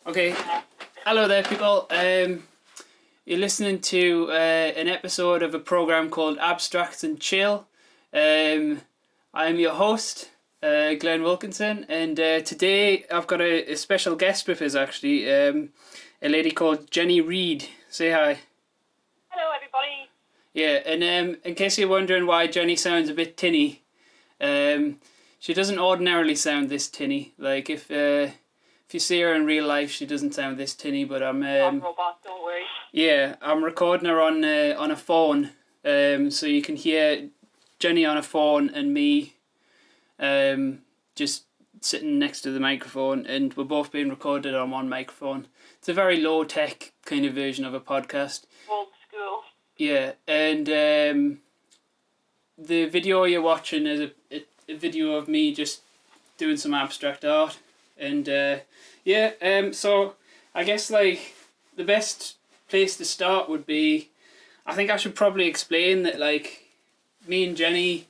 Okay, hello there, people. You're listening to an episode of a program called Abstract and Chill. I'm your host, Glenn Wilkinson, and today I've got a special guest with us, actually, a lady called Jenny Reed. Say hi. Hello, everybody. Yeah, and in case you're wondering why Jenny sounds a bit tinny, she doesn't ordinarily sound this tinny. Like, if you see her in real life, she doesn't sound this tinny, but I'm... robot, don't worry. Yeah, I'm recording her on a phone, so you can hear Jenny on a phone and me just sitting next to the microphone, and we're both being recorded on one microphone. It's a very low-tech kind of version of a podcast. Old school. Yeah, and the video you're watching is a video of me just doing some abstract art, and so I guess like the best place to start would be, I think I should probably explain that like me and Jenny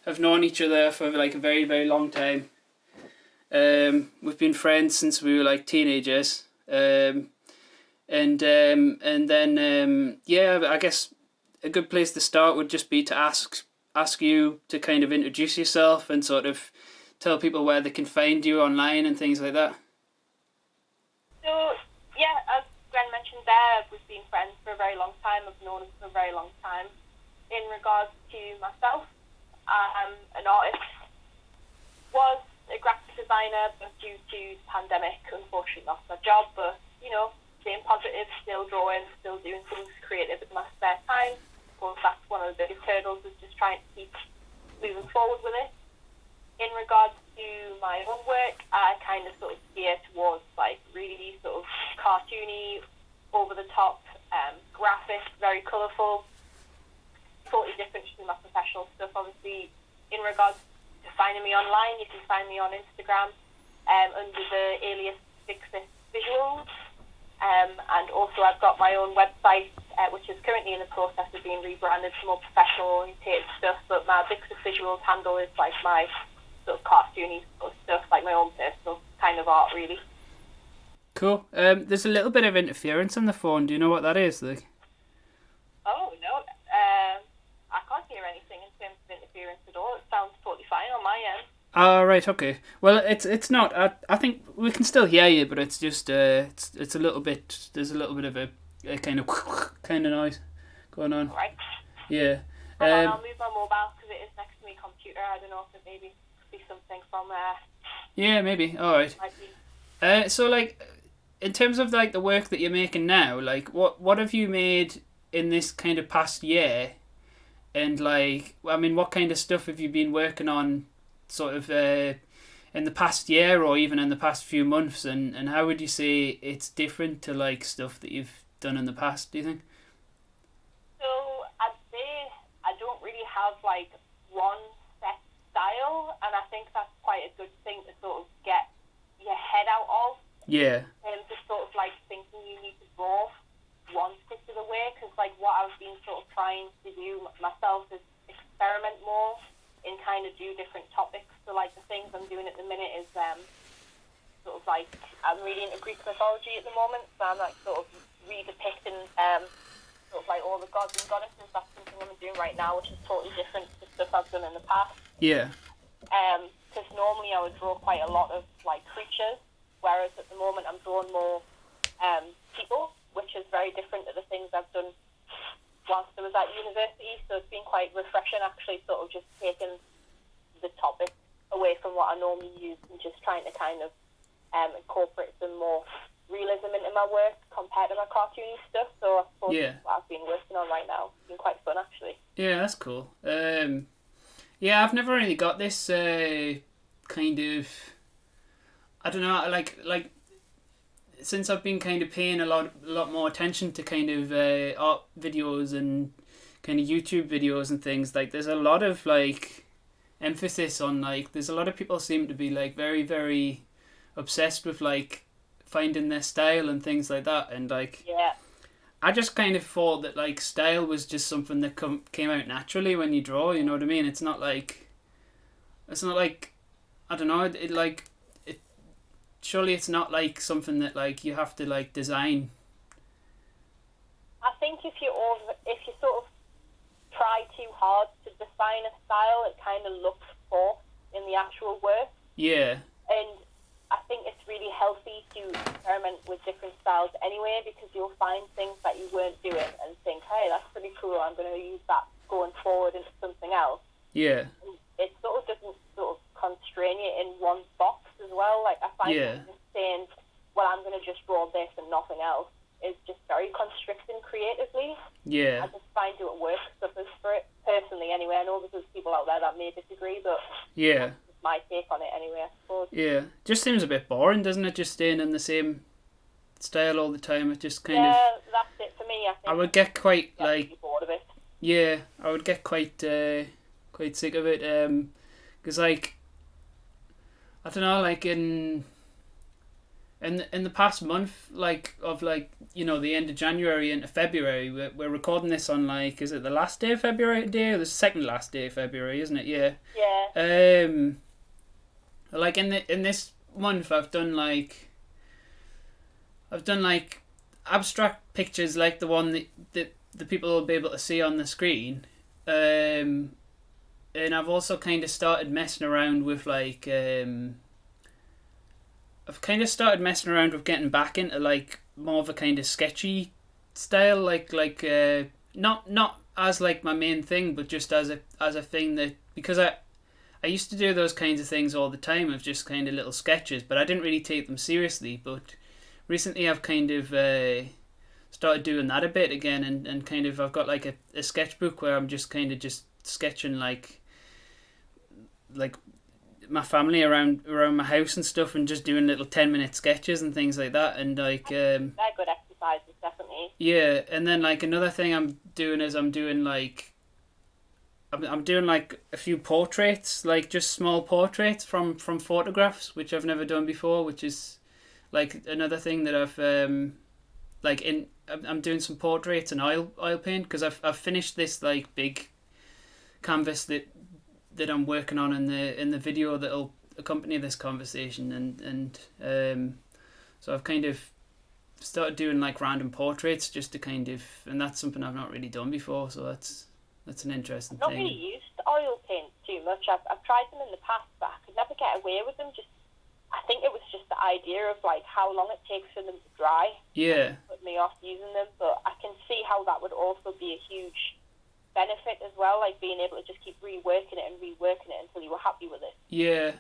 have known each other for like a very, very long time. We've been friends since we were like teenagers. And then I guess a good place to start would just be to ask you to kind of introduce yourself and sort of tell people where they can find you online and things like that. So, yeah, as Glenn mentioned there, we've been friends for a very long time. I've known him for a very long time. In regards to myself, I'm an artist. Was a graphic designer, but due to the pandemic, unfortunately lost my job. But, you know, staying positive, still drawing, still doing things creative in my spare time. Of course, that's one of the biggest hurdles, is just trying to keep moving forward with it. In regards to my own work, I kind of sort of steer towards like really sort of cartoony, over the top, graphic, very colourful, totally different from my professional stuff. Obviously, in regards to finding me online, you can find me on Instagram under the alias Visuals, and also I've got my own website, which is currently in the process of being rebranded to more professional oriented stuff. But my Visuals handle is like my sort of cartoony sort of stuff, like my own personal kind of art, really. Cool. There's a little bit of interference on the phone. Do you know what that is, like? Oh, no. I can't hear anything in terms of interference at all. It sounds totally fine on my end. Oh, right, okay. Well, it's not. I think we can still hear you, but it's just it's a little bit. There's a little bit of a kind of noise going on. Right. Yeah. I'll move my mobile because it is next to my computer. I don't know if it maybe be something from there. Yeah, maybe. All right. So like, in terms of like the work that you're making now, like what have you made in this kind of past year, and like, I mean, what kind of stuff have you been working on, sort of in the past year or even in the past few months, and how would you say it's different to like stuff that you've done in the past, do you think? So I'd say I don't really have like one set style, and I think that's quite a good thing to sort of get your head out of. Yeah. And just sort of like thinking you need to draw one particular way, because like what I've been sort of trying to do myself is experiment more and kind of do different topics. So like the things I'm doing at the minute is sort of like, I'm reading Greek Mythology at the moment, so I'm like sort of redepicting sort of like all the gods and goddesses. That's something I'm doing right now, which is totally different to stuff I've done in the past. Yeah. Because normally I would draw quite a lot of like creatures, whereas at the moment I'm drawing more people, which is very different to the things I've done whilst I was at university. So it's been quite refreshing, actually, sort of just taking the topic away from what I normally use and just trying to kind of incorporate some more realism into my work compared to my cartoony stuff. So I suppose that's what I've been working on right now. It's been quite fun, actually. Yeah, that's cool. Yeah, I've never really got this kind of, I don't know, like since I've been kind of paying a lot more attention to kind of art videos and kind of YouTube videos and things, like there's a lot of like emphasis on like, there's a lot of people seem to be like very, very obsessed with like finding their style and things like that, and like, yeah, I just kind of thought that like style was just something that came out naturally when you draw, you know what I mean? It's not like I don't know, it surely it's not like something that like you have to like design. I think if you sort of try too hard to define a style, it kind of looks forced in the actual work. Yeah. And I think it's really healthy to experiment with different styles anyway, because you'll find things that you weren't doing and think, hey, that's pretty cool, I'm going to use that going forward into something else. Yeah. And it sort of doesn't sort of constrain you in one box as well. Like, I find just saying, well, I'm going to just draw this and nothing else is just very constricting creatively. Yeah. I just find doing work suffers for it, personally anyway. I know there's people out there that may disagree, but yeah, that's my take on it anyway, I suppose. Yeah. Just seems a bit boring, doesn't it? Just staying in the same style all the time. It just kind of... Yeah, that's it for me, I think. I would get quite, like... bored of it. Yeah, I would get quite sick of it. Because, like... I don't know, like in the past month, like, of, like, you know, the end of January into February, we're recording this on, like, is it the last day of February day, or the second last day of February, isn't it? Yeah. Yeah. Like, in this month, I've done, like, abstract pictures, like the one that the people will be able to see on the screen, and I've also kind of started messing around with, like, I've kind of started messing around with getting back into, like, more of a kind of sketchy style, like not as, like, my main thing, but just as a thing that, because I used to do those kinds of things all the time, of just kind of little sketches, but I didn't really take them seriously. But recently I've kind of started doing that a bit again, and kind of I've got, like, a sketchbook where I'm just kind of just sketching, like my family around my house and stuff, and just doing little 10-minute sketches and things like that, and, like, they're good exercises, definitely. Yeah, and then, like, another thing I'm doing is I'm doing like a few portraits, like just small portraits from photographs, which I've never done before, which is, like, another thing that I've I'm doing some portraits and oil paint, because I've finished this, like, big canvas that I'm working on in the video that'll accompany this conversation, and so I've kind of started doing, like, random portraits just to kind of, and that's something I've not really done before, so that's an interesting I've thing. not really used oil paint too much. I've tried them in the past, but I could never get away with them. I think it was just the idea of, like, how long it takes for them to dry. Yeah. Put me off using them, but I can see how that would also be a huge benefit as well, like being able to just keep reworking it until you were happy with it. Yeah.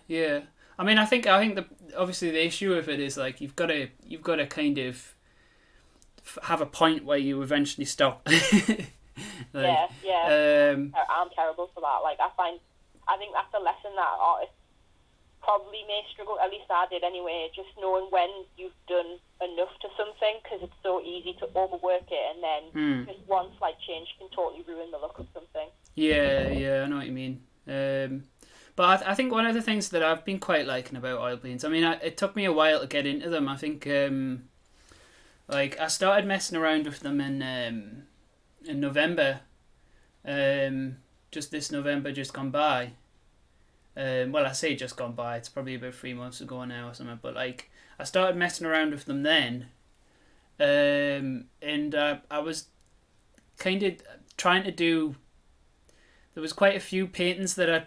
I mean, I think obviously the issue with it is, like, you've got to kind of have a point where you eventually stop. Like, yeah. I'm terrible for that. Like, I think that's a lesson that artists probably may struggle. At least I did anyway. Just knowing when you've done enough to something, because it's so easy to overwork it, and then just one slight change can totally ruin the look of something. Yeah, I know what you mean. But I think one of the things that I've been quite liking about oil paints, I mean, it took me a while to get into them. I think, like, I started messing around with them in November, just this November just gone by. Well, I say just gone by, it's probably about 3 months ago now or something, but, like, I started messing around with them then, and I was kind of trying to do, there was quite a few paintings that I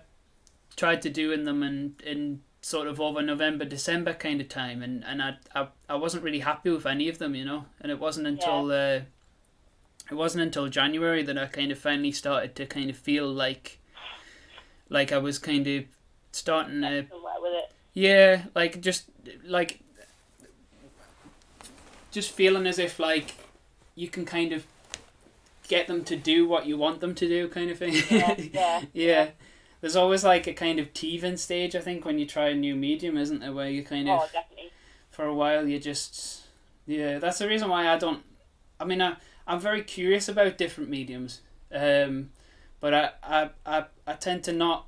tried to do in them in sort of over November, December kind of time, and I wasn't really happy with any of them, you know, and it wasn't until January that I kind of finally started to kind of feel like I was kind of starting to, with it. Yeah, like, just feeling as if, like, you can kind of get them to do what you want them to do, kind of thing. Yeah. There's always, like, a kind of teething stage, I think, when you try a new medium, isn't there, where you kind of, definitely. For a while you just, yeah, that's the reason why I'm very curious about different mediums, but I tend to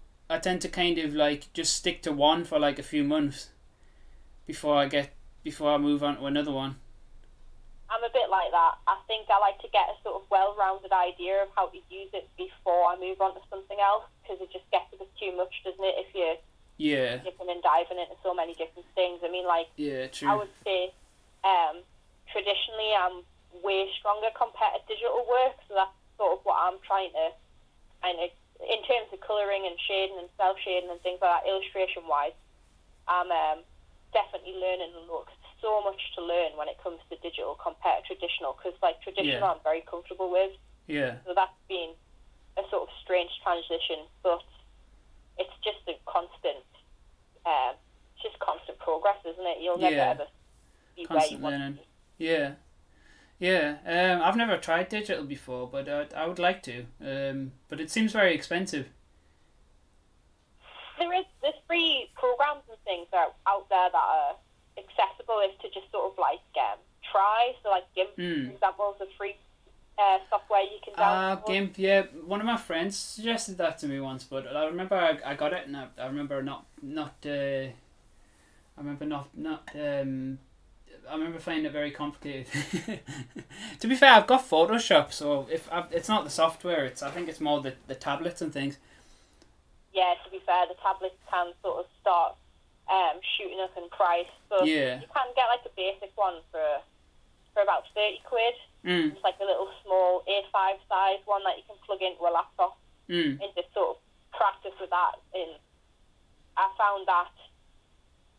kind of, like, just stick to one for, like, a few months before I move on to another one. I'm a bit like that. I think I like to get a sort of well-rounded idea of how to use it before I move on to something else, because it just gets a bit too much, doesn't it? If you Yeah. dipping and diving into so many different things. I mean, like, Yeah, true. I would say traditionally I'm way stronger compared to digital work, so that's sort of what I'm trying to kind of, in terms of colouring and shading and self-shading and things like that, illustration-wise, I'm definitely learning a lot. So much to learn when it comes to digital compared to traditional, because like traditional I'm very comfortable with. Yeah. So that's been a sort of strange transition, but it's just a constant, just constant progress, isn't it? You'll never ever be where you want to be. Yeah. Yeah. I've never tried digital before, but I would like to. But it seems very expensive. There's free programs and things that are out there that are accessible, is to just sort of like try. So like Gimmicks, for example, is a free software you can download. GIMP, yeah. One of my friends suggested that to me once, but I remember I got it, and I remember I remember finding it very complicated. To be fair, I've got Photoshop, so it's not the software. I think it's more the tablets and things. Yeah, to be fair, the tablets can sort of start shooting up in price. So you can get like a basic one for about 30 quid. It's like a little small A5 size one that you can plug into a laptop and just sort of practice with that. And I found that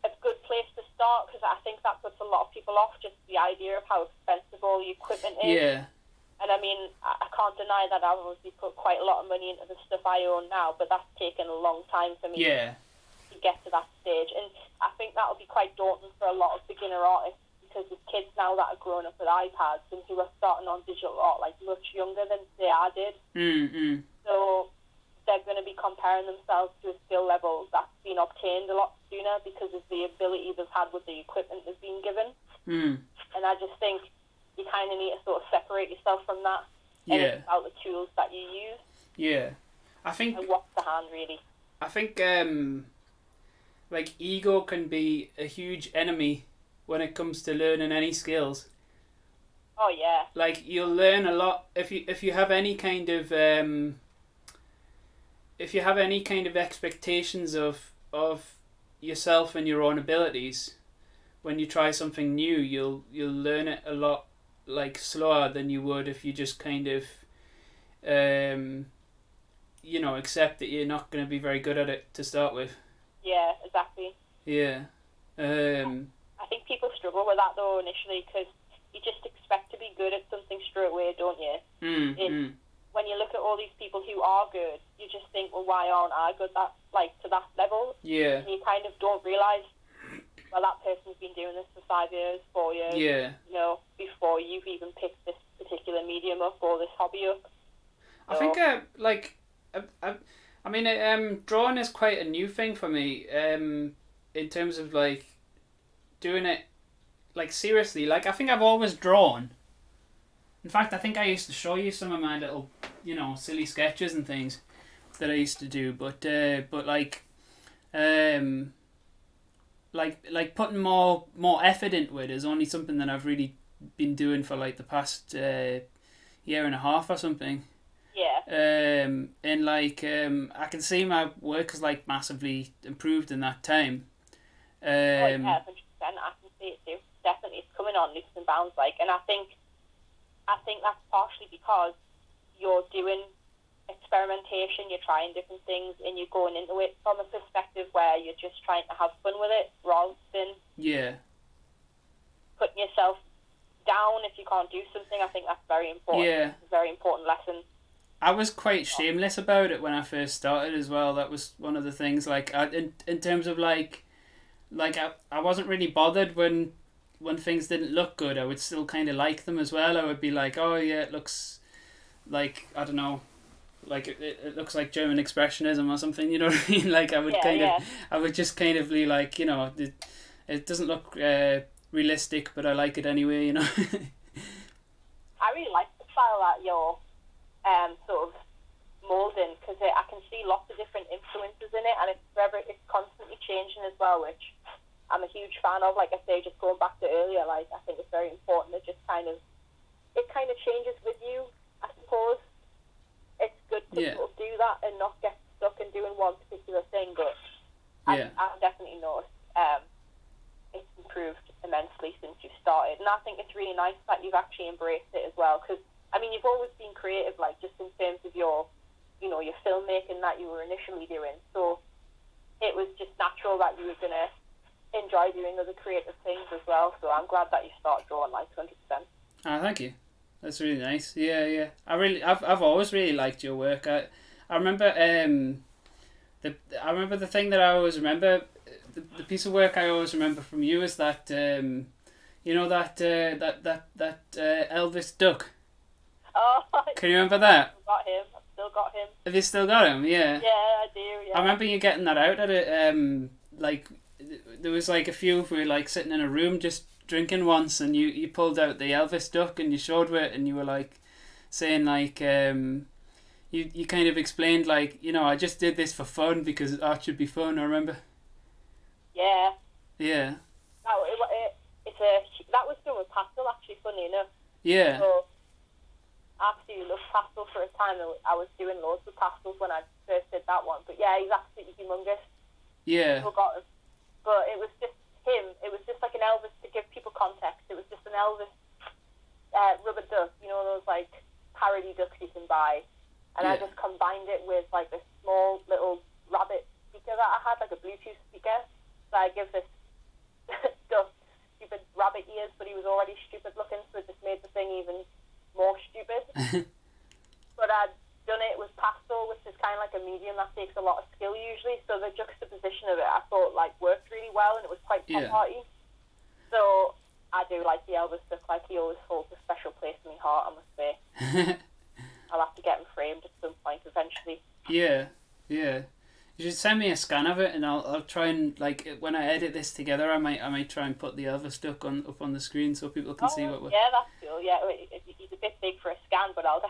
a good place to start, because I think that puts a lot of people off, just the idea of how expensive all the equipment is. Yeah. And I mean, I can't deny that I've obviously put quite a lot of money into the stuff I own now, but that's taken a long time for me to get to that stage. And I think that'll be quite daunting for a lot of beginner artists, because there's kids now that are growing up with iPads and who are starting on digital art like much younger than say I did. So they're going to be comparing themselves to a skill level that's been obtained a lot sooner because of the ability they've had with the equipment they've been given. And I just think you kind of need to sort of separate yourself from that. And it's about the tools that you use. Yeah. I think... And what's the hand, really. I think, like, ego can be a huge enemy when it comes to learning any skills. Oh, yeah. Like, you'll learn a lot if you have any kind of... if you have any kind of expectations of yourself and your own abilities, when you try something new, you'll learn it a lot like slower than you would if you just kind of accept that you're not going to be very good at it to start with. Yeah, exactly. Yeah. I think people struggle with that though initially, because you just expect to be good at something straight away, don't you? When you look at all these people who are good, you just think, well, why aren't I good to that level? Yeah. And you kind of don't realise, well, that person's been doing this for 5 years, 4 years. Yeah. Before you've even picked this particular medium up or this hobby up. So, I mean, drawing is quite a new thing for me. In terms of like doing it, like seriously. Like I think I've always drawn. In fact, I think I used to show you some of my little, silly sketches and things that I used to do. But like putting more effort into it is only something that I've really been doing for like the past year and a half or something. Yeah. And I can see my work has like massively improved in that time. Yeah, 100%. I can see it too. Definitely, it's coming on leaps and bounds. And I think that's partially because you're doing experimentation, you're trying different things, and you're going into it from a perspective where you're just trying to have fun with it rather than putting yourself down if you can't do something. I think that's very important. Yeah. It's a very important lesson. I was quite shameless about it when I first started as well. That was one of the things. In terms of I wasn't really bothered when things didn't look good. I would still kind of like them as well. I would be like, oh yeah, it looks like, I don't know, like it looks like German Expressionism or something. You know what I mean? Like I would I would just kind of be like, it doesn't look realistic, but I like it anyway. I really like the style that you're sort of moulding, because I can see lots of different influences in it, and it's constantly changing as well, which I'm a huge fan of. Like I say, just going back to earlier, I think it's very important to just it kind of changes with you, I suppose. It's good to sort of do that and not get stuck in doing one particular thing, but Yeah. I've definitely noticed it's improved immensely since you've started, and I think it's really nice that you've actually embraced it as well, because I mean you've always been creative, like just in terms of your your filmmaking that you were initially doing, so it was just natural that you were going to enjoy doing other creative things as well, so I'm glad that you started drawing, like 100%. Thank you. That's really nice. Yeah. I've always really liked your work. I remember I remember the thing that I always remember, the piece of work I always remember from you is that that Elvis duck. Oh, Can you remember that? I've got him. I've still got him. Have you still got him? Yeah. Yeah, I do. Yeah. I remember you getting that out at it. Like there was like a few, we were like sitting in a room just drinking once, and you pulled out the Elvis duck and you showed it, and you were like saying like you kind of explained like, I just did this for fun because art should be fun. I remember. Yeah. Yeah. That was done with pastel, actually, funny enough. Yeah. So I absolutely loved pastel for a time. I was doing loads with pastels when I first did that one. But yeah, he's absolutely humongous. Yeah. Still got him. But it was just him. It was just like an Elvis, to give people context. It was just an Elvis rubber duck, those like parody ducks you can buy. And I just combined it with like this small little rabbit speaker that I had, like a Bluetooth speaker. So I give this duck stupid rabbit ears, but he was already stupid looking, so it just made the thing even more stupid. But I'd done it with pastel, which is kind of like a medium that takes a lot of skill usually, so the juxtaposition of it I thought like worked really well, and it was quite pop arty. So I do like the Elvis duck, like he always holds a special place in my heart, I must say. I'll have to get him framed at some point eventually. Yeah. You should send me a scan of it, and I'll try and, like, when I edit this together, I might try and put the Elvis duck up on the screen so people can see what we're... Yeah, that's cool. Yeah, he's a bit big for a scan, but I'll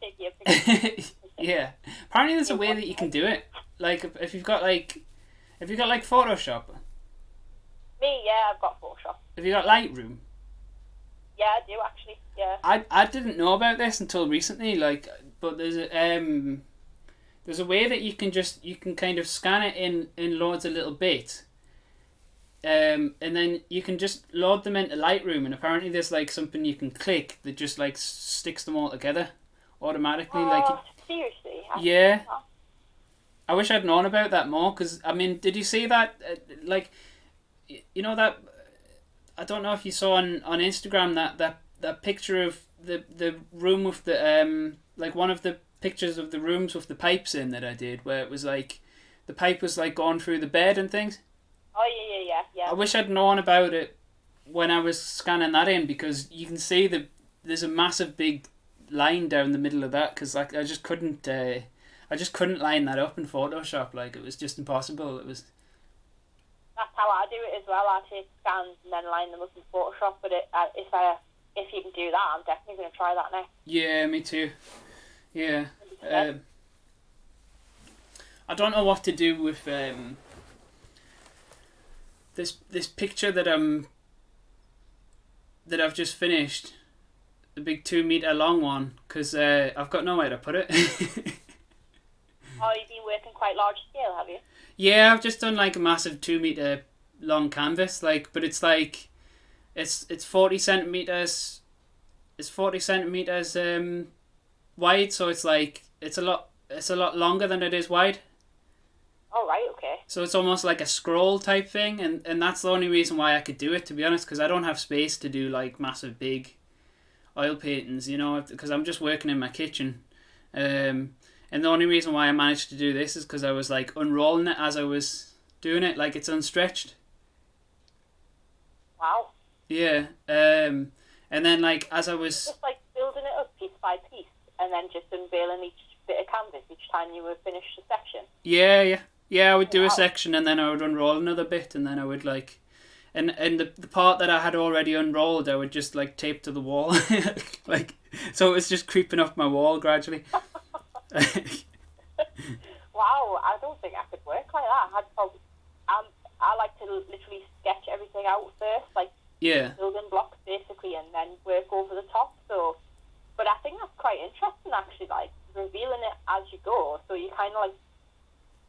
take you a picture. Yeah. Apparently there's a way that you can do it. Like, if you've got Photoshop. Me, yeah, I've got Photoshop. Have you got Lightroom? Yeah, I do, actually, yeah. I didn't know about this until recently, but there's a way that you can kind of scan it in loads of little bits, and then you can just load them into Lightroom, and apparently there's like something you can click that just like sticks them all together automatically. Seriously? Yeah. I wish I'd known about that more, because I mean, did you see that that, I don't know if you saw on Instagram that picture of the room with the like one of the pictures of the rooms with the pipes in that I did, where it was like the pipe was like going through the bed and things. Oh yeah. I wish I'd known about it when I was scanning that in, because you can see there's a massive big line down the middle of that, because like I just couldn't line that up in Photoshop. Like, it was just impossible. It was. That's how I do it as well. I take scans and then line them up in Photoshop. But if you can do that, I'm definitely going to try that next. Yeah, me too. Yeah. I don't know what to do with this picture that I've just finished, the big 2 meter long one, because I've got nowhere to put it. Oh, you've been working quite large scale, have you? Yeah, I've just done like a massive 2 meter long canvas, but it's like it's 40 centimeters. It's 40 centimeters wide, so it's like it's a lot longer than it is wide. Oh, right, okay. So it's almost like a scroll type thing, and that's the only reason why I could do it, to be honest, because I don't have space to do like massive big oil paintings, because I'm just working in my kitchen. And the only reason why I managed to do this is because I was like unrolling it as I was doing it, like it's unstretched. Wow. Yeah. And then like as I was just like building it up piece by piece, and then just unveiling each bit of canvas each time you would finish the section. Yeah. I would do a section, and then I would unroll another bit, and then I would like, and the part that I had already unrolled, I would just like tape to the wall, like, so it was just creeping up my wall gradually. Wow, I don't think I could work like that. I like to literally sketch everything out first, like building blocks basically, and then work over the top. So, but I think that's quite interesting actually, like revealing it as you go. So you kind of like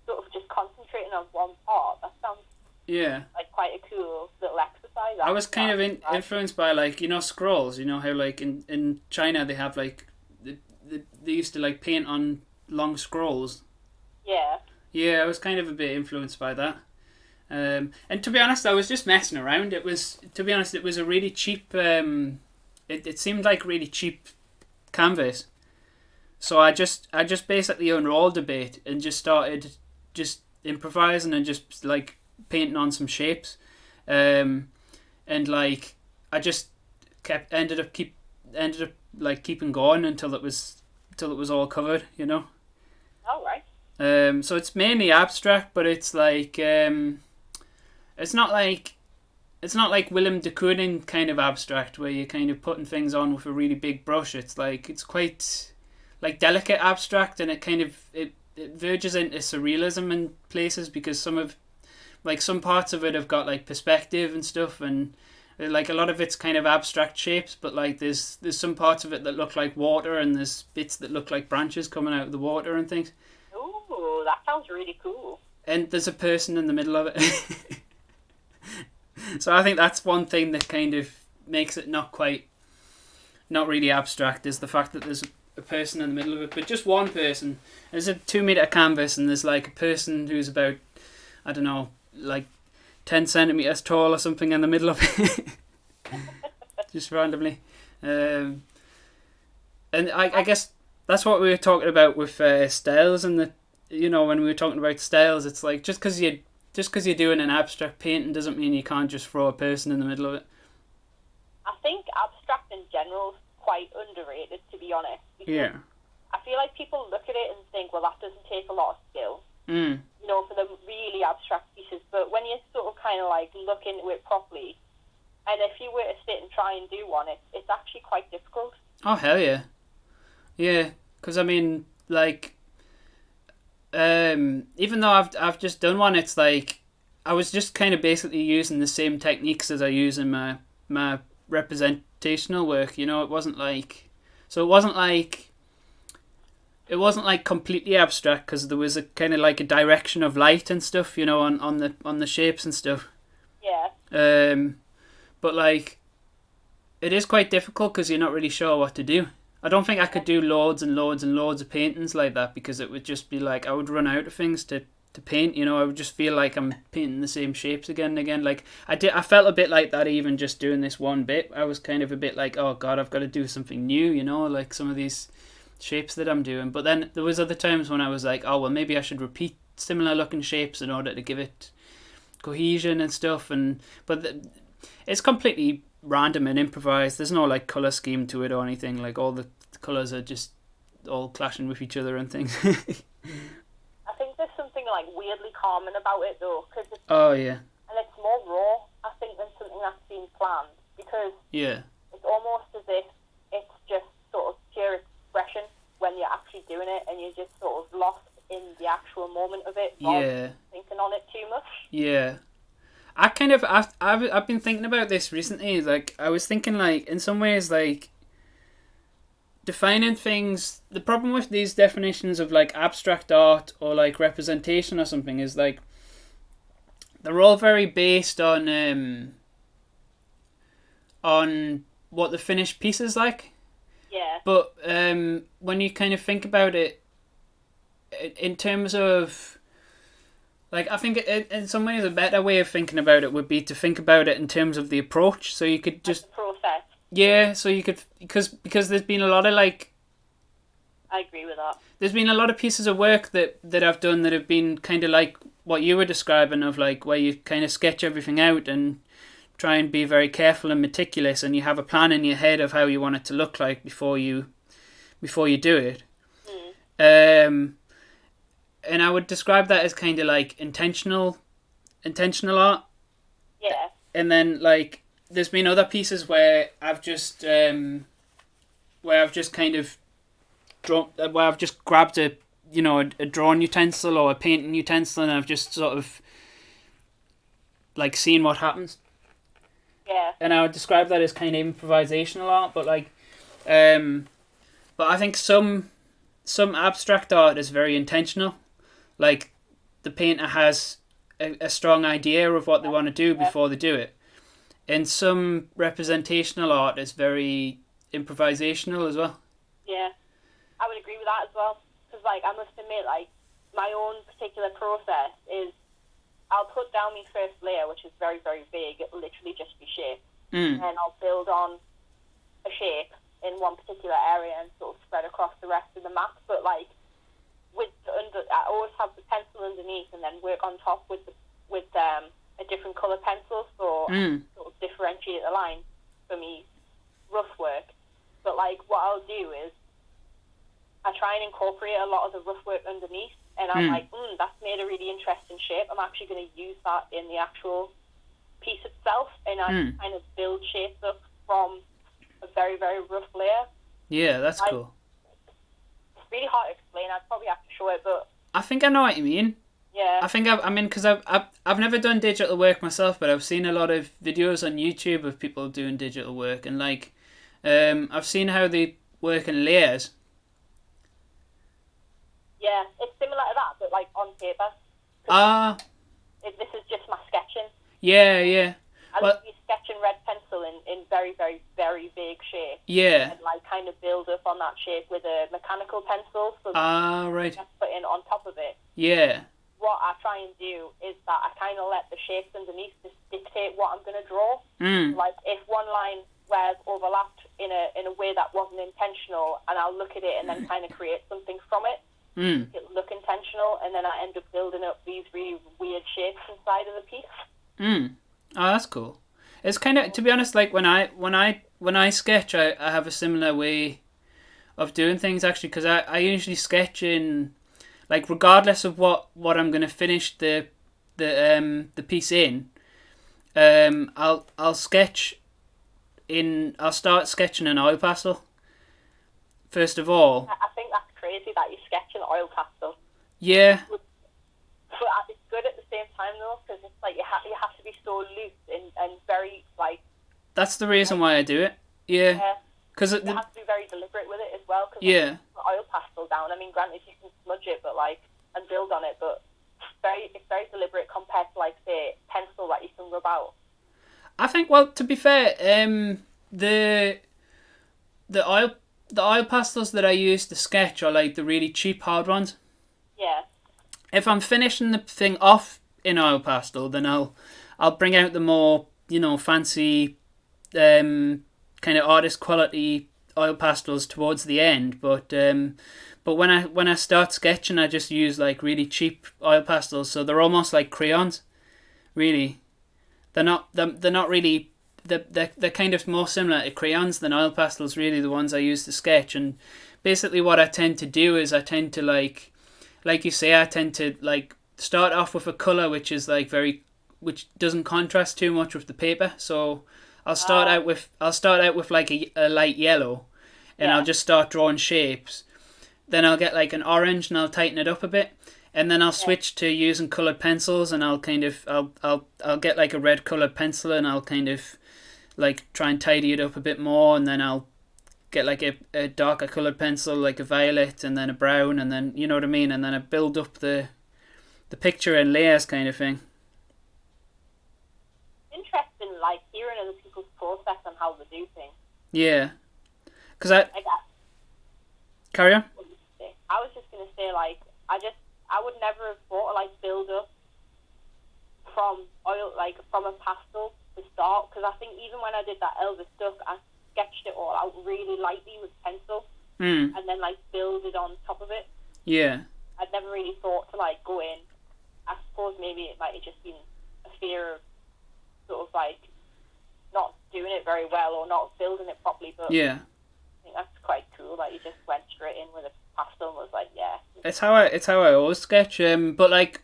sort of just concentrating on one part. That sounds like quite a cool little exercise. I was kind of influenced by, like, you know, scrolls. You know how, like, in China they have, like, they used to, like, paint on long scrolls. Yeah. Yeah, I was kind of a bit influenced by that. And to be honest, I was just messing around. It was a really cheap. It seemed like really cheap canvas. So I just basically unrolled a bit and just started just improvising and just like painting on some shapes, and like I just ended up like keeping going until it was all covered, you know. All right. So it's mainly abstract, but it's like it's not like Willem de Kooning kind of abstract where you're kind of putting things on with a really big brush. It's quite like delicate abstract, and it verges into surrealism in places because some parts of it have got like perspective and stuff, and like a lot of it's kind of abstract shapes, but like there's some parts of it that look like water, and there's bits that look like branches coming out of the water and things. Ooh, that sounds really cool. And there's a person in the middle of it. So I think that's one thing that kind of makes it not really abstract, is the fact that there's a person in the middle of it, but just one person. There's a 2-meter canvas, and there's like a person who's about, I don't know, like 10 centimeters tall or something in the middle of it. Just randomly. And I guess that's what we were talking about with styles, and when we were talking about styles, it's like just because you're doing an abstract painting doesn't mean you can't just throw a person in the middle of it. I think abstract in general is quite underrated, to be honest. Yeah. I feel like people look at it and think, well, that doesn't take a lot of skill. You know, for the really abstract pieces. But when you sort of kind of like look into it properly, and if you were to sit and try and do one, it's actually quite difficult. Oh, hell yeah. Yeah, because I mean, like, even though I've just done one, it's like I was just kind of basically using the same techniques as I use in my representational work. You know, it wasn't like completely abstract, because there was a kind of like a direction of light and stuff, you know, on the shapes and stuff. Yeah. But like, it is quite difficult because you're not really sure what to do. I don't think I could do loads and loads and loads of paintings like that, because it would just be like I would run out of things to paint. You know, I would just feel like I'm painting the same shapes again and again. Like I felt a bit like that even just doing this one bit. I was kind of a bit like, oh God, I've got to do something new. You know, like some of these shapes that I'm doing. But then there was other times when I was like, oh well, maybe I should repeat similar looking shapes in order to give it cohesion and stuff. But it's completely random and improvised. There's no like color scheme to it or anything. Like all the colors are just all clashing with each other and things. I think there's something like weirdly calming about it though, because oh yeah, and it's more raw, I think, than something that's been planned, because it's almost as if it's just sort of pure expression when you're actually doing it, and you're just sort of lost in the actual moment of it, rather than thinking on it too much. Yeah. I've been thinking about this recently. Like I was thinking, like in some ways, like defining things. The problem with these definitions of like abstract art or like representation or something is like they're all very based on what the finished piece is like. Yeah. But when you kind of think about it in terms of, like, I think in some ways a better way of thinking about it would be to think about it in terms of the approach. So you could just the process. Yeah, so you could, because there's been a lot of like, I agree with that. There's been a lot of pieces of work that I've done that have been kind of like what you were describing, of like where you kind of sketch everything out and try and be very careful and meticulous, and you have a plan in your head of how you want it to look like before you do it. And I would describe that as kind of like intentional art. Yeah. And then like there's been other pieces where I've just kind of drawn, where I've just grabbed a drawing utensil or a painting utensil, and I've just sort of like seen what happens. Yeah. And I would describe that as kind of improvisational art, but like, but I think some abstract art is very intentional. Like the painter has a strong idea of what they want to do before they do it. And some representational art is very improvisational as well. Yeah, I would agree with that as well. Because, like, I must admit, like, my own particular process is I'll put down my first layer, which is very, very vague. It'll literally just be shape. And I'll build on a shape in one particular area and sort of spread across the rest of the map. But, like, I always have the pencil underneath and then work on top with a different colour pencil, so sort of differentiate the line for me rough work. But, like, what I'll do is I try and incorporate a lot of the rough work underneath, and I'm like, that's made a really interesting shape. I'm actually going to use that in the actual piece itself, and I kind of build shapes up from a very, very rough layer. Yeah, that's cool. It's really hard to explain. I'd probably have to show it, but I think I know what you mean. Yeah. I think because I've never done digital work myself, but I've seen a lot of videos on YouTube of people doing digital work, and like, I've seen how they work in layers. Yeah, it's similar to that, but like on paper. This is just my sketching. Yeah. I literally sketch in red pencil in very, very, very vague shape. Yeah. And like kind of build up on that shape with a mechanical pencil. So right. just put in on top of it. Yeah. What I try and do is that I kind of let the shapes underneath just dictate what I'm going to draw. Like if one line was overlapped in a way that wasn't intentional, and I'll look at it and then kind of create something from it. It'll look intentional, and then I end up building up these really weird shapes inside of the piece. Oh, that's cool. It's kind of, to be honest, like when I sketch, I have a similar way of doing things actually, because I usually sketch in, like, regardless of what I'm gonna finish the piece in, I'll sketch in. I'll start sketching in oil pastel first of all. I think that's crazy that you sketch in oil pastel. Yeah. But it's good at the same time though, because it's like you have to be so loose and very like. That's the reason why I do it. Yeah. Because you have to be very deliberate with it as well. Cause yeah. Like, oil pastel down. I mean, granted you can smudge it, but like and build on it, but it's very deliberate compared to like say pencil that you can rub out. I think, well, to be fair, the oil pastels that I use to sketch are like the really cheap hard ones. Yeah. If I'm finishing the thing off in oil pastel, then I'll bring out the more, fancy, kind of artist quality oil pastels towards the end. But when I start sketching, I just use like really cheap oil pastels, so they're almost like crayons, really. They're not really. They're kind of more similar to crayons than oil pastels, really, the ones I use to sketch. And basically what I tend to do is I tend to like you say, I tend to like start off with a colour which is like which doesn't contrast too much with the paper. So I'll start out with like a light yellow, and I'll just start drawing shapes. Then I'll get like an orange and I'll tighten it up a bit. And then I'll switch to using coloured pencils, and I'll kind of I'll get like a red coloured pencil, and I'll kind of like try and tidy it up a bit more, and then I'll get like a darker coloured pencil, like a violet, and then a brown, and then, you know what I mean, and then I build up the picture in layers kind of thing. Interesting, like hearing other people's process and how they do things. Yeah, because carry on. I was just gonna say, like, I would never have thought to like build up from oil, like from a pastel to start, because I think even when I did that Elvis stuff, I sketched it all out really lightly with pencil, and then like build it on top of it. Yeah. I'd never really thought to like go in. I suppose maybe it might have just been a fear of sort of like not doing it very well or not building it properly, but yeah, I think that's quite cool that you just went straight in with a pastel and was like, yeah. It's how I always sketch. But like,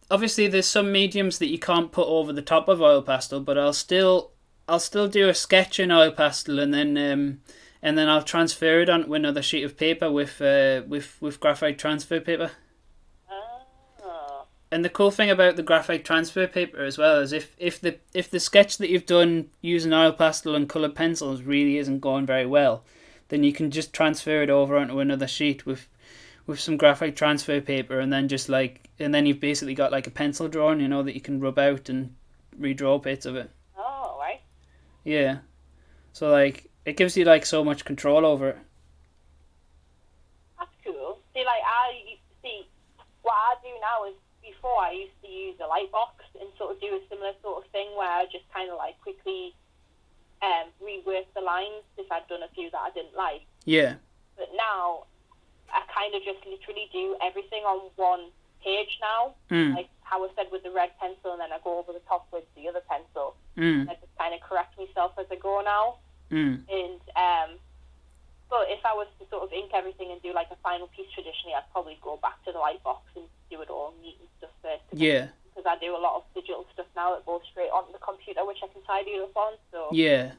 obviously there's some mediums that you can't put over the top of oil pastel, but I'll still do a sketch in oil pastel, and then I'll transfer it onto another sheet of paper with graphite transfer paper. Oh. And the cool thing about the graphite transfer paper as well is if the sketch that you've done using oil pastel and coloured pencils really isn't going very well, then you can just transfer it over onto another sheet with with some graphite transfer paper, and then just like, and then you've basically got like a pencil drawing, you know, that you can rub out and redraw bits of it. Oh, right. Yeah. So like, it gives you like so much control over it. That's cool. See, like, what I do now is, before I used to use a light box and sort of do a similar sort of thing where I just kind of like quickly rework the lines if I'd done a few that I didn't like. Yeah. But now I kind of just literally do everything on one page now. Like how I said with the red pencil, and then I go over the top with the other pencil. And I just kind of correct myself as I go now. And but if I was to sort of ink everything and do like a final piece traditionally, I'd probably go back to the light box and do it all neat and stuff first. Yeah. Because I do a lot of digital stuff now that goes straight onto the computer, which I can tidy up on. So Yeah.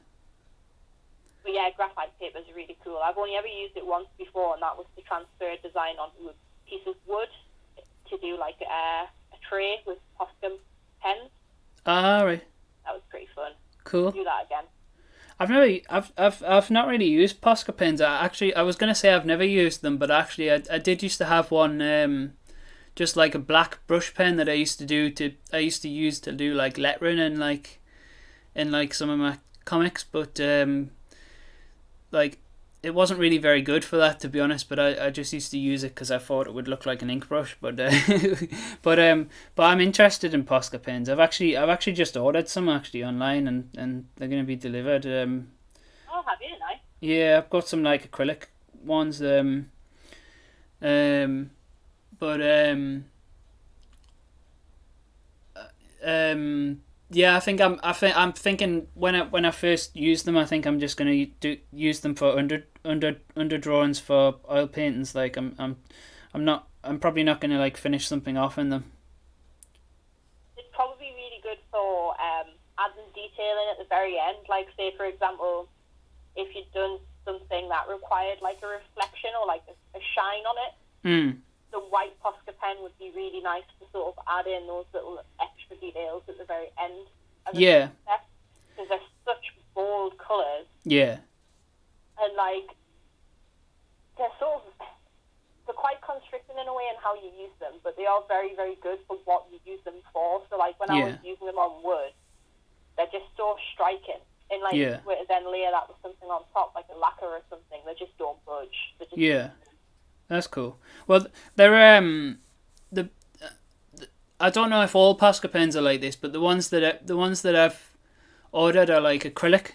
But yeah, graphite paper is really cool. I've only ever used it once before, and that was to transfer a design onto a piece of wood to do like a tray with Posca pens. Ah, right. That was pretty fun. Cool. Do that again. I've not really used Posca pens. I was gonna say I've never used them, but actually I did used to have one, just like a black brush pen that I used to use to do like lettering and like in like some of my comics, but like it wasn't really very good for that, to be honest. But I just used to use it because I thought it would look like an ink brush. But but I'm interested in Posca pens. I've actually just ordered some actually online, and they're gonna be delivered. Oh, have you? Nice. Yeah, I've got some like acrylic ones. Yeah, I'm thinking when I first use them, I think I'm just gonna use them for under drawings for oil paintings. Like I'm probably not gonna like finish something off in them. It's probably really good for adding detailing at the very end. Like, say for example, if you'd done something that required like a reflection or like a shine on it, the white Posca pen would be really nice to sort of add in those little extra details at the very end. Yeah. Because they're such bold colours. Yeah. And like, they're quite constricting in a way in how you use them, but they are very, very good for what you use them for. So like when I was using them on wood, they're just so striking. And like, then layer that with something on top, like a lacquer or something, they just don't budge. That's cool. Well, they're I don't know if all Posca pens are like this, but the ones that I've ordered are like acrylic.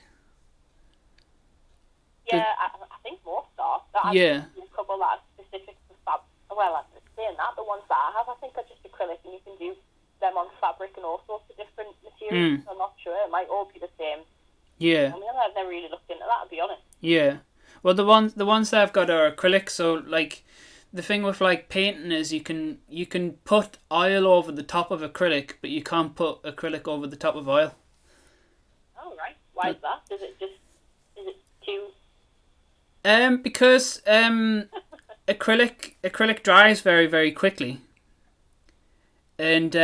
Yeah, I think most are. I've a couple that are specific to fab. Well, I'm saying that the ones that I have, I think are just acrylic, and you can do them on fabric and all sorts of different materials. I'm not sure. It might all be the same. Yeah. I mean, I've never really looked into that, to be honest. Yeah. Well, the ones that I've got are acrylic. So like, the thing with like painting is you can put oil over the top of acrylic, but you can't put acrylic over the top of oil. Oh right. Why is that? Is it too? Because acrylic dries very, very quickly, and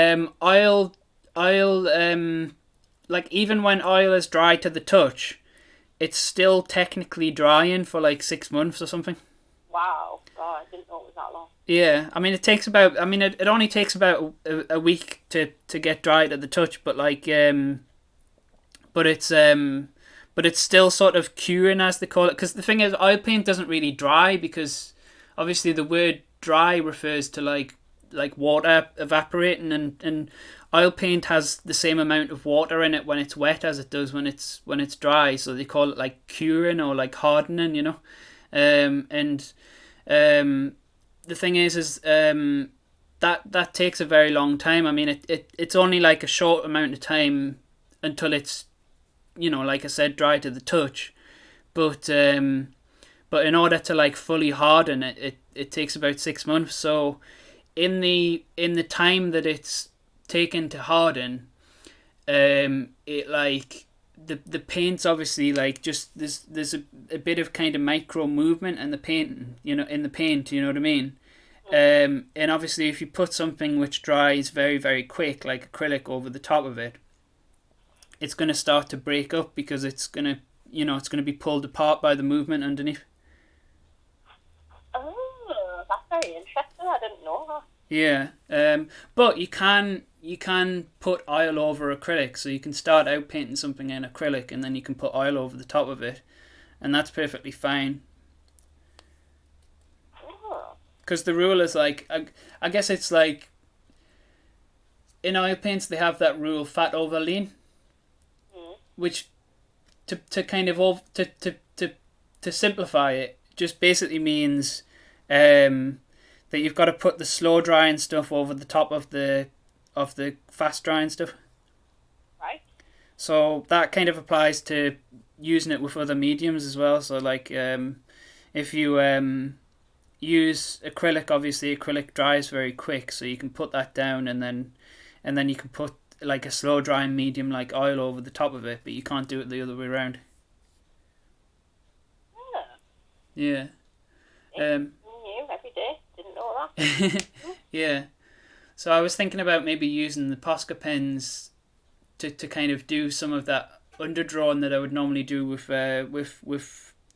oil like even when oil is dry to the touch, it's still technically drying for like 6 months or something. Wow, God, I didn't know it was that long. Yeah, I mean it only takes about a week to get dry to the touch, but like but it's still sort of curing, as they call it, because the thing is, oil paint doesn't really dry, because obviously the word dry refers to like water evaporating, and oil paint has the same amount of water in it when it's wet as it does when it's dry, so they call it like curing or like hardening, you know. The thing is that takes a very long time. I mean, it's only like a short amount of time until it's, you know, like I said, dry to the touch, but in order to like fully harden it takes about 6 months. So in the time that it's taken to harden, it like the paint's obviously like just there's a bit of kind of micro movement in the paint, you know, you know what I mean? And obviously if you put something which dries very, very quick, like acrylic, over the top of it, it's going to start to break up, because it's going to be pulled apart by the movement underneath. Oh, that's very Yeah. But you can put oil over acrylic, so you can start out painting something in acrylic, and then you can put oil over the top of it, and that's perfectly fine. Oh. Because the rule is like, I guess it's like in oil paints they have that rule fat over lean, Mm. which to kind of to simplify it just basically means that you've got to put the slow drying stuff over the top of the fast drying stuff. Right. So that kind of applies to using it with other mediums as well. So like if you use acrylic, obviously acrylic dries very quick, so you can put that down and then you can put like a slow drying medium like oil over the top of it, but you can't do it the other way around. Oh. Yeah. New every day. Didn't know that. Yeah. So I was thinking about maybe using the Posca pens to kind of do some of that underdrawing that I would normally do with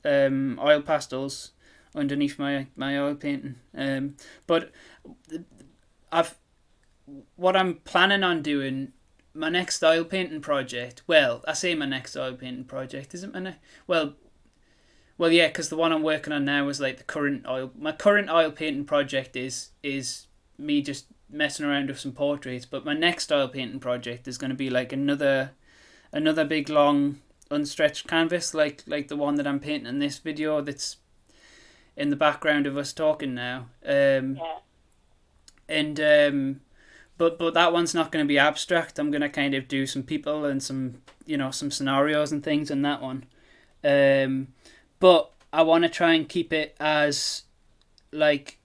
oil pastels underneath my oil painting. But I've what I'm planning on doing, my next oil painting project. Well, I say my next oil painting project, isn't well, yeah, because the one I'm working on now is like the current oil. My current oil painting project is me just messing around with some portraits. But my next oil painting project is going to be like another big long unstretched canvas, like the one that I'm painting in this video. That's in the background of us talking now. Yeah. And but that one's not going to be abstract. I'm going to kind of do some people and some scenarios and things in that one. But I want to try and keep it as like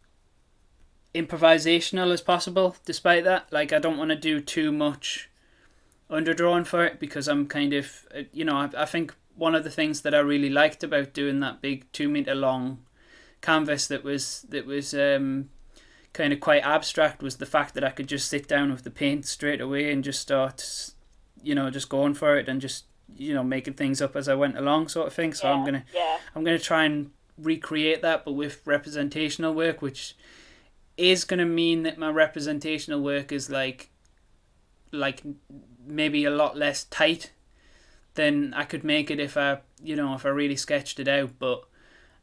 improvisational as possible. Despite that, like I don't want to do too much underdrawing for it, because I'm kind of I think one of the things that I really liked about doing that big 2 meter long canvas that was kind of quite abstract was the fact that I could just sit down with the paint straight away and just start just going for it and just making things up as I went along, sort of thing. So I'm gonna try and recreate that, but with representational work, which is gonna mean that my representational work is like maybe a lot less tight than I could make it if I really sketched it out. But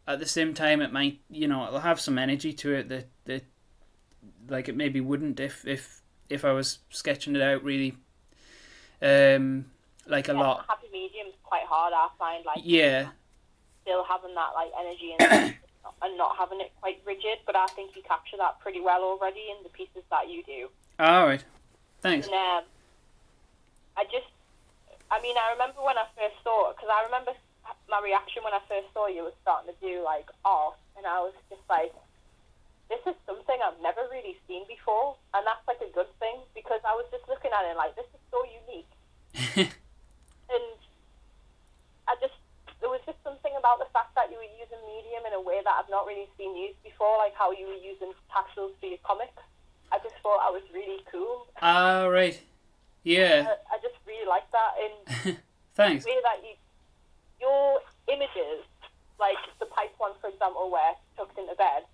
at the same time, it might it'll have some energy to it that like it maybe wouldn't if I was sketching it out really like a lot. Happy medium's quite hard, I find. Like, yeah, still having that like energy and not having it quite rigid. But I think you capture that pretty well already in the pieces that you do. all right, thanks. And I remember when I first saw it, because I remember my reaction when I first saw you was starting to do like art, and I was just like, this is something I've never really seen before, and that's like a good thing, because I was just looking at it like, this is so unique. And there was just something about the fact that you were using medium in a way that I've not really seen used before, like how you were using pastels for your comics. I just thought that was really cool. All right, yeah. I just really like that. And thanks. the way that your images, like the pipe one, for example, where it's tucked into bed,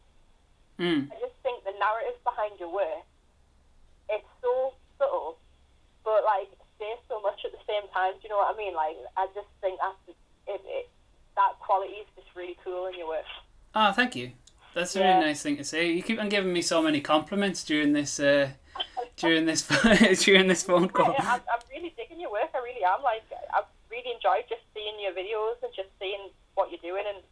I just think the narrative behind your work, it's so subtle, but like says so much at the same time. Do you know what I mean? Like, I just think that quality is just really cool in your work. Oh, thank you. That's a really nice thing to say. You keep on giving me so many compliments during this during this phone call. I'm really digging your work. I really am. Like, I've really enjoyed just seeing your videos and just seeing what you're doing and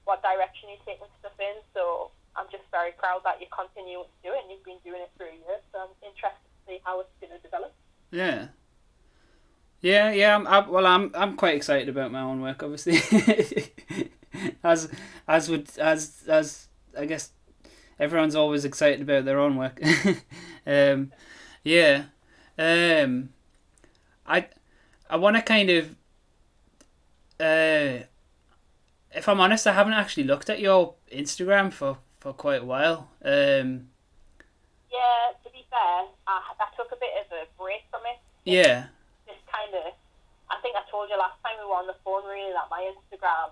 what direction you're taking stuff in. So I'm just very proud that you're continuing to do it, and you've been doing it for a year. So I'm interested to see how it's going to develop. Yeah. Yeah. I'm quite excited about my own work, obviously. as I guess everyone's always excited about their own work. Yeah. I want to kind of. If I'm honest, I haven't actually looked at your Instagram for quite a while. Yeah, to be fair, I took a bit of a break from it. Yeah. Just kind of, I think I told you last time we were on the phone, really, that my Instagram,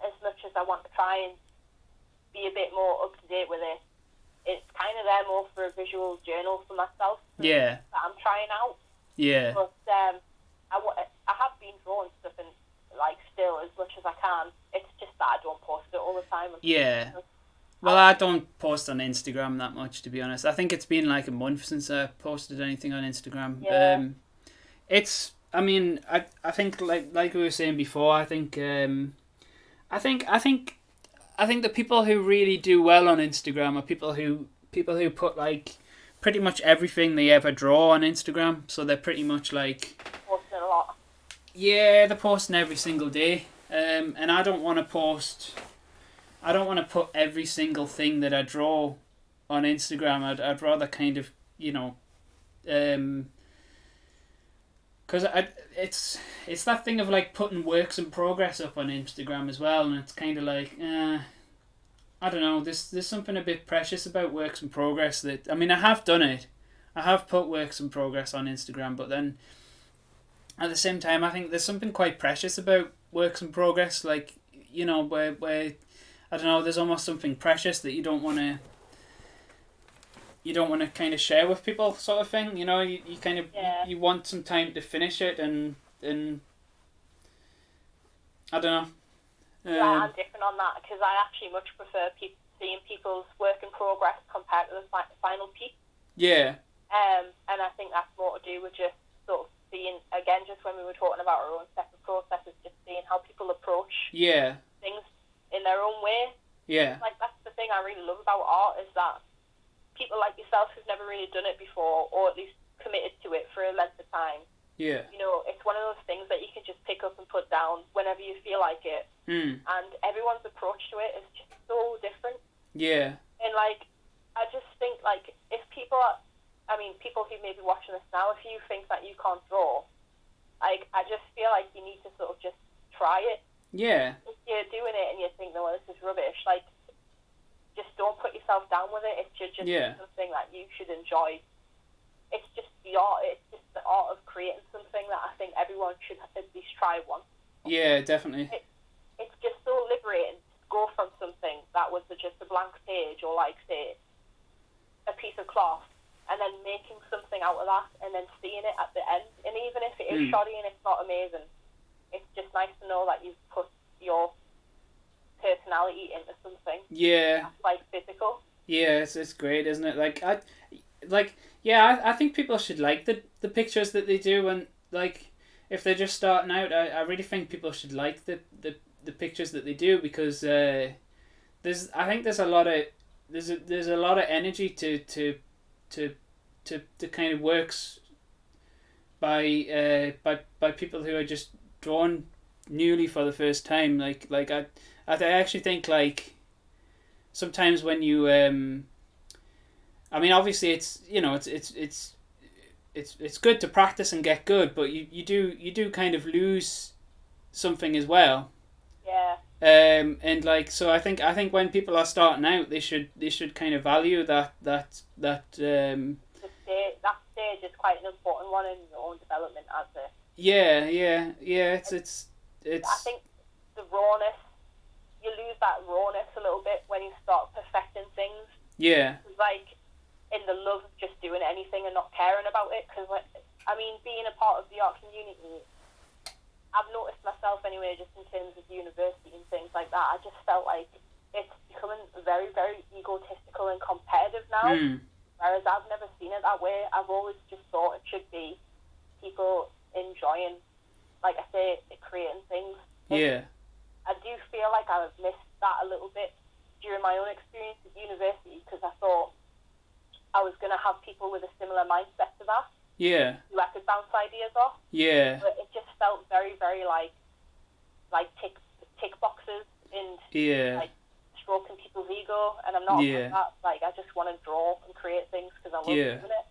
as much as I want to try and be a bit more up to date with it, it's kind of there more for a visual journal for myself. Yeah. That I'm trying out. Yeah. But I have been drawing stuff and like still as much as I can. It's just that I don't post it all the time. Yeah. Well, I don't post on Instagram that much, to be honest. I think it's been like a month since I posted anything on Instagram. Yeah. It's. I mean, I think like we were saying before. I think I think the people who really do well on Instagram are people who put like pretty much everything they ever draw on Instagram. So they're pretty much like Posting a lot. Yeah, they're posting every single day. And I don't want to post. I don't want to put every single thing that I draw on Instagram. I'd rather kind of, because it's that thing of like putting works in progress up on Instagram as well, and it's kind of like, I don't know. There's something a bit precious about works in progress. That I mean, I have done it. I have put works in progress on Instagram, but then at the same time, I think there's something quite precious about works in progress. Like, where I don't know, there's almost something precious that you don't want to kind of share with people, sort of thing. You kind of you want some time to finish it, and I don't know. Yeah, I'm different on that because I actually much prefer seeing people's work in progress compared to the final piece. Yeah. And I think that's more to do with just sort of seeing, again, just when we were talking about our own separate processes, just seeing how people approach things in their own way. Yeah. Like, that's the thing I really love about art, is that people like yourself who've never really done it before, or at least committed to it for a length of time. Yeah. It's one of those things that you can just pick up and put down whenever you feel like it. And everyone's approach to it is just so different. Yeah. And, like, I just think, like, if people who may be watching this now, if you think that you can't draw, like, I just feel like you need to sort of just try it. Yeah. If you're doing it and you think, no, this is rubbish, like, just don't put yourself down with it. It should just be something that you should enjoy. It's just the art. It's just the art of creating something that I think everyone should at least try once. Yeah, definitely. It's just so liberating to go from something that was just a blank page, or like, say, a piece of cloth, and then making something out of that, and then seeing it at the end. And even if it is shoddy and it's not amazing, it's just nice to know that you've put your personality into something. Yeah. That's, like, physical. Yeah, it's great, isn't it? I think people should like the pictures that they do, and like if they're just starting out, I really think people should like the pictures that they do, because there's a lot of energy to kind of works by people who are just drawn newly for the first time. Like I actually think, like, sometimes when you I mean, obviously it's it's good to practice and get good, but you do kind of lose something as well. Yeah. And like, so I think when people are starting out, they should kind of value that That stage is quite an important one in your own development as a. Yeah. It's. I think the rawness, you lose that rawness a little bit when you start perfecting things. Yeah. Like, in the love of just doing anything and not caring about it, because, like, I mean, being a part of the art community, I've noticed myself anyway, just in terms of university and things like that, I just felt like it's becoming very, very egotistical and competitive now, whereas I've never seen it that way. I've always just thought it should be people enjoying, like I say, creating things. Yeah. I do feel like I've missed that a little bit during my own experience at university, because I thought I was going to have people with a similar mindset to that. Yeah. Who I could bounce ideas off. Yeah. But it just felt very, very like tick boxes and like stroking people's ego, and I'm not like that. Like, I just want to draw and create things because I love doing it.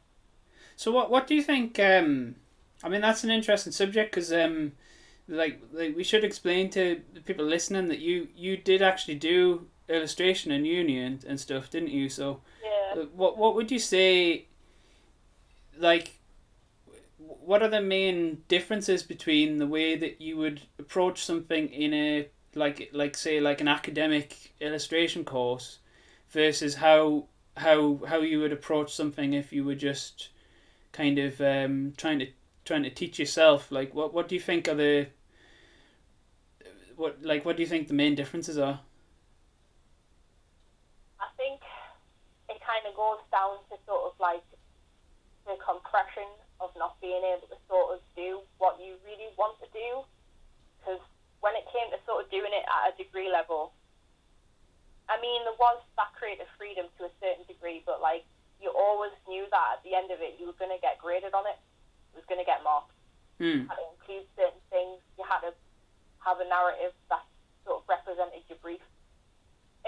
So what do you think? I mean, that's an interesting subject, because like we should explain to the people listening that you did actually do illustration in uni and stuff, didn't you? So what would you say, like, what are the main differences between the way that you would approach something in a like say like an academic illustration course versus how how you would approach something if you were just kind of trying to teach yourself. Like, what do you think are the what do you think the main differences are? I think it kind of goes down to sort of like the compression of not being able to sort of do what you really want to do. Because when it came to sort of doing it at a degree level, I mean, there was that creative freedom to a certain degree, but like you always knew that at the end of it, you were going to get graded on it. It was going to get marked. You had to include certain things. You had to have a narrative that sort of represented your brief.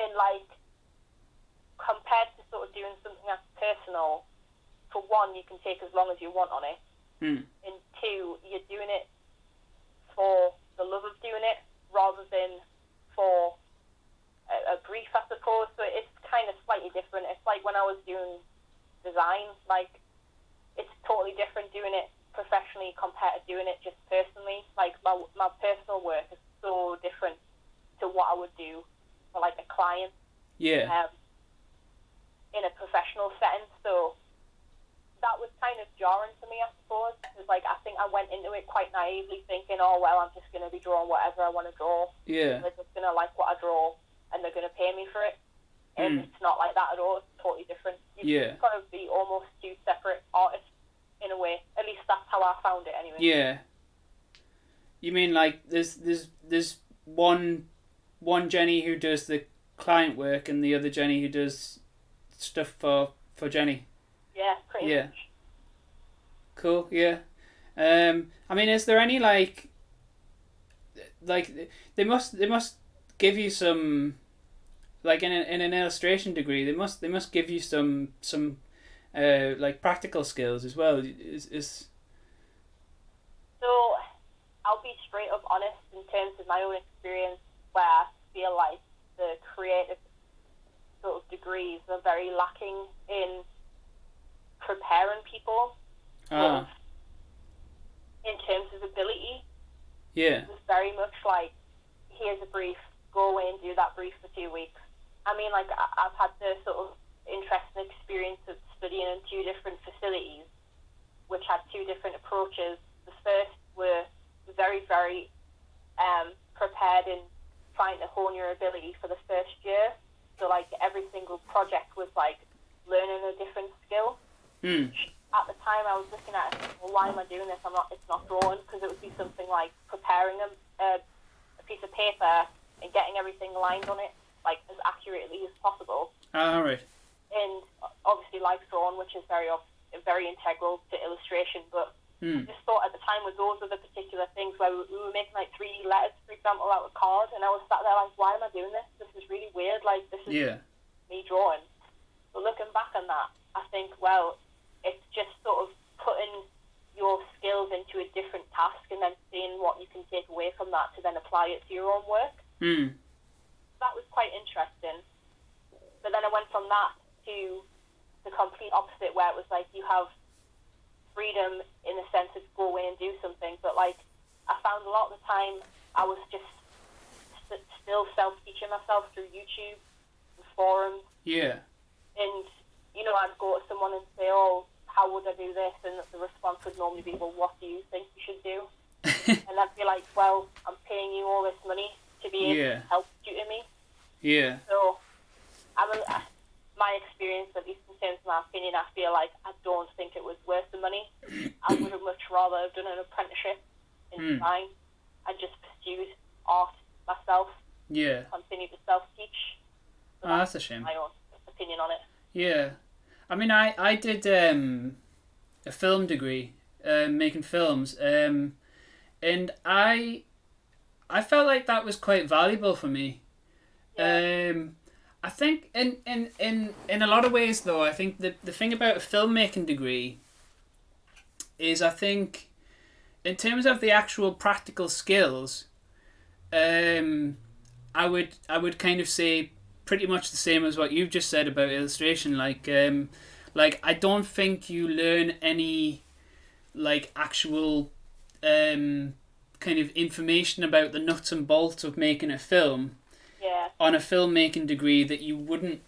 And like, compared to sort of doing something that's personal, for one, you can take as long as you want on it. And two, you're doing it for the love of doing it rather than for a brief, I suppose. So it's kind of slightly different. It's like when I was doing design, like it's totally different doing it professionally compared to doing it just personally. Like my personal work is so different to what I would do for like a client. In a professional setting. So that was kind of jarring to me, I suppose. Because like I think I went into it quite naively thinking, oh well, I'm just going to be drawing whatever I want to draw. They're just going to like what I draw and they're going to pay me for it. And it's not like that at all. It's totally different. You've got to be almost two separate artists in a way. At least that's how I found it anyway. Yeah. You mean like there's one Jenny who does the client work and the other Jenny who does stuff for Jenny? Yeah, pretty much. Cool, yeah. I mean, is there any like they must give you some, like in an illustration degree, they must give you some like practical skills as well. Is So I'll be straight up honest in terms of my own experience, where I feel like the creative sort of degrees are very lacking in preparing people in terms of ability. Yeah. It's very much like, here's a brief, go away and do that brief for 2 weeks. I mean, like, I've had the sort of interesting experience of studying in 2 different facilities, which had 2 different approaches. The first were very, very prepared in trying to hone your ability for the first year. So, like, every single project was, like, learning a different skill. At the time, I was looking at it, well, why am I doing this? It's not drawing, because it would be something like preparing a piece of paper and getting everything lined on it, like, as accurately as possible. All right. And obviously, like drawing, which is very integral to illustration, but I just thought at the time with those were the particular things where we were making like 3 letters, for example, out of cards, and I was sat there like, why am I doing this? This is really weird. Like, this is me drawing. But looking back on that, I think, well, it's just sort of putting your skills into a different task and then seeing what you can take away from that to then apply it to your own work. That was quite interesting. But then I went from that to the complete opposite, where it was like you have freedom in the sense of go away and do something, but like I found a lot of the time I was just still self-teaching myself through YouTube and forums. And you know, I'd go to someone and say, oh, how would I do this? And the response would normally be, well, what do you think you should do? And I'd be like, well, I'm paying you all this money to be able to help tutor me. So my experience, at least in terms of my opinion, I feel like I don't think it was worth the money. I would have much rather have done an apprenticeship in design and just pursued art myself. Continue to self-teach. So that's a shame. My own opinion on it. I mean, I did a film degree, making films, and I felt like that was quite valuable for me. I think in a lot of ways, though, I think the thing about a filmmaking degree is, I think, in terms of the actual practical skills, I would kind of say pretty much the same as what you've just said about illustration. Like I don't think you learn any like actual kind of information about the nuts and bolts of making a film on a filmmaking degree that you wouldn't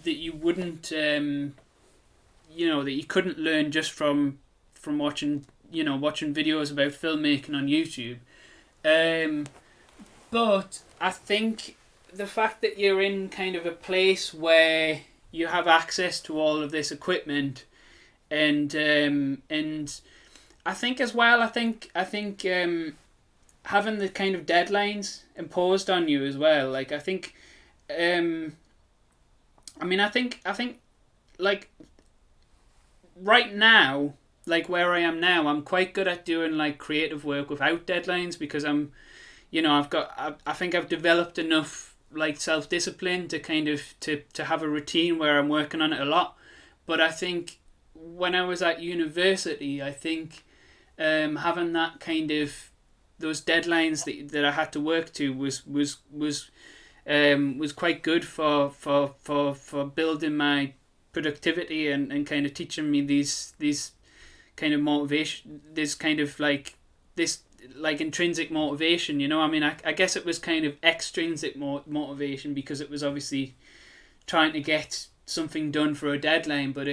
you wouldn't that you couldn't learn just from watching watching videos about filmmaking on YouTube. But I think the fact that you're in kind of a place where you have access to all of this equipment, and I think as well, I think having the kind of deadlines imposed on you as well. Like I think, I think like right now, like where I am now, I'm quite good at doing like creative work without deadlines, because I think I've developed enough like self-discipline to kind of to have a routine where I'm working on it a lot. But I think when I was at university, I think having that kind of those deadlines that I had to work to was quite good for building my productivity and kind of teaching me these kind of motivation, this kind of like this like intrinsic motivation, I guess it was kind of extrinsic motivation, because it was obviously trying to get something done for a deadline, but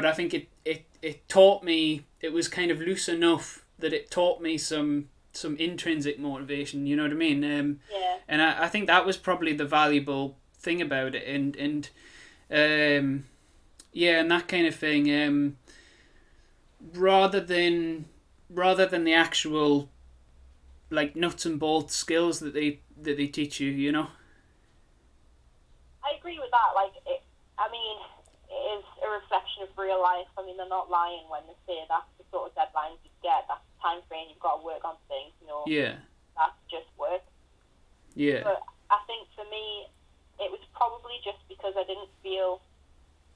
I think it taught me, it was kind of loose enough that it taught me some intrinsic motivation, you know what I mean? Yeah. And I think that was probably the valuable thing about it, and that kind of thing, rather than the actual like nuts and bolts skills that they teach you, I agree with that. Like, it is a reflection of real life. I mean, they're not lying when they say that's the sort of deadlines you get, that's the time frame you've got to work on things, Yeah. That's just work. Yeah. But I think for me, it was probably just because I didn't feel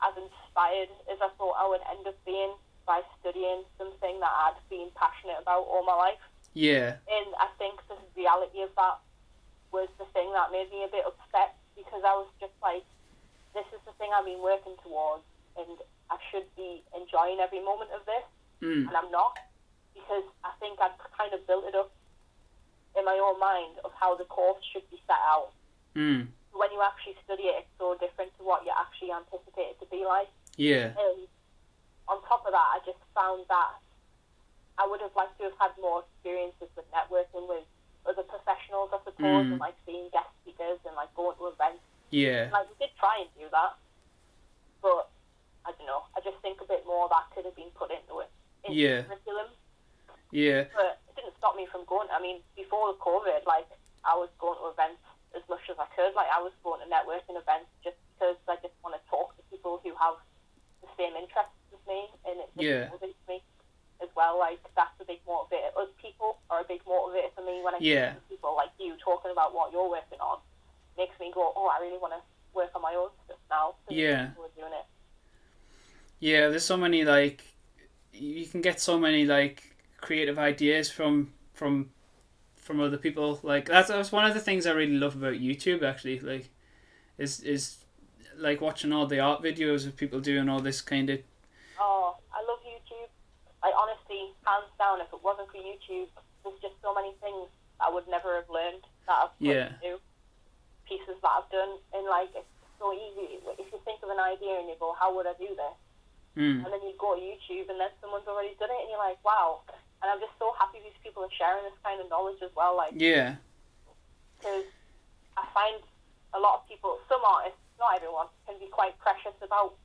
as inspired as I thought I would end up being by studying something that I'd been passionate about all my life. Yeah. And I think the reality of that was the thing that made me a bit upset, because I was just like, this is the thing I've been working towards, and I should be enjoying every moment of this, and I'm not, because I think I'd kind of built it up in my own mind of how the course should be set out. When you actually study it, it's so different to what you actually anticipate it to be like. Yeah. And on top of that, I just found that I would have liked to have had more experiences with networking with other professionals, I suppose, and like seeing guest speakers and like going to events. Yeah. Like, we did try and do that, but I don't know. I just think a bit more of that could have been put into it. The curriculum. Yeah. But it didn't stop me from going. I mean, before COVID, like, I was going to events as much as I could. Like, I was going to networking events just because I just want to talk to people who have the same interests as me, and it motivates me as well. Like, that's a big motivator. Other people are a big motivator for me when I see people like you talking about what you're working on. Makes me go, oh, I really want to work on my own stuff now. Yeah. People are doing it. Yeah, there's so many, like, you can get so many, like, creative ideas from other people. Like, that's one of the things I really love about YouTube, actually, like, is like watching all the art videos of people doing all this kind of... Oh, I love YouTube. Like, honestly, hands down, if it wasn't for YouTube, there's just so many things I would never have learned that I've put into pieces that I've done. And, like, it's so easy. If you think of an idea and you go, how would I do this? And then you go to YouTube and then someone's already done it and you're like, wow. And I'm just so happy these people are sharing this kind of knowledge as well. Like, because I find a lot of people, some artists, not everyone, can be quite precious about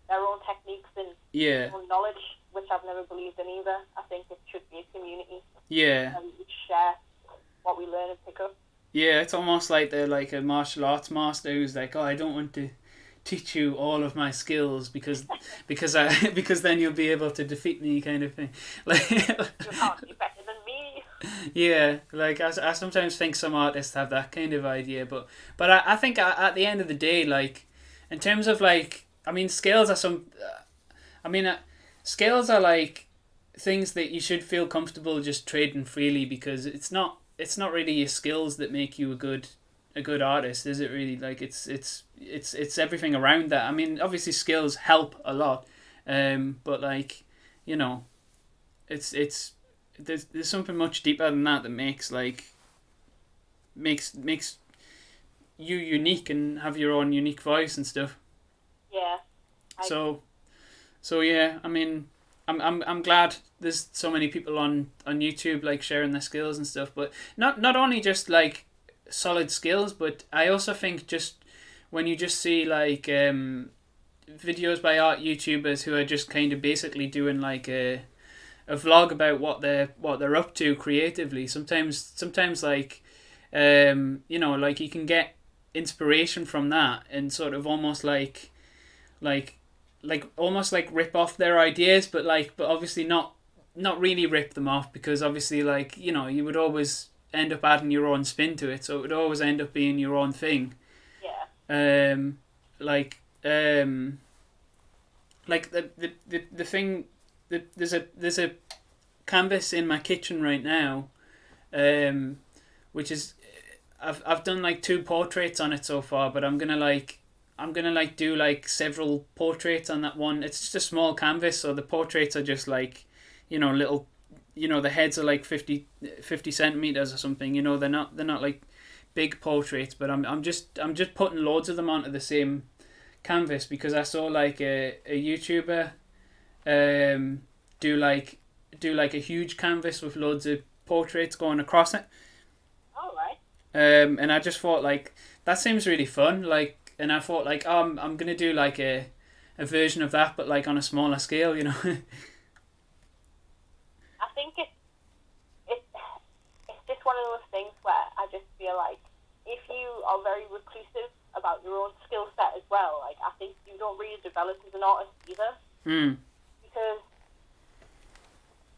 their own techniques and their own knowledge, which I've never believed in either. I think it should be a community. And we share what we learn and pick up. Yeah, it's almost like they're like a martial arts master who's like, oh, I don't want to teach you all of my skills because then you'll be able to defeat me, kind of thing. Like, you can't be better than me. Yeah, like I sometimes think some artists have that kind of idea, but I think at the end of the day, like, in terms of like, I mean, scales are like things that you should feel comfortable just trading freely, because it's not really your skills that make you a good artist, is it really? Like, it's everything around that. I mean, obviously skills help a lot, but like, you know, it's there's something much deeper than that makes you unique and have your own unique voice and stuff. So yeah, I mean, I'm glad there's so many people on YouTube like sharing their skills and stuff, but not only just like solid skills, but I also think just when you just see like videos by art YouTubers who are just kind of basically doing like a vlog about what they're up to creatively. Sometimes like you know, like you can get inspiration from that and sort of almost like almost like rip off their ideas, but obviously not really rip them off, because obviously, like, you know, you would always end up adding your own spin to it, so it would always end up being your own thing. Yeah. Like the thing that there's a canvas in my kitchen right now, which is I've done like 2 portraits on it so far, but I'm gonna do like several portraits on that one. It's just a small canvas, so the portraits are just like, you know, little, you know, the heads are like 50 centimeters or something. You know, they're not like big portraits, but I'm just putting loads of them onto the same canvas because I saw like a YouTuber do like a huge canvas with loads of portraits going across it. All right. And I just thought like that seems really fun, like. And I thought, like, oh, I'm going to do, like, a version of that, but, like, on a smaller scale, you know. I think it's just one of those things where I just feel like if you are very reclusive about your own skill set as well, like, I think you don't really develop as an artist either. Because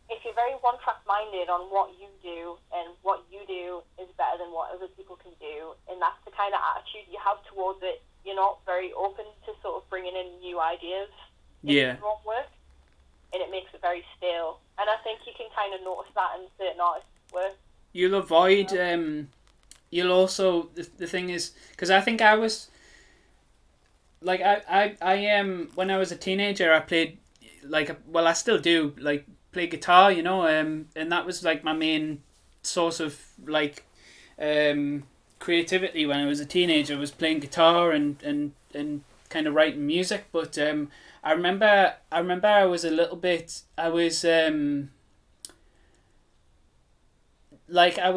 if you're very one-track minded on what you do, and what you do is better than what other people can do, and that's the kind of attitude you have towards it, you're not very open to sort of bringing in new ideas in your own work, and it makes it very stale. And I think you can kind of notice that in certain artists' work. You'll avoid, you'll also, the thing is, because I think I was, like, I when I was a teenager, I played, like, well, I still do, like, play guitar, you know, and that was, like, my main source of, like, creativity when I was a teenager, was playing guitar and kind of writing music. But I remember I was a little bit, I was like I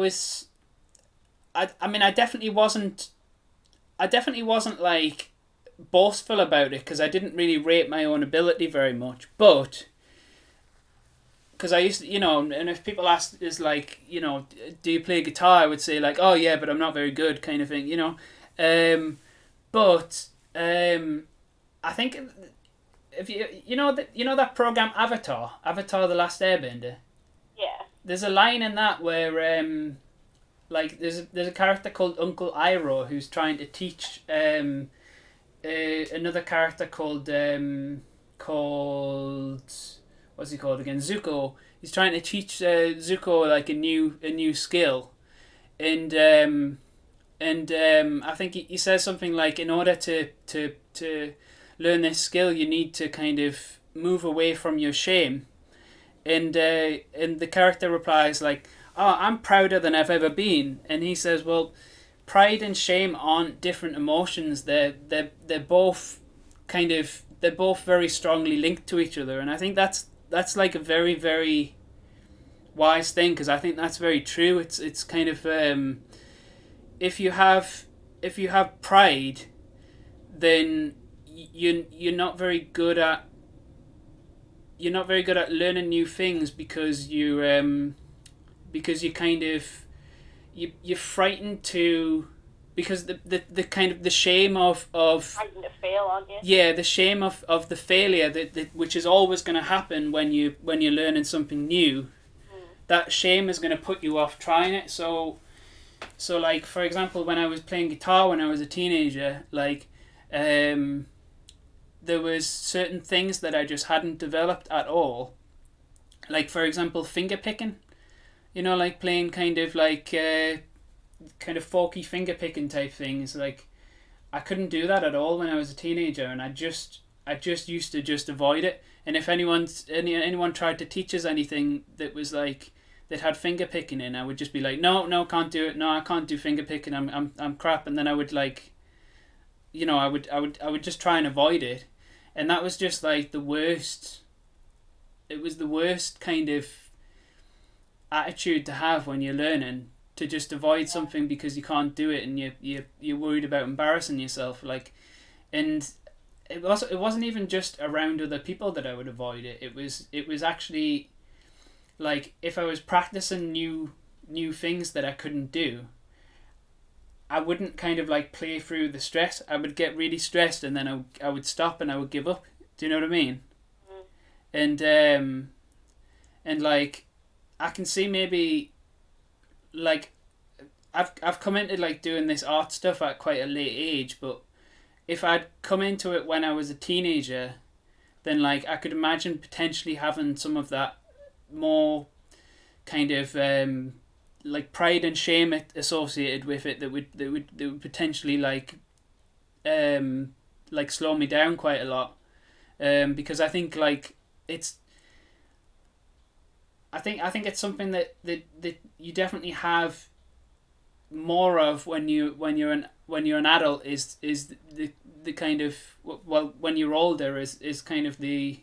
mean I definitely wasn't like boastful about it, because I didn't really rate my own ability very much, but because I used to, you know, and if people ask, is like, you know, do you play guitar? I would say like, oh yeah, but I'm not very good, kind of thing, you know. But I think if you know that program Avatar, The Last Airbender. Yeah. There's a line in that where like there's a character called Uncle Iroh who's trying to teach another character called what's he called again? Zuko. He's trying to teach Zuko like a new skill, and I think he says something like, in order to learn this skill, you need to kind of move away from your shame, and the character replies like, oh, I'm prouder than I've ever been, and he says, well, pride and shame aren't different emotions. They're both they're both very strongly linked to each other, and I think that's like a very, very wise thing, because I think that's very true. It's kind of if you have pride, then you're not very good at learning new things, because you're kind of you're frightened to, because the kind of the shame of Frightened to fail, aren't you? Yeah, the shame of the failure that which is always going to happen when you're learning something new. That shame is going to put you off trying it. So like, for example, when I was playing guitar when I was a teenager, like there was certain things that I just hadn't developed at all. Like, for example, finger picking. You know, like playing kind of folky finger picking type things. Like, I couldn't do that at all when I was a teenager, and I just used to just avoid it. And if anyone tried to teach us anything that was like that had finger picking in, I would just be like, no, can't do it. No, I can't do finger picking. I'm crap. And then I would, like, you know, I would just try and avoid it. and that was just like the worst. It was the worst kind of attitude to have when you're learning, to just avoid something because you can't do it, and you're worried about embarrassing yourself. Like, and it wasn't even just around other people that I would avoid it. It was actually like if I was practicing new things that I couldn't do, I wouldn't kind of like play through the stress. I would get really stressed, and then I would stop and I would give up. Do you know what I mean? And like I can see maybe like I've come into like doing this art stuff at quite a late age, but if I'd come into it when I was a teenager, then like I could imagine potentially having some of that more kind of like pride and shame associated with it that would potentially like slow me down quite a lot, because I think like it's I think it's something that you definitely have more of when you're an adult is the kind of, well, when you're older is kind of the,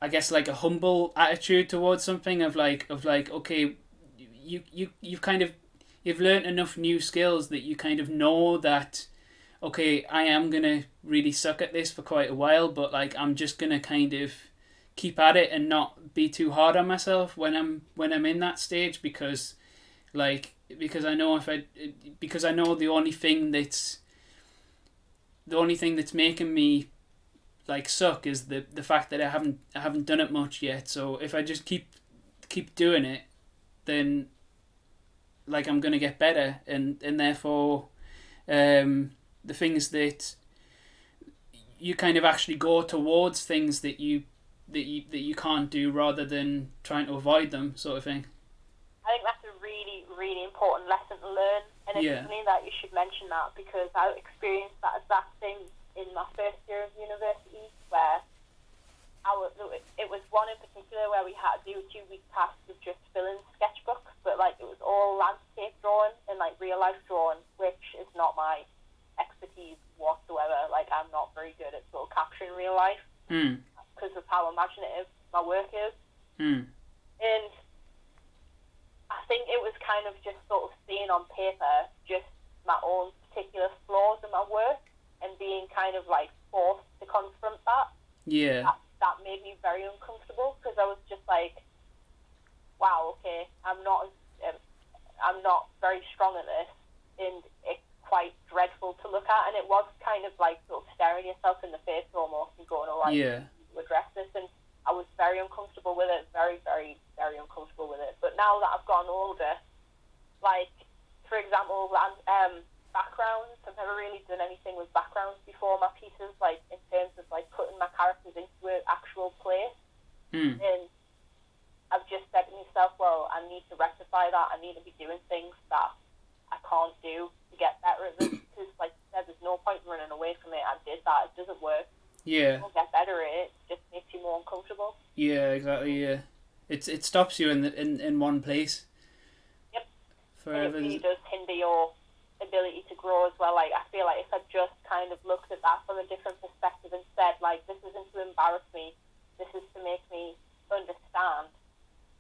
I guess, like a humble attitude towards something of like okay, you've kind of you've learned enough new skills that you kind of know that okay, I am gonna really suck at this for quite a while, but like I'm just gonna kind of keep at it and not be too hard on myself when I'm in that stage, because I know the only thing that's making me like suck is the fact that I haven't done it much yet. So if I just keep doing it, then like I'm gonna get better, and therefore the things that you kind of actually go towards things that you can't do rather than trying to avoid them, sort of thing. I think that's a really, really important lesson to learn, and it's funny that you should mention that, because I experienced that exact thing in my first year of university, where it was one in particular where we had to do a 2-week task of just filling sketchbooks, but like it was all landscape drawing and like real life drawing, which is not my expertise whatsoever. Like I'm not very good at sort of capturing real life because of how imaginative my work is. And I think it was kind of just sort of seeing on paper just my own particular flaws in my work and being kind of like forced to confront that. Yeah. That made me very uncomfortable, because I was just like, wow, okay, I'm not very strong at this, and it's quite dreadful to look at. And it was kind of like sort of staring yourself in the face almost and going, oh, I need to address this. And I was very uncomfortable with it, very, very, very uncomfortable with it. But now that I've gotten older, like, for example, backgrounds, I've never really done anything with backgrounds before my pieces, like, in terms of, like, putting my characters into an actual place. And I've just said to myself, well, I need to rectify that. I need to be doing things that I can't do to get better at this. Because, like you said, there's no point running away from it. I did that. It doesn't work. Yeah. You don't get better at it. It just makes you more uncomfortable. Yeah, exactly. Yeah, it stops you in one place. Yep. Forever. And it really does hinder your ability to grow as well. Like, I feel like if I just kind of looked at that from a different perspective and said, like, this isn't to embarrass me, this is to make me understand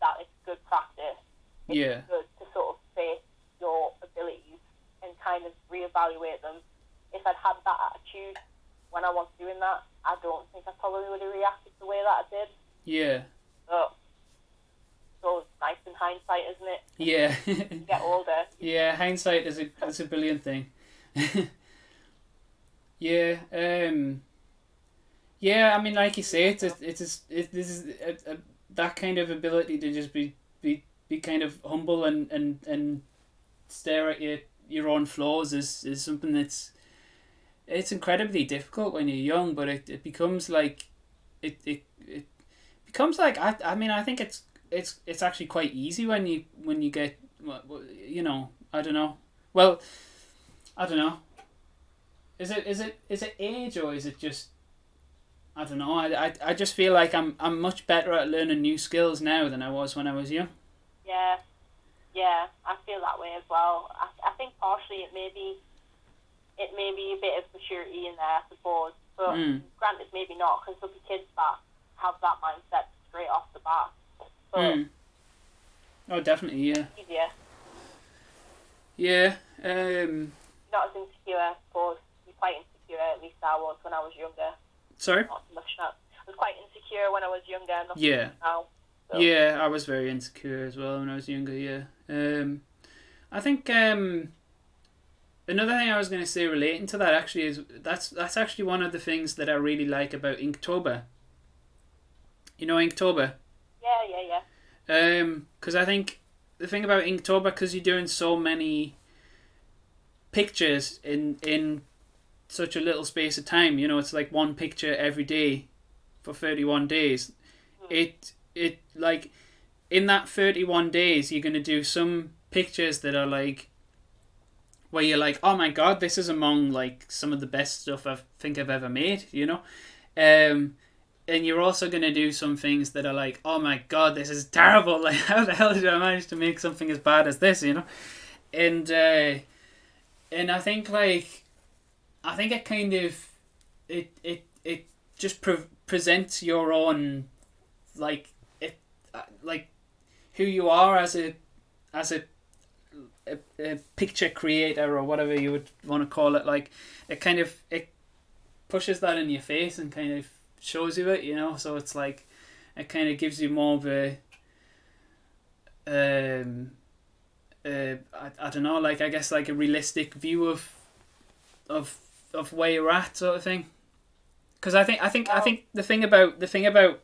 that it's good practice. It's good to sort of face your abilities and kind of reevaluate them. If I'd had that attitude when I was doing that, I don't think I probably would have reacted the way that I did. Yeah. But so it's nice in hindsight, isn't it? Yeah. You get older. Yeah, hindsight is a brilliant thing. Yeah. Yeah, I mean, like you say, this is that kind of ability to just be kind of humble and stare at your own flaws is something that's, it's incredibly difficult when you're young, but it becomes like it becomes like, I mean, I think it's actually quite easy when you get, you know, I don't know. Well, I don't know. Is it age, or is it just, I don't know. I just feel like I'm much better at learning new skills now than I was when I was young. Yeah, I feel that way as well. I think partially it may be a bit of maturity in there, I suppose. But granted, maybe not, because there'll be kids that have that mindset straight off the bat. But oh, definitely, yeah. Easier. Yeah. Not as insecure, I suppose. You're quite insecure, at least I was when I was younger. Sorry? Not so much now. I was quite insecure when I was younger, not so Yeah. much now. So. Yeah, I was very insecure as well when I was younger, yeah. I think another thing I was going to say relating to that actually is that's actually one of the things that I really like about Inktober. You know Inktober? Yeah. Because I think the thing about Inktober, because you're doing so many pictures in such a little space of time, you know, it's like one picture every day for 31 days. It like in that 31 days you're going to do some pictures that are like where you're like, oh my god, this is among like some of the best stuff I think I've ever made, you know. And you're also going to do some things that are like, oh my god, this is terrible, like how the hell did I manage to make something as bad as this, you know. And I think like it kind of it just presents your own like who you are as a picture creator or whatever you would want to call it. Like it pushes that in your face and kind of shows you it, you know. So it's like it kind of gives you more of a I don't know, like I guess like a realistic view of where you're at, sort of thing. Because I think the thing about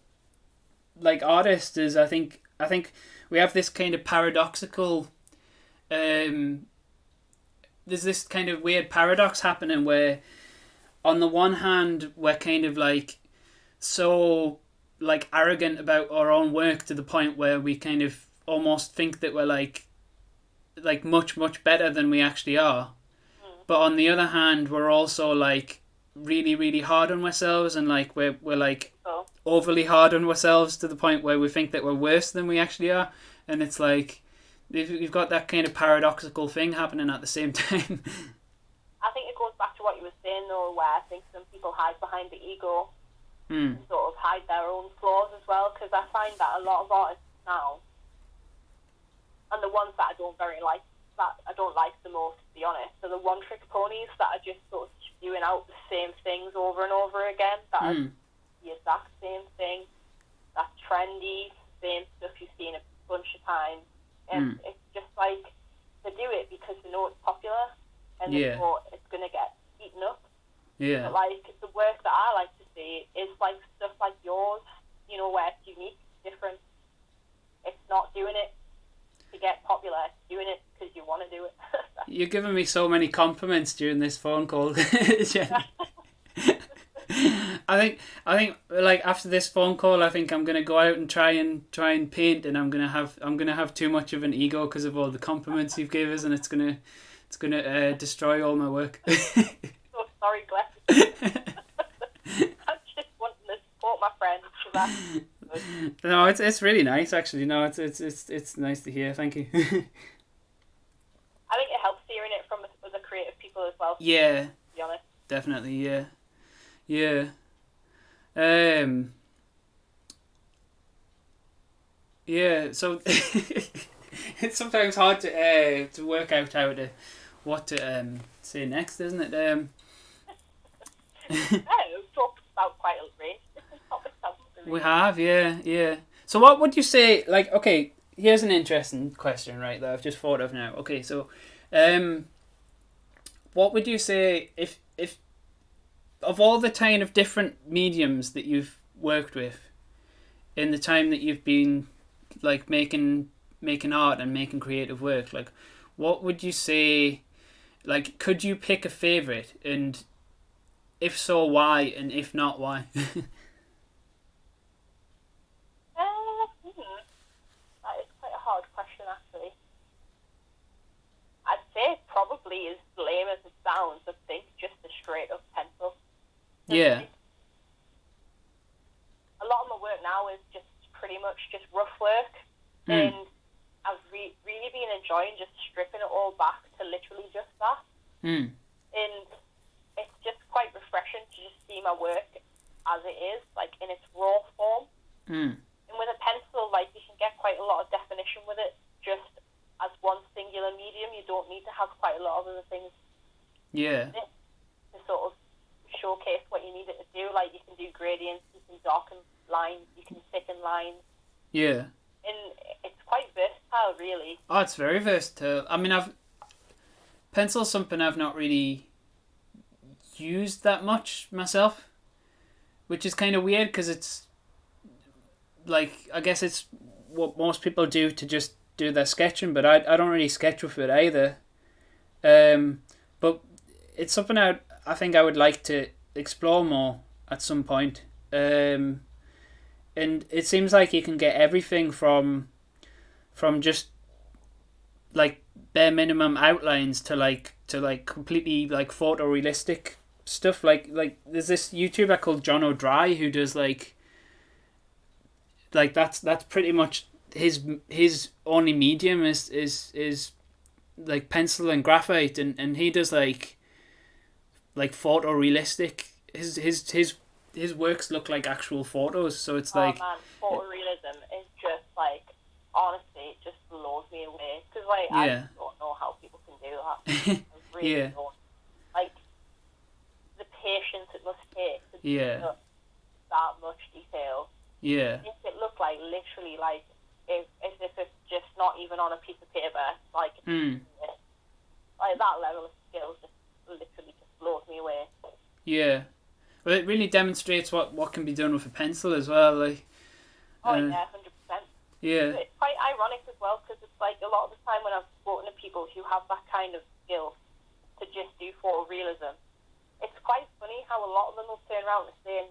like artists is I think we have this kind of paradoxical there's this kind of weird paradox happening where on the one hand we're kind of like so like arrogant about our own work to the point where we kind of almost think that we're like much better than we actually are. But on the other hand, we're also like really, really hard on ourselves, and like we're like overly hard on ourselves to the point where we think that we're worse than we actually are. And it's like you've got that kind of paradoxical thing happening at the same time. I think it goes back to what you were saying though, where I think some people hide behind the ego and sort of hide their own flaws as well. Because I find that a lot of artists now, and the ones that I don't like the most, to be honest, are the one-trick ponies that are just sort of spewing out the same things over and over again. That are the exact same thing. That's trendy, same stuff you've seen a bunch of times. And it's just like they do it because they know it's popular and they know it's going to get eaten up. Yeah. But like the work that I like to see is like stuff like yours, you know, where it's unique, different. It's not doing it to get popular, it's doing it because you want to do it. You're giving me so many compliments during this phone call, Jenny. I think like after this phone call, I think I'm gonna go out and try and paint, and I'm gonna have too much of an ego because of all the compliments you've given us, and it's gonna destroy all my work. So sorry, Glenn. I'm just wanting to support my friends. No, it's really nice actually. No, it's nice to hear. Thank you. I think it helps hearing it from other creative people as well. Yeah. To be honest. Definitely. Yeah. Yeah. So it's sometimes hard to work out what to say next, isn't it? We've talked about quite a range of different topics. We have, yeah. So what would you say, like, okay, here's an interesting question, right, that I've just thought of now. Okay, so what would you say if of all the kind of different mediums that you've worked with in the time that you've been like making art and making creative work, like what would you say, like could you pick a favorite, and if so why, and if not why? That is quite a hard question actually. I'd say it probably as lame as it sounds, I think just a straight up pencil. Yeah. A lot of my work now is just pretty much just rough work, and I've really been enjoying just stripping it all back to literally just that. And it's just quite refreshing to just see see my work as it is, like in its raw form. And with a pencil, like you can get quite a lot of definition with it, just as one singular medium. You don't need to have quite a lot of other things. Yeah. To sort of showcase what you need it to do. Like you can do gradients, you can darken lines, you can thicken lines. Yeah. And it's quite versatile, really. Oh, it's very versatile. I mean, pencil's something I've not really used that much myself, which is kind of weird because it's like, I guess it's what most people do to just do their sketching, but I don't really sketch with it either. But it's something I think I would like to explore more at some point. And it seems like you can get everything from just like bare minimum outlines to like completely like photorealistic stuff. Like there's this YouTuber called John O'Dry who does like that's pretty much his only medium is like pencil and graphite, and he does like photorealistic. His works look like actual photos, so it's like, man, photorealism is just like, honestly, it just blows me away, because like I just don't know how people can do that. I really don't. Like the patience it must take to do that much detail. Yeah. Makes it look like literally like as if it's just not even on a piece of paper. Like like that level of skill just literally just blows me away. Yeah. Well, it really demonstrates what can be done with a pencil as well. Like. Yeah, 100%. Yeah. It's quite ironic as well, because it's like a lot of the time when I've spoken to people who have that kind of skill to just do photorealism, it's quite funny how a lot of them will turn around and say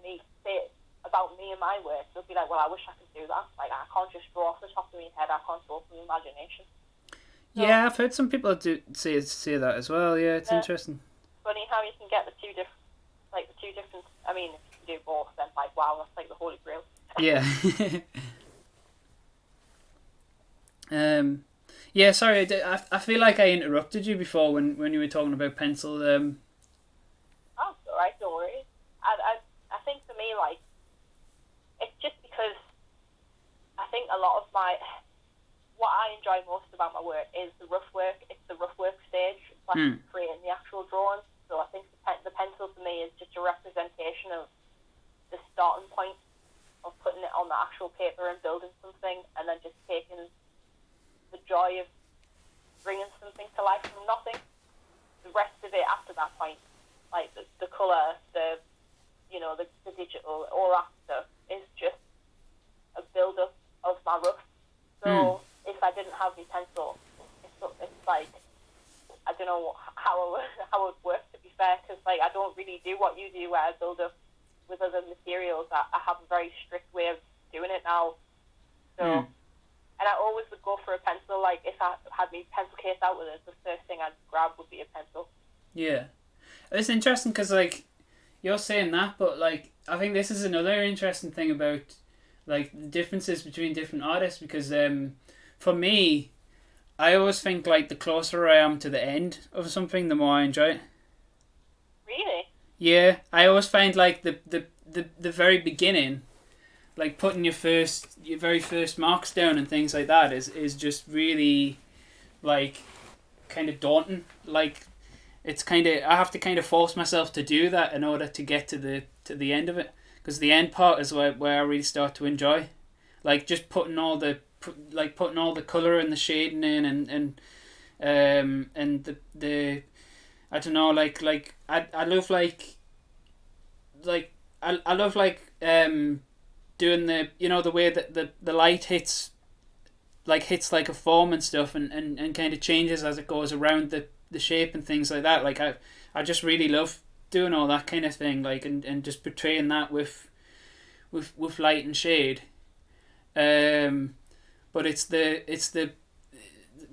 about me and my work. They'll be like, well, I wish I could do that. Like, I can't just draw off the top of my head. I can't draw from imagination. So, yeah, I've heard some people say that as well. Yeah, it's interesting. Funny how you can get the two different. I mean, if you can do both, then like, wow, that's like the holy grail. Yeah. Yeah. Sorry, I feel like I interrupted you before when you were talking about pencil. Oh, it's alright, don't worry. I think for me, like, it's just because I think a lot of what I enjoy most about my work is the rough work. It's the rough work stage. It's like creating the actual drawings. So I think the pencil for me is just a representation of the starting point of putting it on the actual paper and building something, and then just taking the joy of bringing something to life from nothing. The rest of it after that point, like the colour, the digital, all that stuff, is just a build-up of my rough. So if I didn't have my pencil, it's like, I don't know how it would work, to be fair, because like I don't really do what you do, where I build up with other materials. I have a very strict way of doing it now. So, and I always would go for a pencil. Like if I had my pencil case out with it, the first thing I'd grab would be a pencil. Yeah, it's interesting because like you're saying that, but like I think this is another interesting thing about like the differences between different artists, because for me, I always think like the closer I am to the end of something, the more I enjoy it. Really? Yeah, I always find like the very beginning, like putting your very first marks down and things like that is just really like kind of daunting. Like it's kind of, I have to kind of force myself to do that in order to get to the end of it, because the end part is where I really start to enjoy, like just putting all the color and the shading in and the I don't know, I love I love doing the way that the light hits like a form and stuff and kind of changes as it goes around the shape and things like that. Like I just really love doing all that kind of thing, like and just portraying that with light and shade. But it's the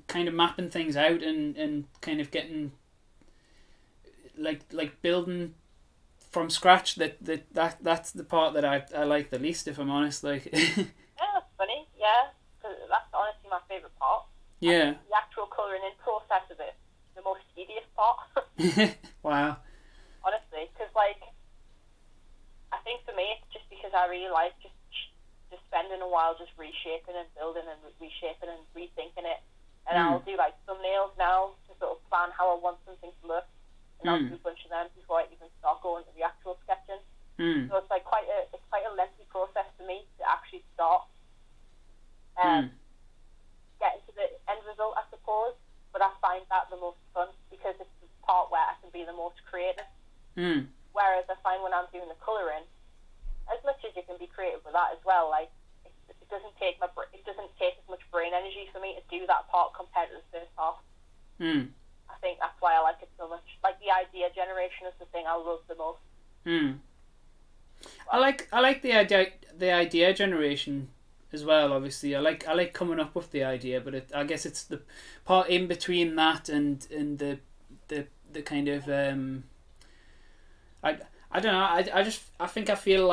kind of mapping things out and kind of getting like building from scratch that's the part that I like the least, if I'm honest. Like yeah, that's funny. Yeah, because that's honestly my favourite part. Yeah. The actual colouring in process of it, the most tedious part. Wow. Honestly, because like I really like just spending a while just reshaping and building and reshaping and rethinking it. And I'll do like thumbnails now to sort of plan how I want something to look, and I'll do a bunch of them before I even start going to the actual sketching. So it's like quite a lengthy process for me to actually start getting to the end result, I suppose. But I find that the most fun because it's the part where I can be the most creative. Whereas I find when I'm doing the colouring, as much as you can be creative with that as well, like it doesn't take as much brain energy for me to do that part compared to the first half. I think that's why I like it so much. Like the idea generation is the thing I love the most. I like the idea generation as well. Obviously, I like coming up with the idea, but I guess it's the part in between that and the kind of I don't know. I feel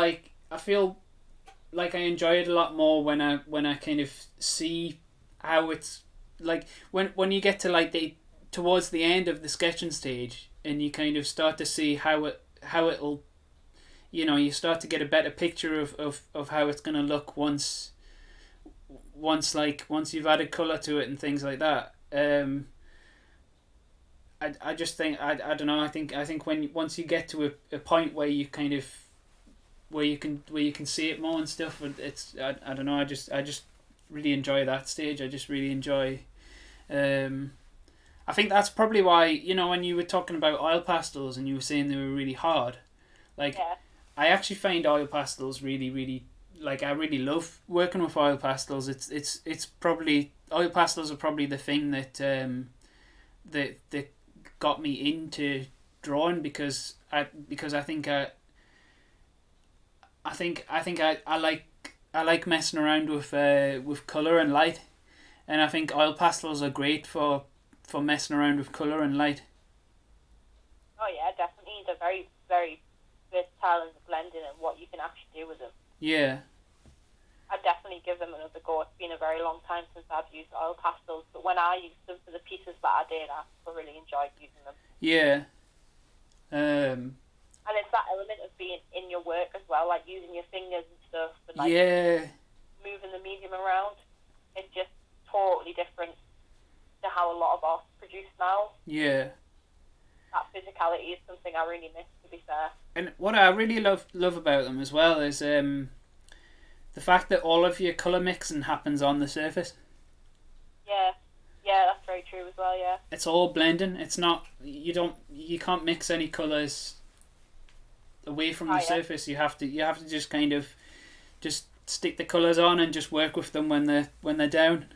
like I enjoy it a lot more when I kind of see how it's like when you get to like towards the end of the sketching stage and you kind of start to see how it'll, you know, you start to get a better picture of how it's going to look once you've added colour to it and things like that. I just think I don't know. I think once you get to a point where you kind of where you can see it more and stuff, it's I don't know. I just really enjoy that stage. I just really enjoy. I think that's probably why, you know, when you were talking about oil pastels and you were saying they were really hard, like I actually find oil pastels really, really, like I really love working with oil pastels. It's probably oil pastels are probably the thing that that got me into drawing because I think I like messing around with color and light, and I think oil pastels are great for messing around with color and light. Oh yeah, definitely. They're very, very versatile in the blending and what you can actually do with them. Yeah. I'd definitely give them another go. It's been a very long time since I've used oil pastels, but when I used them for the pieces that I did, I really enjoyed using them. Yeah. And it's that element of being in your work as well, like using your fingers and stuff, and like moving the medium around. It's just totally different to how a lot of art is produced now. Yeah. That physicality is something I really miss, to be fair. And what I really love about them as well is the fact that all of your colour mixing happens on the surface. Yeah, that's very true as well, yeah. It's all blending. It's not, you can't mix any colours away from the surface. You have to just kind of just stick the colours on and just work with them when they're down.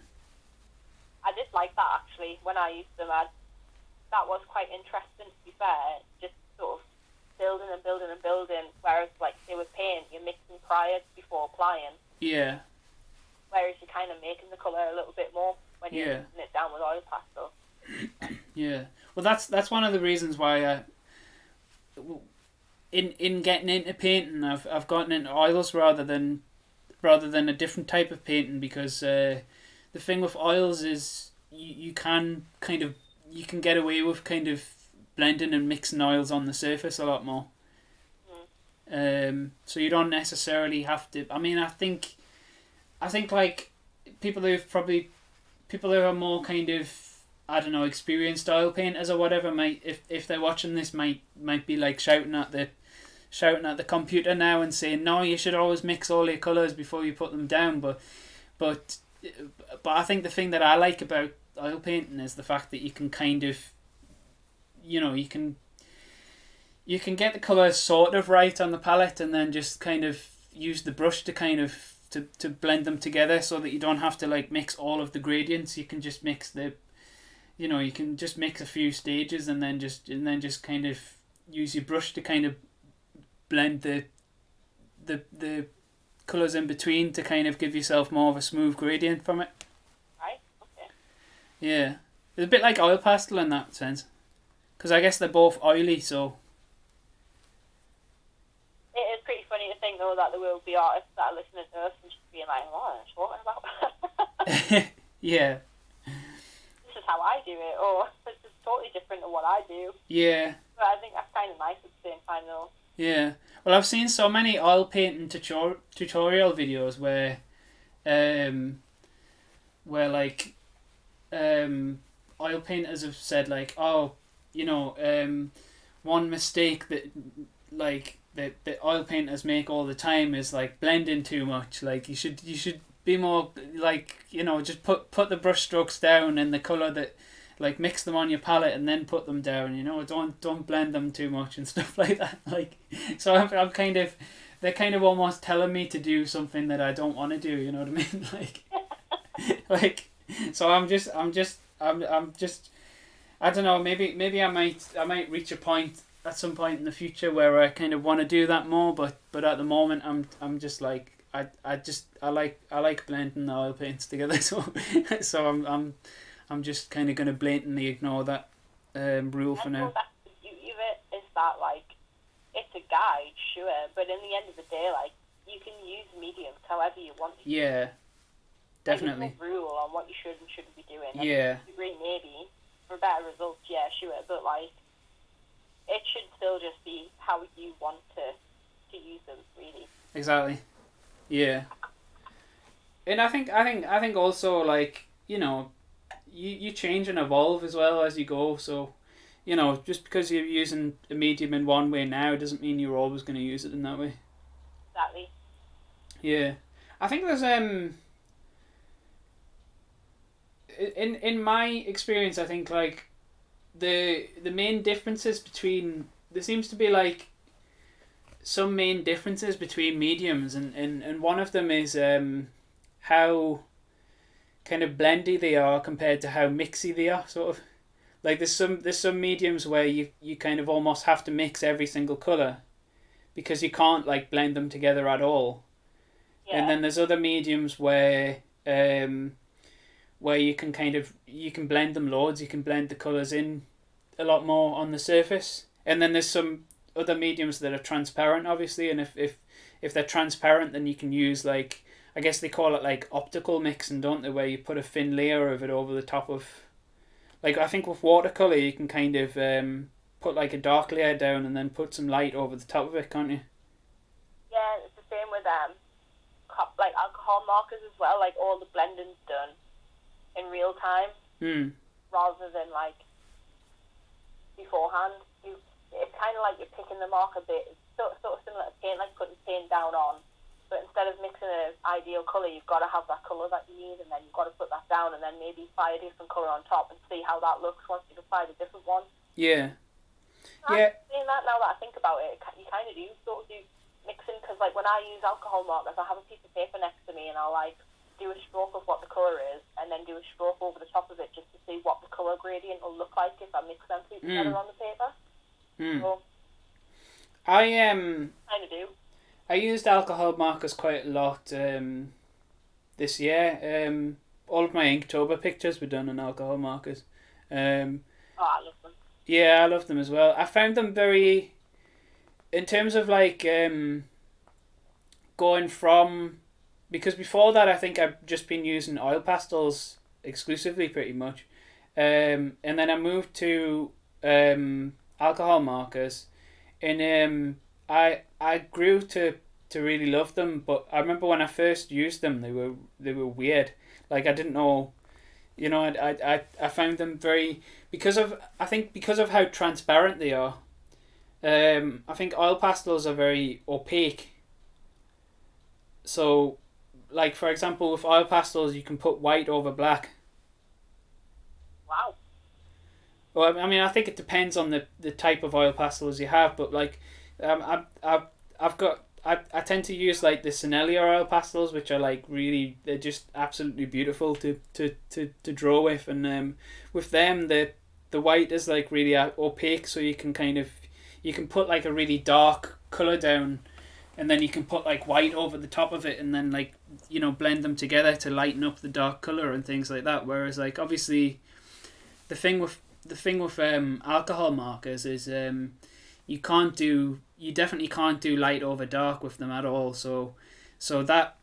I did like that actually when I used them. That was quite interesting, to be fair. Just sort of building and building and building. Whereas, like, say with paint, you're mixing prior before applying. Yeah. Whereas you're kind of making the colour a little bit more when you're mixing it down with oil pastel. Yeah. Well, that's one of the reasons why in getting into painting, I've gotten into oils rather than a different type of painting, because the thing with oils is you can get away with kind of blending and mixing oils on the surface a lot more. So you don't necessarily have to. I mean, I think like people who are more kind of, I don't know, experienced oil painters or whatever might, if they're watching this, might be like shouting at the computer now and saying, no, you should always mix all your colours before you put them down. But I think the thing that I like about oil painting is the fact that you can kind of, you know, you can get the colours sort of right on the palette and then just kind of use the brush to kind of to blend them together, so that you don't have to like mix all of the gradients. You can just mix you can just mix a few stages and then just kind of use your brush to kind of blend the colours in between to kind of give yourself more of a smooth gradient from it. Right, okay. Yeah. It's a bit like oil pastel in that sense. Because I guess they're both oily, so... It is pretty funny to think, though, that there will be artists that are listening to us and just being like, what are you talking about? Yeah. This is how I do it, or this is totally different to what I do. Yeah. But I think that's kind of nice at the same time, though. Yeah. Well, I've seen so many oil painting tutorial videos um, where like oil painters have said like, oh, you know, one mistake that like that oil painters make all the time is like blending too much. Like you should be more like, you know, just put the brush strokes down and the color that, like, mix them on your palette and then put them down. You know, don't blend them too much and stuff like that. Like, so I'm kind of, they're kind of almost telling me to do something that I don't want to do. You know what I mean? Like, like, so I'm just I don't know. Maybe I might reach a point at some point in the future where I kind of want to do that more. But at the moment I'm just like I like blending the oil paints together. So I'm just kind of gonna blatantly ignore that rule for now. That's the beauty of it, is that like it's a guide, sure, but in the end of the day, like you can use mediums however you want to. Yeah, definitely. Like, there's no rule on what you should and shouldn't be doing. Yeah. I agree, maybe for better results, yeah, sure, but like it should still just be how you want to use them, really. Exactly. Yeah. And I think also, like, you know, you change and evolve as well as you go. So, you know, just because you're using a medium in one way now doesn't mean you're always going to use it in that way. Exactly. Yeah. I think there's in my experience, I think like the main differences between, there seems to be like some main differences between mediums, and one of them is how kind of blendy they are compared to how mixy they are, sort of. Like there's some mediums where you kind of almost have to mix every single colour because you can't like blend them together at all. Yeah. And then there's other mediums where you can blend them loads, you can blend the colours in a lot more on the surface. And then there's some other mediums that are transparent, obviously, and if they're transparent, then you can use, like, I guess they call it like optical mixing, don't they, where you put a thin layer of it over the top of, like, I think with watercolour you can kind of put like a dark layer down and then put some light over the top of it, can't you? Yeah, it's the same with like alcohol markers as well. Like all the blending's done in real time rather than like beforehand. It's kind of like you're picking the marker bit. It's sort of similar to paint, like putting paint down on. But instead of mixing an ideal colour, you've got to have that colour that you need, and then you've got to put that down, and then maybe apply a different colour on top and see how that looks once you've applied a different one. Yeah. I'm saying that now that I think about it, you kind of do sort of do mixing, because like when I use alcohol markers, I have a piece of paper next to me and I'll like do a stroke of what the colour is and then do a stroke over the top of it just to see what the colour gradient will look like if I mix them two together on the paper. So, I kind of do. I used alcohol markers quite a lot this year. All of my Inktober pictures were done on alcohol markers. I love them. Yeah, I love them as well. I found them very, in terms of like going from, because before that I think I've just been using oil pastels exclusively pretty much, and then I moved to alcohol markers, and I grew to really love them. But I remember when I first used them, they were weird. Like, I didn't know, you know, I found them very, because of how transparent they are. I think oil pastels are very opaque. So, like, for example, with oil pastels, you can put white over black. Wow. Well, I mean, I think it depends on the type of oil pastels you have, but like, I tend to use like the Sennelier oil pastels, which are like really, they're just absolutely beautiful to draw with, and with them the white is like really opaque, so you can put like a really dark color down, and then you can put like white over the top of it, and then, like, you know, blend them together to lighten up the dark color and things like that. Whereas, like, obviously the thing with alcohol markers is you definitely can't do light over dark with them at all. So that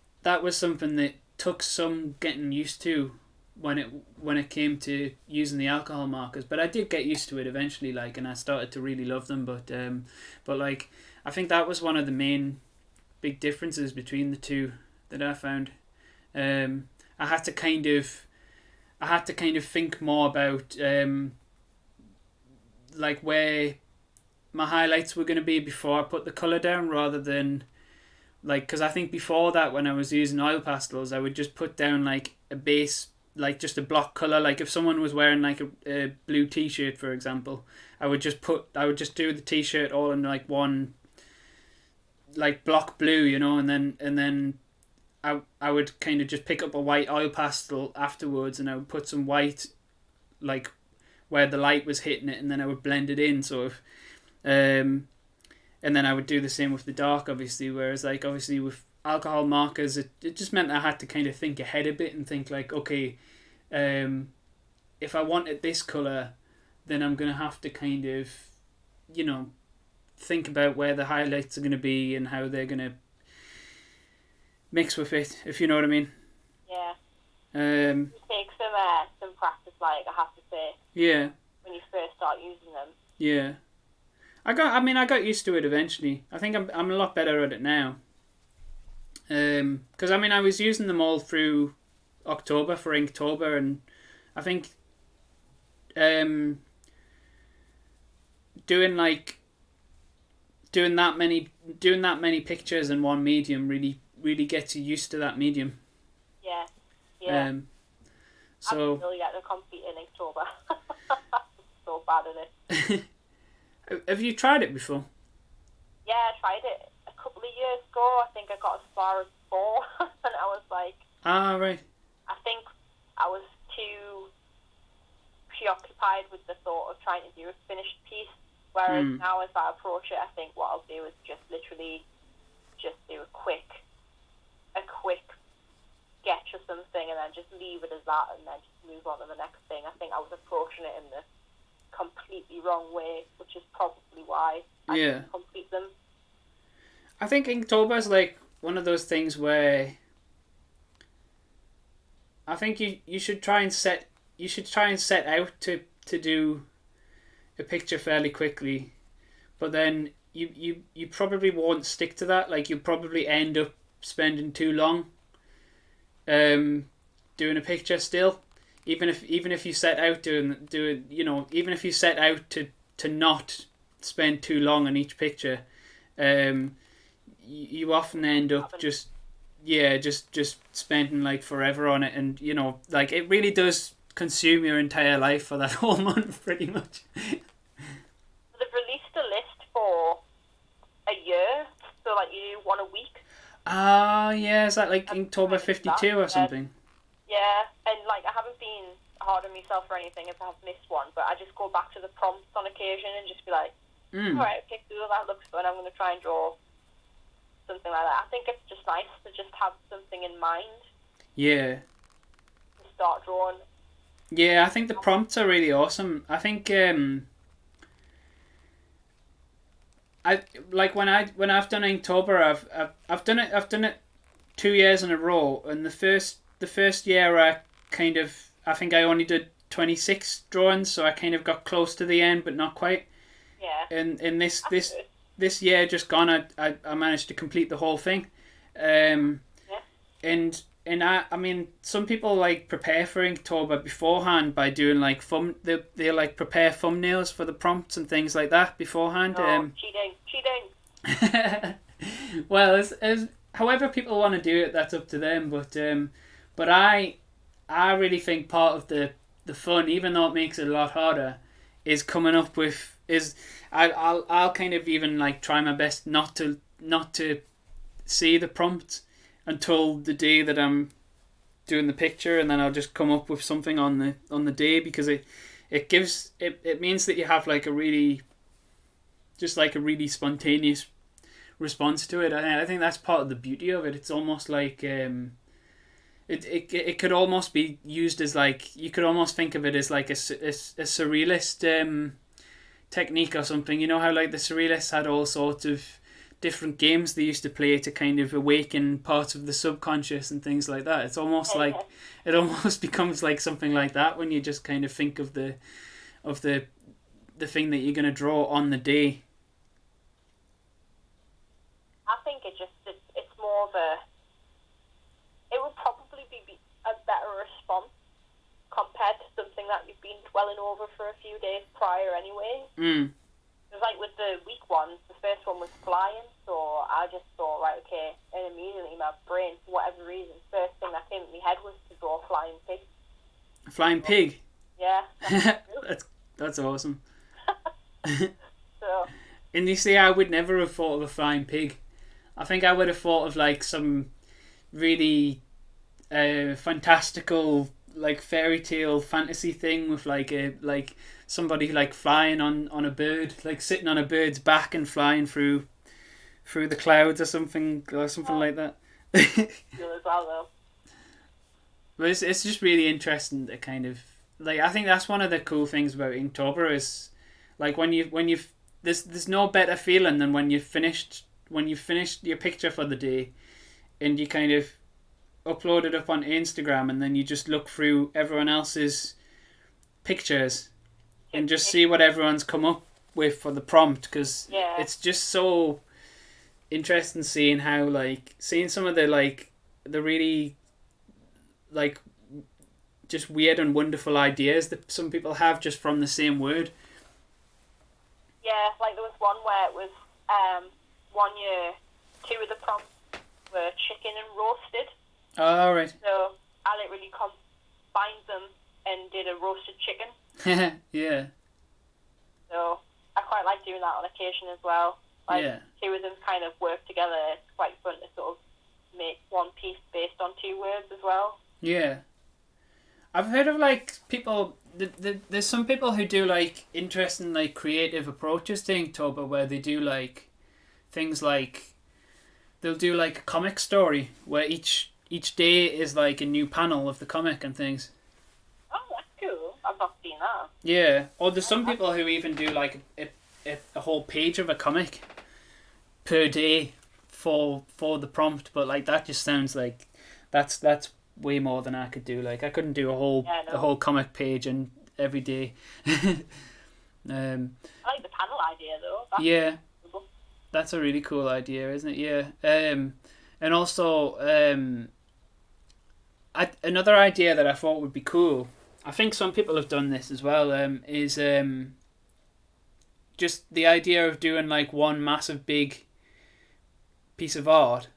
was something that took some getting used to, when it came to using the alcohol markers, but I did get used to it eventually, like, and I started to really love them. But like, I think that was one of the main big differences between the two that I found. I had to kind of think more about like where my highlights were going to be before I put the colour down, rather than like, because I think before that, when I was using oil pastels, I would just put down like a base, like just a block colour. Like if someone was wearing like a blue t-shirt, for example, I would just do the t-shirt all in like one like block blue, you know, and then I would kind of just pick up a white oil pastel afterwards, and I would put some white like where the light was hitting it, and then I would blend it in sort of. And then I would do the same with the dark, obviously, whereas like obviously with alcohol markers, it just meant I had to kind of think ahead a bit and think like, okay, if I wanted this colour, then I'm going to have to kind of, you know, think about where the highlights are going to be and how they're going to mix with it, if you know what I mean. Yeah. It takes some practice, like, I have to say. Yeah. When you first start using them. Yeah. I got used to it eventually. I think I'm a lot better at it now. Because I was using them all through October for Inktober, and I think doing that many pictures in one medium really gets you used to that medium. Yeah. Yeah. So I'm still yet to compete in Inktober. I'm so bad at it. Have you tried it before? Yeah, I tried it a couple of years ago. I think I got as far as 4, and I was like... Ah, right. I think I was too preoccupied with the thought of trying to do a finished piece, whereas now if I approach it, I think what I'll do is just literally just do a quick sketch or something, and then just leave it as that, and then just move on to the next thing. I think I was approaching it in the completely wrong way, which is probably why I didn't complete them. I think Inktober is like one of those things where I think you should try and set out to do a picture fairly quickly, but then you probably won't stick to that. Like, you'll probably end up spending too long doing a picture still. Even if you set out even if you set out to not spend too long on each picture, you often end up just spending like forever on it, and you know, like, it really does consume your entire life for that whole month, pretty much. They've released a list for a year, so like you do one a week. Ah, yeah, is that like Inktober 52 or something? Yeah, and like I haven't been hard on myself or anything if I've missed one, but I just go back to the prompts on occasion and just be like, alright, okay, cool, that looks fun, I'm going to try and draw something like that. I think it's just nice to just have something in mind. Yeah. To start drawing. Yeah, I think the prompts are really awesome. I think I like when I've done Inktober, I've done it 2 years in a row, and the first year I think I only did 26 drawings, so I kind of got close to the end, but not quite. Yeah. And in this year just gone, I managed to complete the whole thing. And I some people like prepare for Inktober beforehand by doing like they like prepare thumbnails for the prompts and things like that beforehand. Cheating. Well, as however people want to do it, that's up to them. But I really think part of the fun, even though it makes it a lot harder, is coming up with I'll kind of even like try my best not to see the prompt until the day that I'm doing the picture, and then I'll just come up with something on the day, because it means that you have like a really spontaneous response to it. I think that's part of the beauty of it. It's almost like it could almost be used as like, you could almost think of it as like a surrealist technique or something. You know how like the surrealists had all sorts of different games they used to play to kind of awaken parts of the subconscious and things like that. It's almost like it almost becomes like something like that when you just kind of think of the thing that you're going to draw on the day. I think it's more of a, it would probably be a better response compared to something that you've been dwelling over for a few days prior anyway. It was like with the week ones, the first one was flying, so I just thought, right, okay, and immediately my brain, for whatever reason, first thing that came to my head was to draw a flying pig. A flying pig? Yeah. That's awesome. So. And you see, I would never have thought of a flying pig. I think I would have thought of like some really fantastical, like fairy tale fantasy thing with like somebody like flying on a bird, like sitting on a bird's back and flying through the clouds or something like that. You as well, though. But it's just really interesting to kind of like, I think that's one of the cool things about Inktober is like when you've there's no better feeling than when you've finished your picture for the day and you kind of upload it up on Instagram and then you just look through everyone else's pictures and just see what everyone's come up with for the prompt, because it's just so interesting seeing how like seeing some of the like the really like just weird and wonderful ideas that some people have just from the same word. Yeah, like there was one where it was 1 year, 2 of the prompts were chicken and roasted. Oh, right. So I literally combined them and did a roasted chicken. Yeah. So I quite like doing that on occasion as well. Like 2 of them kind of work together. It's quite fun to sort of make one piece based on 2 words as well. Yeah. I've heard of like people. There's some people who do like interesting like creative approaches to Inktober where they do like things like they'll do like a comic story where each day is like a new panel of the comic and things. Oh, that's cool. I've not seen that. Yeah, or there's some people who even do like a whole page of a comic per day for the prompt, but like that just sounds like that's way more than I could do. Like I couldn't do a whole comic page and every day. I like the panel idea though. That's a really cool idea, isn't it? Yeah. And also another idea that I thought would be cool, I think some people have done this as well, is just the idea of doing like one massive big piece of art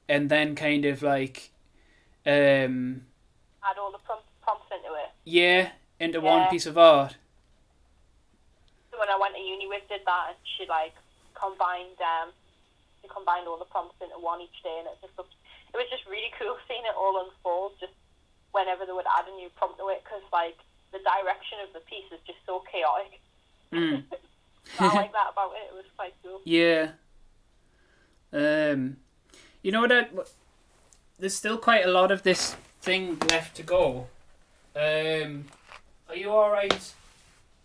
and then kind of like add all the prompts into it. Yeah, into one piece of art. So when I went to uni with did that, and she like combined all the prompts into one each day, and it was just really cool seeing it all unfold just whenever they would add a new prompt to it, because like the direction of the piece is just so chaotic. I like that about it. It was quite cool. Yeah. You know what? There's still quite a lot of this thing left to go. Are you all right?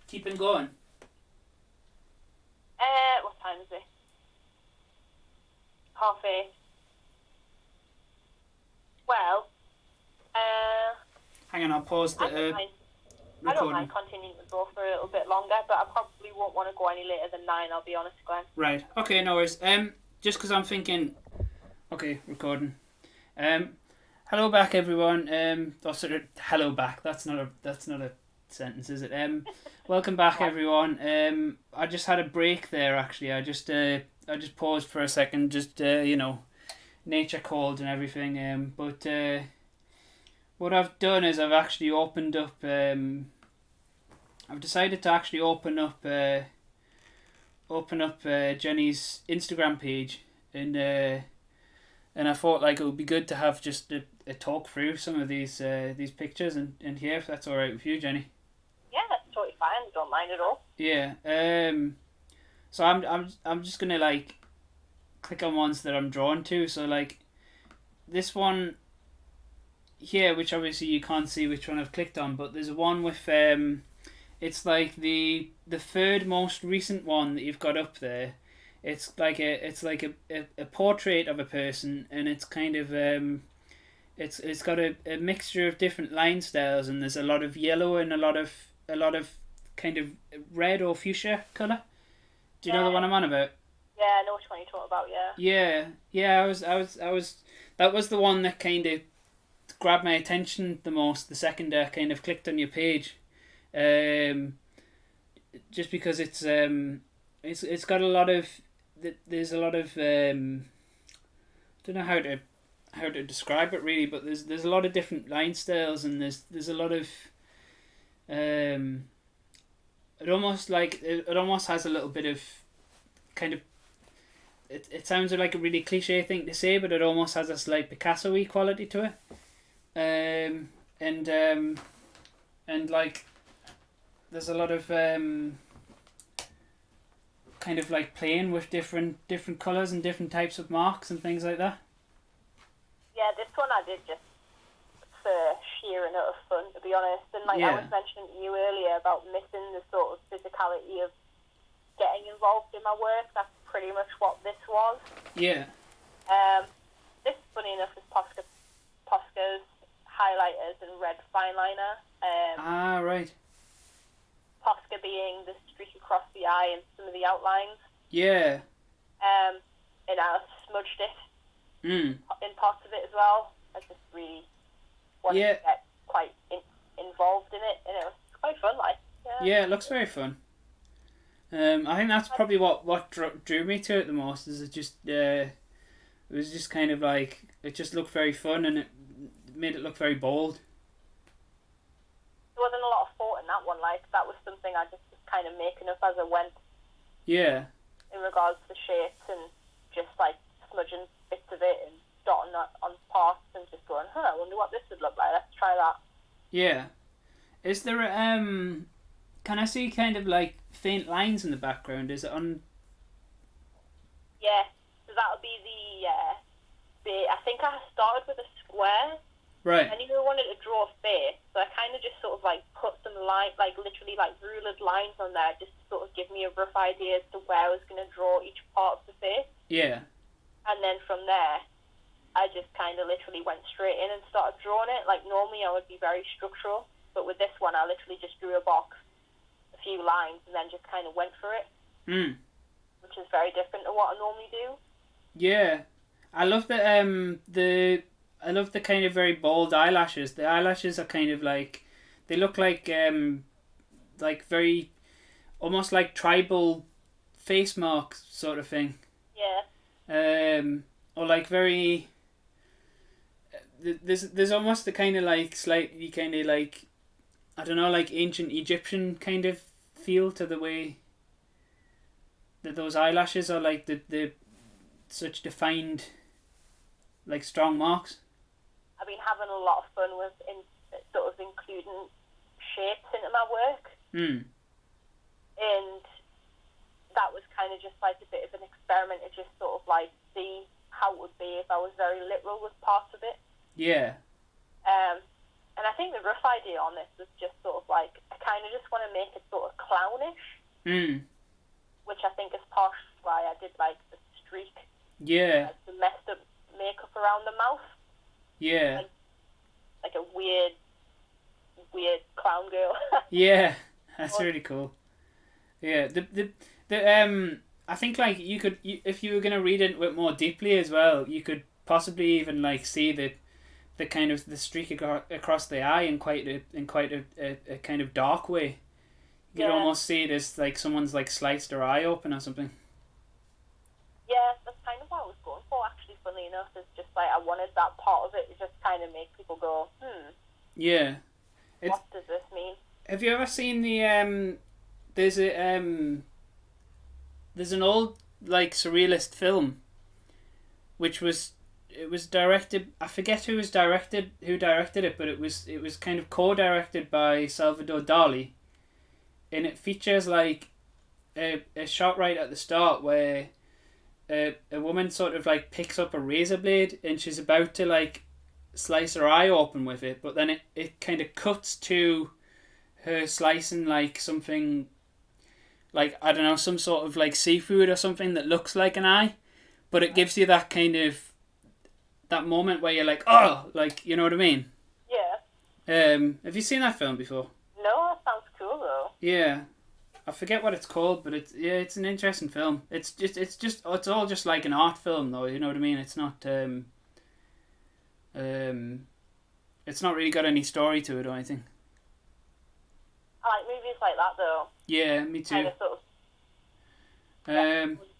Keeping going. What time is it? 8:30. Well, hang on, I'll pause the I don't mind continuing to go for a little bit longer, but I probably won't want to go any later than 9, I'll be honest, Glenn. Right. Okay, no worries. Just because I'm thinking... Okay, recording. Hello back, everyone. Hello back. That's not a sentence, is it? Welcome back, everyone. I just had a break there. Actually, I just paused for a second. Just nature called and everything. But what I've done is I've actually opened up. I've decided to actually open up Jenny's Instagram page, and I thought like it would be good to have just a talk through some of these pictures and hear if that's all right with you, Jenny. Yeah, that's totally fine. Don't mind at all. Yeah. So I'm just gonna like click on ones that I'm drawn to. So like this one here, which obviously you can't see which one I've clicked on, but there's one with it's like the third most recent one that you've got up there it's like a portrait of a person, and it's kind of it's got a mixture of different line styles, and there's a lot of yellow and a lot of kind of red or fuchsia color. Do you know the one I'm on about? Yeah, I know which one you're talking about. Yeah. Yeah. I was. That was the one that kind of grabbed my attention the most. The second I kind of clicked on your page, just because it's got a lot of there's a lot of don't know how to describe it really, but there's a lot of different line styles, and there's a lot of it almost has a little bit of kind of it sounds like a really cliche thing to say, but it almost has a slight Picasso-y quality to it. And like there's a lot of kind of like playing with different colours and different types of marks and things like that. Yeah, this one I did just for sheer and utter fun, to be honest. And like I was mentioning to you earlier about missing the sort of physicality of getting involved in my work. That's pretty much what this was. Yeah. This, funny enough, is Posca's highlighters and red fine liner. Right. Posca being the streak across the eye and some of the outlines. Yeah. And I smudged it in parts of it as well. I just really wanted to get quite involved in it, and it was quite fun. Like, yeah, it looks very fun. I think that's probably what drew me to it the most. Is it was just kind of like it just looked very fun, and it made it look very bold. There wasn't a lot of thought in that one. Like, that was something I just was kind of making up as I went. Yeah. In regards to shapes and just like smudging bits of it and dotting that on parts and just going, I wonder what this would look like. Let's try that. Yeah. Is there can I see kind of like faint lines in the background? Is it on? Yeah. So that'll be the I think I started with a square. Right. And even wanted to draw a face, so I kind of just sort of like put some lines, like literally like rulered lines on there, just to sort of give me a rough idea as to where I was going to draw each part of the face. Yeah. And then from there, I just kind of literally went straight in and started drawing it. Like, normally I would be very structural, but with this one I literally just drew a box, a few lines, and then just kind of went for it. Which is very different to what I normally do. Yeah. I love I love the kind of very bold eyelashes. The eyelashes are kind of like, they look like very, almost like tribal face marks sort of thing. Yeah. Or like very, there's almost the kind of like slightly kind of like, I don't know, like ancient Egyptian kind of feel to the way that those eyelashes are, like the such defined, like strong marks. I've been having a lot of fun with sort of including shapes into my work. And that was kind of just like a bit of an experiment to just sort of like see how it would be if I was very literal with parts of it. Yeah. And I think the rough idea on this was just sort of like, I kind of just want to make it sort of clownish. Which I think is partially why I did like the streak. Yeah. Like the messed up makeup around the mouth. Yeah. Like a weird clown girl. Yeah, that's really cool. Yeah, the I think like if you were gonna read into it more deeply as well, you could possibly even like see the kind of the streak across the eye in quite a kind of dark way. You could almost see it as like someone's like sliced their eye open or something. Yeah, that's kind of what I was going for, actually, funnily enough. It's just like I wanted that part of it to just kind of make people go, Yeah. What does this mean? Have you ever seen the there's an old like surrealist film which was directed, I forget who directed it, but it was kind of co-directed by Salvador Dali, and it features like a shot right at the start where a woman sort of like picks up a razor blade and she's about to like slice her eye open with it, but then it kind of cuts to her slicing like something like, I don't know, some sort of like seafood or something that looks like an eye, but it gives you that kind of, that moment where you're like, oh, like, you know what I mean? Yeah. Have you seen that film before? No, that sounds cool though. Yeah, I forget what it's called, but it's an interesting film. It's all just like an art film though. You know what I mean? It's not it's not really got any story to it or anything. I like movies like that though. Yeah, me too. Kind of sort of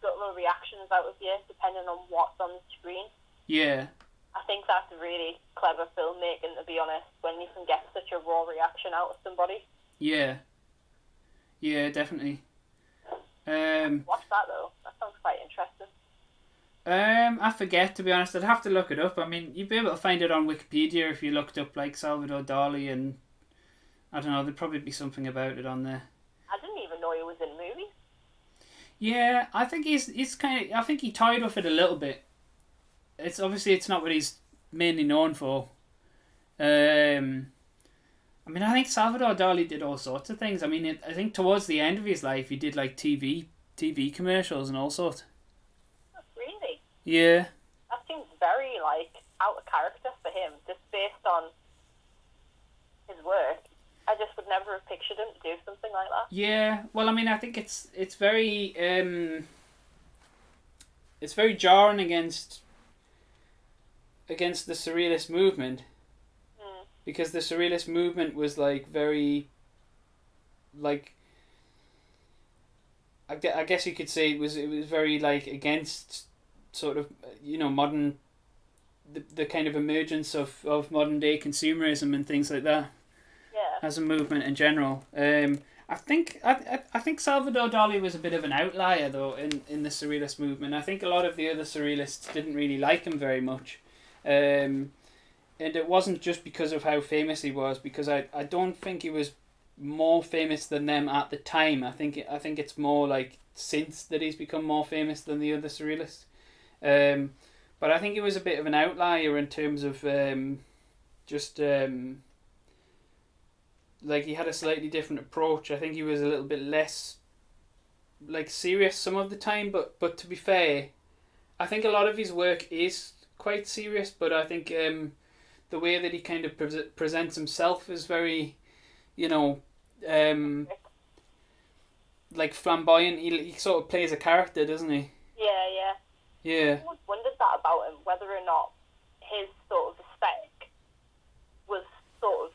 got little reactions out of you depending on what's on the screen. Yeah. I think that's really clever filmmaking, to be honest, when you can get such a raw reaction out of somebody. Yeah. Yeah, definitely. Watch that though. That sounds quite interesting. I forget, to be honest. I'd have to look it up. I mean, you'd be able to find it on Wikipedia if you looked up like Salvador Dali, and I don't know, there'd probably be something about it on there. I didn't even know he was in movies. Yeah, I think he's kind of. I think he toyed with it a little bit. It's obviously it's not what he's mainly known for. I mean, I think Salvador Dali did all sorts of things. I mean, I think towards the end of his life, he did like TV commercials and all sorts. Really? Yeah. That seems very like out of character for him, just based on his work. I just would never have pictured him to do something like that. Yeah. Well, I mean, I think it's very jarring against the Surrealist movement, because the Surrealist movement was like very, like, I guess you could say it was very like against sort of, you know, modern, the kind of emergence of modern day consumerism and things like that. Yeah. As a movement in general. I think Salvador Dali was a bit of an outlier though in the Surrealist movement. I think a lot of the other Surrealists didn't really like him very much. And it wasn't just because of how famous he was, because I don't think he was more famous than them at the time. I think it's more like since that he's become more famous than the other Surrealists. But I think he was a bit of an outlier in terms of like he had a slightly different approach. I think he was a little bit less like serious some of the time, but to be fair, I think a lot of his work is quite serious, but I think the way that he kind of presents himself is very, you know, like flamboyant. He sort of plays a character, doesn't he? Yeah. Yeah. I always wondered that about him, whether or not his sort of aesthetic was sort of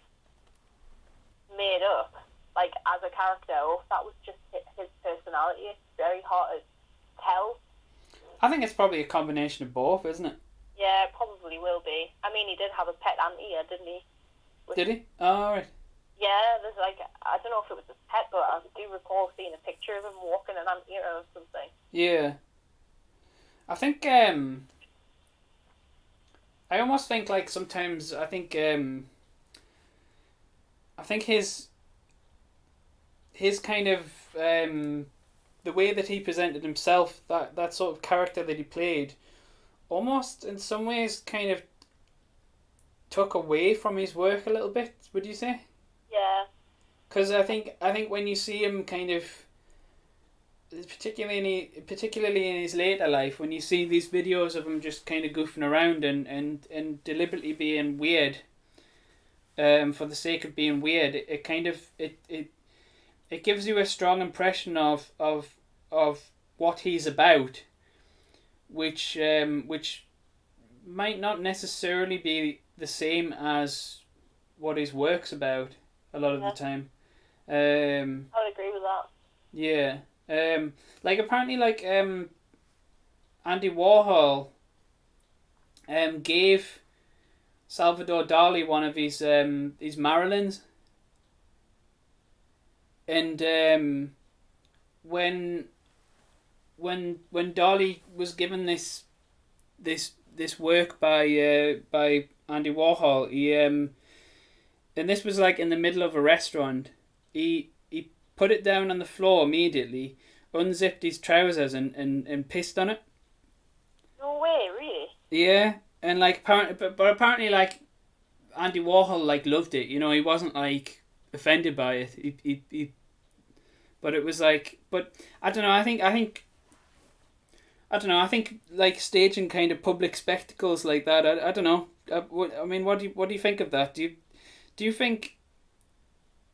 made up, like as a character, or if that was just his personality. It's very hard to tell. I think it's probably a combination of both, isn't it? Yeah, it probably will be. I mean, he did have a pet anteater, didn't he? Did he? Oh, right. Yeah, there's like, I don't know if it was a pet, but I do recall seeing a picture of him walking an anteater or something. Yeah. I think, I almost think like sometimes, I think his kind of, the way that he presented himself, that sort of character that he played, almost in some ways kind of took away from his work a little bit, would you say? Yeah. Because I think when you see him kind of, particularly in his later life, when you see these videos of him just kind of goofing around and deliberately being weird, for the sake of being weird, it kind of it gives you a strong impression of what he's about, which might not necessarily be the same as what his work's about a lot of the time. I would agree with that. Yeah. Like apparently, like Andy Warhol gave Salvador Dali one of his Marilyns, and when Dali was given this work by Andy Warhol, he and this was like in the middle of a restaurant, he put it down on the floor immediately, unzipped his trousers and pissed on it. No way, really? Yeah, and like apparently like Andy Warhol like loved it. You know, he wasn't like offended by it. He But it was like, but I don't know. I don't know. I think like staging kind of public spectacles like that. I don't know. I mean, what do you think of that? Do you think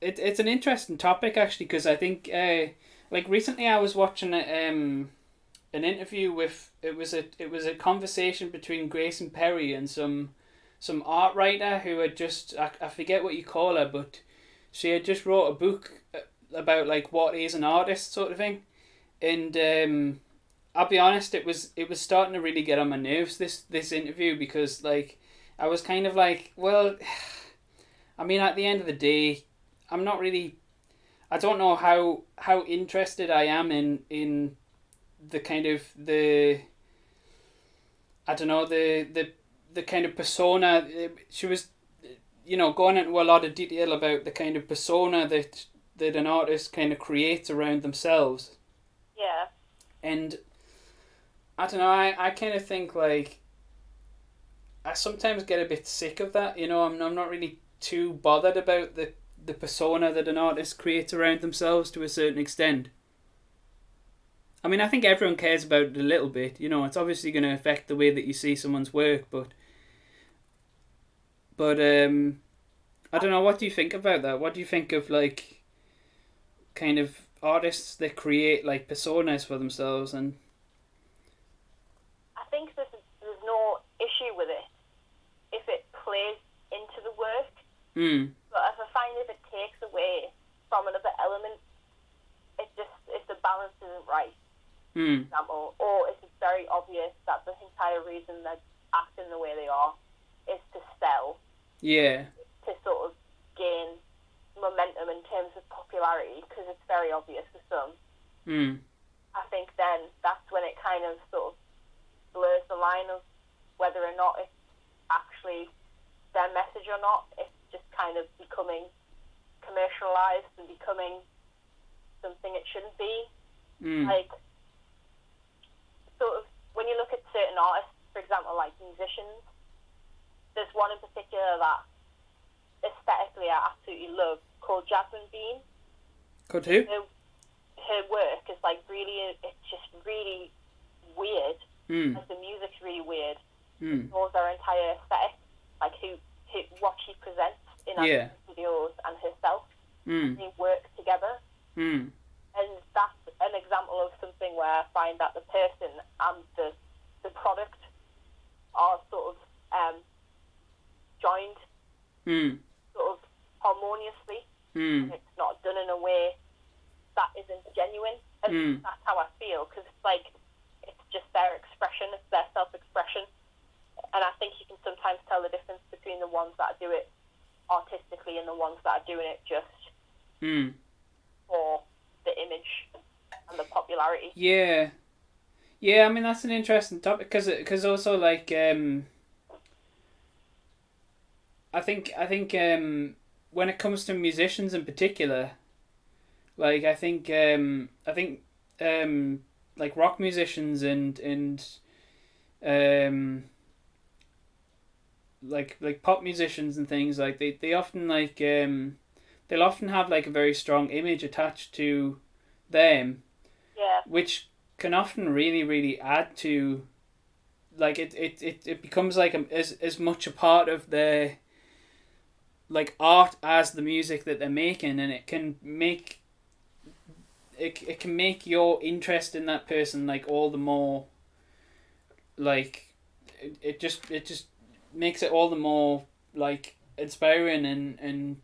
it's an interesting topic actually? Because I think like recently I was watching an interview with it was a conversation between Grayson Perry and some art writer who had just I forget what you call her, but she had just wrote a book about like what is an artist sort of thing, and I'll be honest, it was starting to really get on my nerves this interview because like I was kind of like, well, I mean at the end of the day, I'm not really. I don't know how interested I am in the kind of the I don't know the kind of persona. She was, going into a lot of detail about the kind of persona that an artist kind of creates around themselves. Yeah. And I don't know. I kind of think like I sometimes get a bit sick of that. I'm not really too bothered about the persona that an artist creates around themselves to a certain extent. I mean, I think everyone cares about it a little bit. It's obviously going to affect the way that you see someone's work, but I don't know. What do you think about that? What do you think of like kind of artists that create like personas for themselves and I think there's no issue with it if it plays into the work. But if I find if it takes away from another element, if the balance isn't right, for example, or if it's very obvious that the entire reason they're acting the way they are is to sell, to sort of gain momentum in terms of popularity, because it's very obvious for some. I think then that's when it kind of sort of blurs the line of whether or not it's actually their message or not. It's just kind of becoming commercialized and becoming something it shouldn't be. Like, sort of, when you look at certain artists, for example, like musicians, there's one in particular that aesthetically I absolutely love called Jasmine Bean. Called who? Her work is like really, it's just really weird. Like the music's really weird. Knows her entire aesthetic, like what she presents in her videos and herself. They work together. And that's an example of something where I find that the person and the product are sort of joined sort of harmoniously. And it's not done in a way that isn't genuine. And that's how I feel, because it's like, it's just their expression, it's their self-expression. And I think you can sometimes tell the difference between the ones that do it artistically and the ones that are doing it just for the image and the popularity. Yeah. I mean that's an interesting topic because also like I think when it comes to musicians in particular, like I think like rock musicians and like pop musicians and things like they often like they'll often have like a very strong image attached to them, which can often really really add to like it becomes like as much a part of their like art as the music that they're making, and it can make your interest in that person like all the more like it just makes it all the more like inspiring and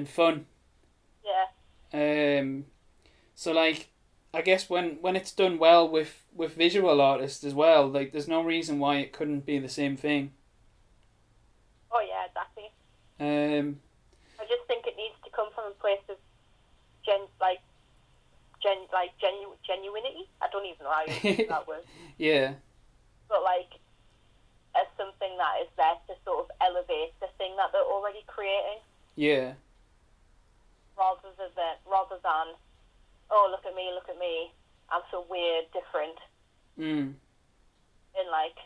fun. So like I guess when it's done well with visual artists as well, like there's no reason why it couldn't be the same thing. Oh yeah, exactly. I just think it needs to come from a place of genuinity. I don't even know how you use that word. Yeah. But like as something that is there to sort of elevate the thing that they're already creating. Yeah. Rather than oh look at me, I'm so weird, different. And like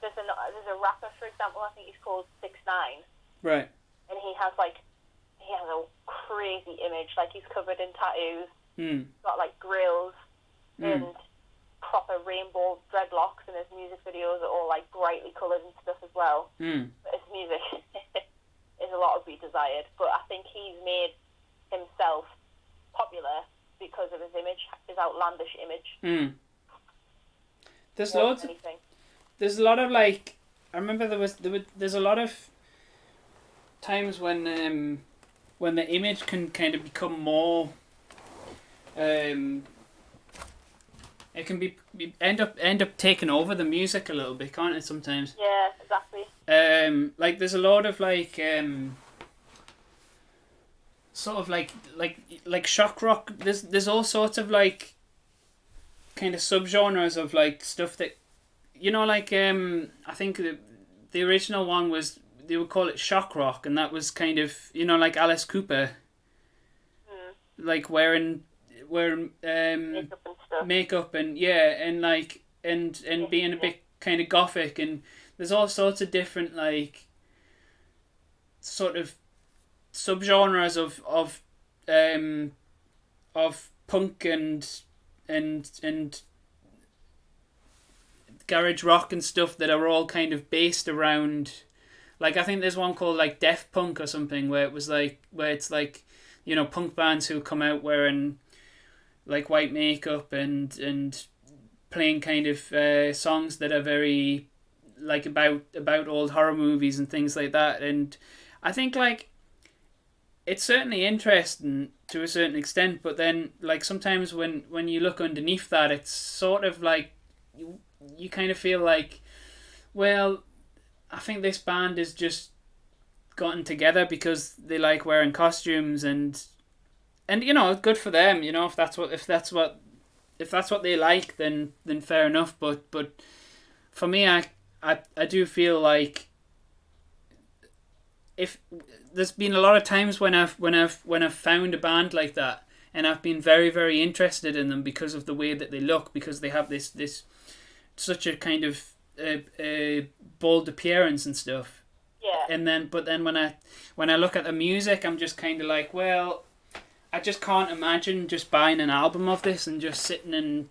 there's a rapper, for example, I think he's called 6ix9ine. Right. And he has like he has a crazy image. Like, he's covered in tattoos, Mm. got like grills Mm. and proper rainbow dreadlocks, and his music videos are all like brightly coloured and stuff as well. Mm. But his music is a lot of be desired. But I think he's made himself popular because of his image, his outlandish image. Mm. There's more loads. than anything. There's a lot of like. I remember there's a lot of times when the image can kind of become more. It can end up taking over the music a little bit, can't it? Sometimes. Yeah, exactly. Like there's a lot of like sort of like shock rock. There's all sorts of like kind of subgenres of like stuff that, you know, like I think the original one was, they would call it shock rock, and that was kind of, you know, like Alice Cooper, like wearing Makeup and stuff. makeup and yeah, and like and being a bit kind of gothic, and there's all sorts of different like sort of subgenres of punk and garage rock and stuff that are all kind of based around, like I think there's one called like Death Punk or something, where it's like, you know, punk bands who come out wearing like white makeup and playing kind of songs that are very like about old horror movies and things like that. And I think like it's certainly interesting to a certain extent, but then like sometimes when you look underneath that, it's sort of like you kind of feel like, well, I think this band has just gotten together because they like wearing costumes, and you know, good for them, you know, if that's what they like, then fair enough. But for me, I do feel like if there's been a lot of times when I've found a band like that, and I've been very, very interested in them because of the way that they look, because they have this such a kind of bold appearance and stuff. Yeah. And then when I look at the music, I'm just kind of like, well, I just can't imagine just buying an album of this and just sitting and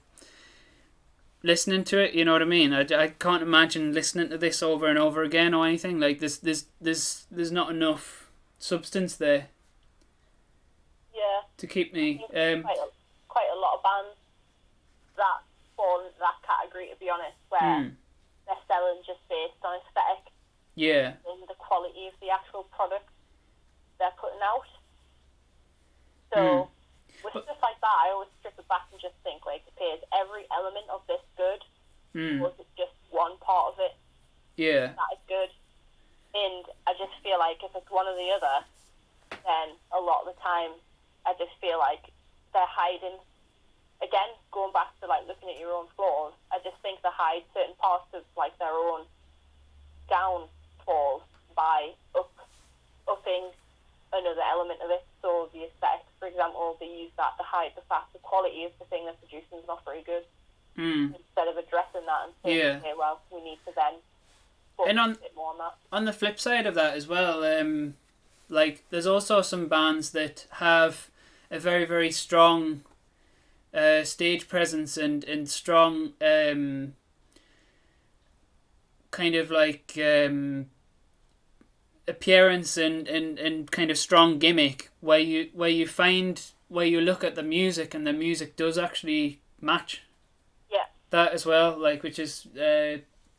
listening to it. You know what I mean? I can't imagine listening to this over and over again or anything. Like there's not enough substance there. Yeah. To keep me. Quite a lot of bands that fall into that category, to be honest, where they're selling just based on aesthetic. Yeah. And the quality of the actual product they're putting out. So with stuff like that, I always strip it back and just think, like, okay, is every element of this good, or is it just one part of it that is good? And I just feel like if it's one or the other, then a lot of the time I just feel like they're hiding. Again, going back to like looking at your own flaws, I just think they hide certain parts of like their own downfalls by upping another element of it. So the aesthetics, for example, they use that to hide the fact the quality of the thing they're producing is not very good. Instead of addressing that and saying, okay, well, we need to then focus a bit more on that. On the flip side of that as well, like there's also some bands that have a very, very strong stage presence and strong kind of like appearance and kind of strong gimmick, where you look at the music and the music does actually match that as well, like, which is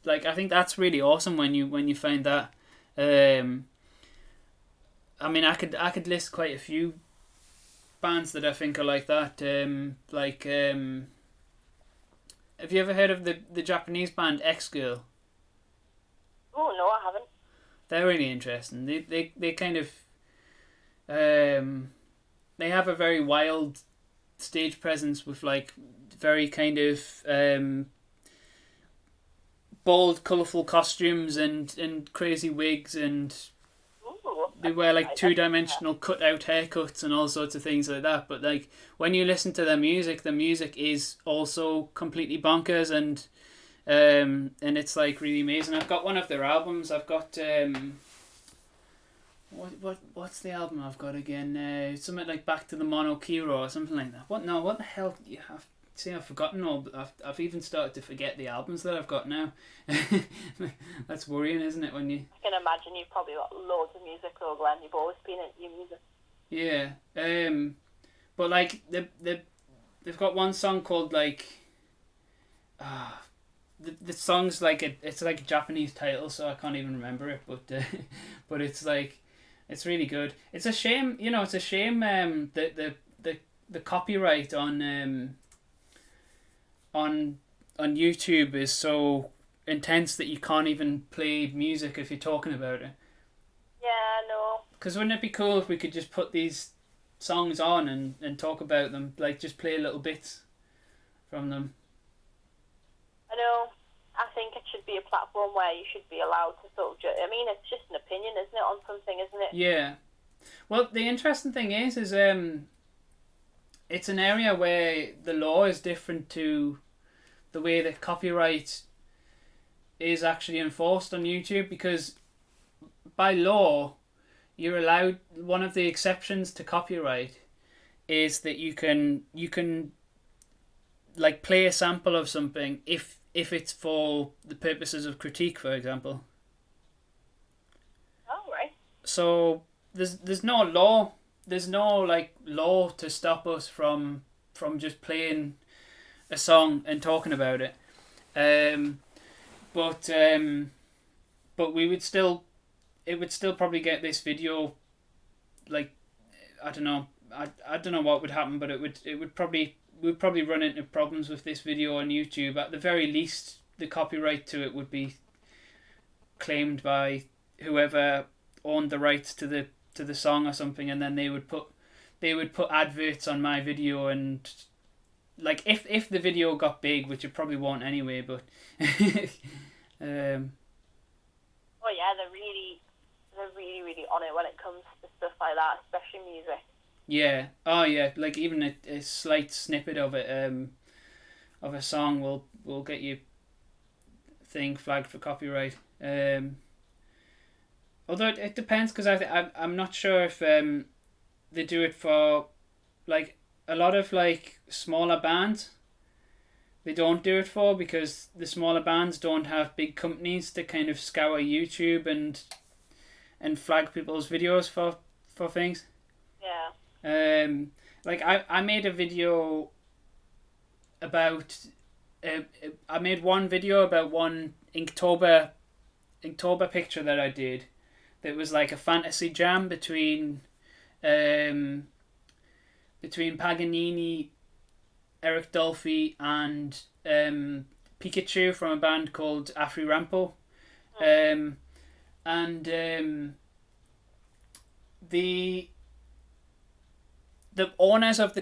like, I think that's really awesome when you find that. I mean, I could list quite a few bands that I think are like that. Have you ever heard of the Japanese band X-Girl? Oh no, I haven't. They're really interesting. They kind of they have a very wild stage presence with like very kind of bold, colourful costumes and crazy wigs, and they wear like two-dimensional cut-out haircuts and all sorts of things like that. But like when you listen to the music is also completely bonkers, and it's like really amazing. I've got one of their albums. I've got what's the album I've got again? Something like Back to the Monokiro or something like that. What the hell? You have see, I've forgotten all. I've even started to forget the albums that I've got now. That's worrying, isn't it? When you I can imagine you've probably got loads of music though, Glenn. You've always been into your music. yeah. But like they've got one song called like the song's like it's like a Japanese title, so I can't even remember it. But but it's like it's really good. It's a shame, It's a shame the copyright on YouTube is so intense that you can't even play music if you're talking about it. Yeah, no. Because wouldn't it be cool if we could just put these songs on and talk about them, like just play little bits from them? I know. I think it should be a platform where you should be allowed to sort of I mean, it's just an opinion, isn't it, on something, isn't it? Yeah. Well, the interesting thing is it's an area where the law is different to the way that copyright is actually enforced on YouTube, because by law you're allowed, one of the exceptions to copyright is that you can like play a sample of something if it's for the purposes of critique, for example. Oh, right. So there's no law. There's no like law to stop us from just playing a song and talking about it. But we would still, it would still probably get this video, like, I don't know, I don't know what would happen, but we'd probably run into problems with this video on YouTube. At the very least, the copyright to it would be claimed by whoever owned the rights to the song or something, and then they would put adverts on my video, and like if the video got big, which it probably won't anyway, but Oh yeah, they're really on it when it comes to stuff like that, especially music. Yeah. Oh yeah. Like even a slight snippet of it, of a song will get you thing flagged for copyright. Although it depends, because I'm not sure if they do it for like a lot of like smaller bands. They don't do it for, because the smaller bands don't have big companies to kind of scour YouTube and flag people's videos for things. Yeah. Like I made a video about I made one video about one Inktober picture that I did, that was like a fantasy jam between Paganini, Eric Dolphy, and Pikachu from a band called Afri Rampo. The owners of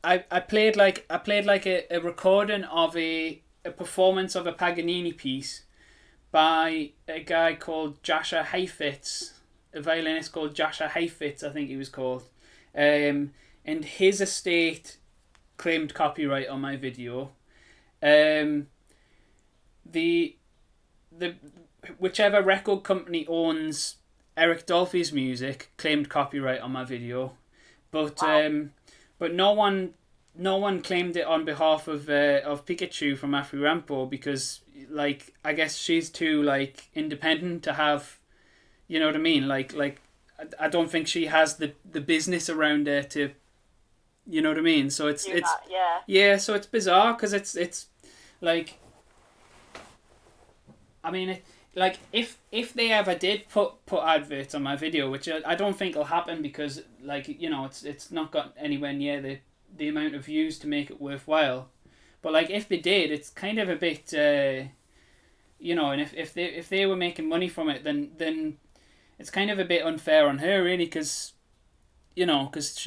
I played like a recording of a performance of a Paganini piece by a guy called Jascha Heifetz, a violinist called Jascha Heifetz, I think he was called, and his estate claimed copyright on my video. The whichever record company owns Eric Dolphy's music claimed copyright on my video, but Wow. but no one claimed it on behalf of Pikachu from Afri Rampo, because like I guess she's too like independent to have, you know what I mean, like I don't think she has the business around her to, you know what I mean. So it's yeah. so it's bizarre, because it's like, I mean, like if they ever did put adverts on my video, which I don't think will happen, because like, it's not got anywhere near the amount of views to make it worthwhile. But like if they did, it's kind of a bit, and if they were making money from it, then it's kind of a bit unfair on her, really, because she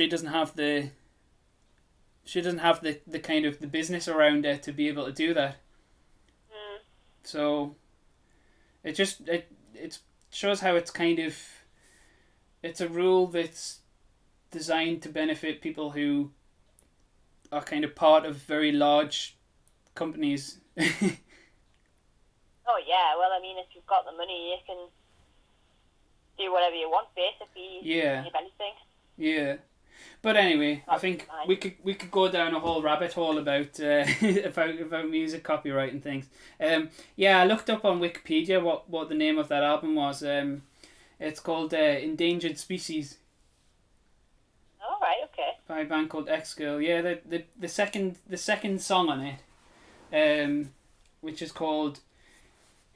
doesn't have the kind of the business around her to be able to do that. So it shows how it's kind of, it's a rule that's designed to benefit people who are kind of part of very large companies. Oh yeah, well I mean, if you've got the money, you can do whatever you want, basically. Yeah. If anything. Yeah. But anyway, I That's think fine. we could go down a whole rabbit hole about about music copyright and things. Yeah, I looked up on Wikipedia what the name of that album was. It's called Endangered Species All right. Okay. by a band called X Girl. Yeah, the second song on it, which is called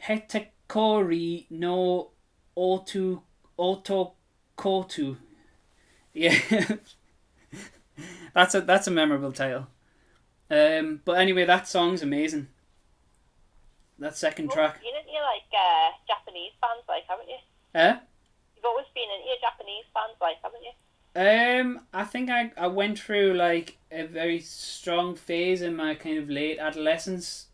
Hetekori no Otokotu. Yeah. That's a memorable title. But anyway, that song's amazing. That second track. You've been into like Japanese bands, like, haven't you? You've always been into your Japanese bands, like, haven't you? I think I went through like a very strong phase in my kind of late adolescence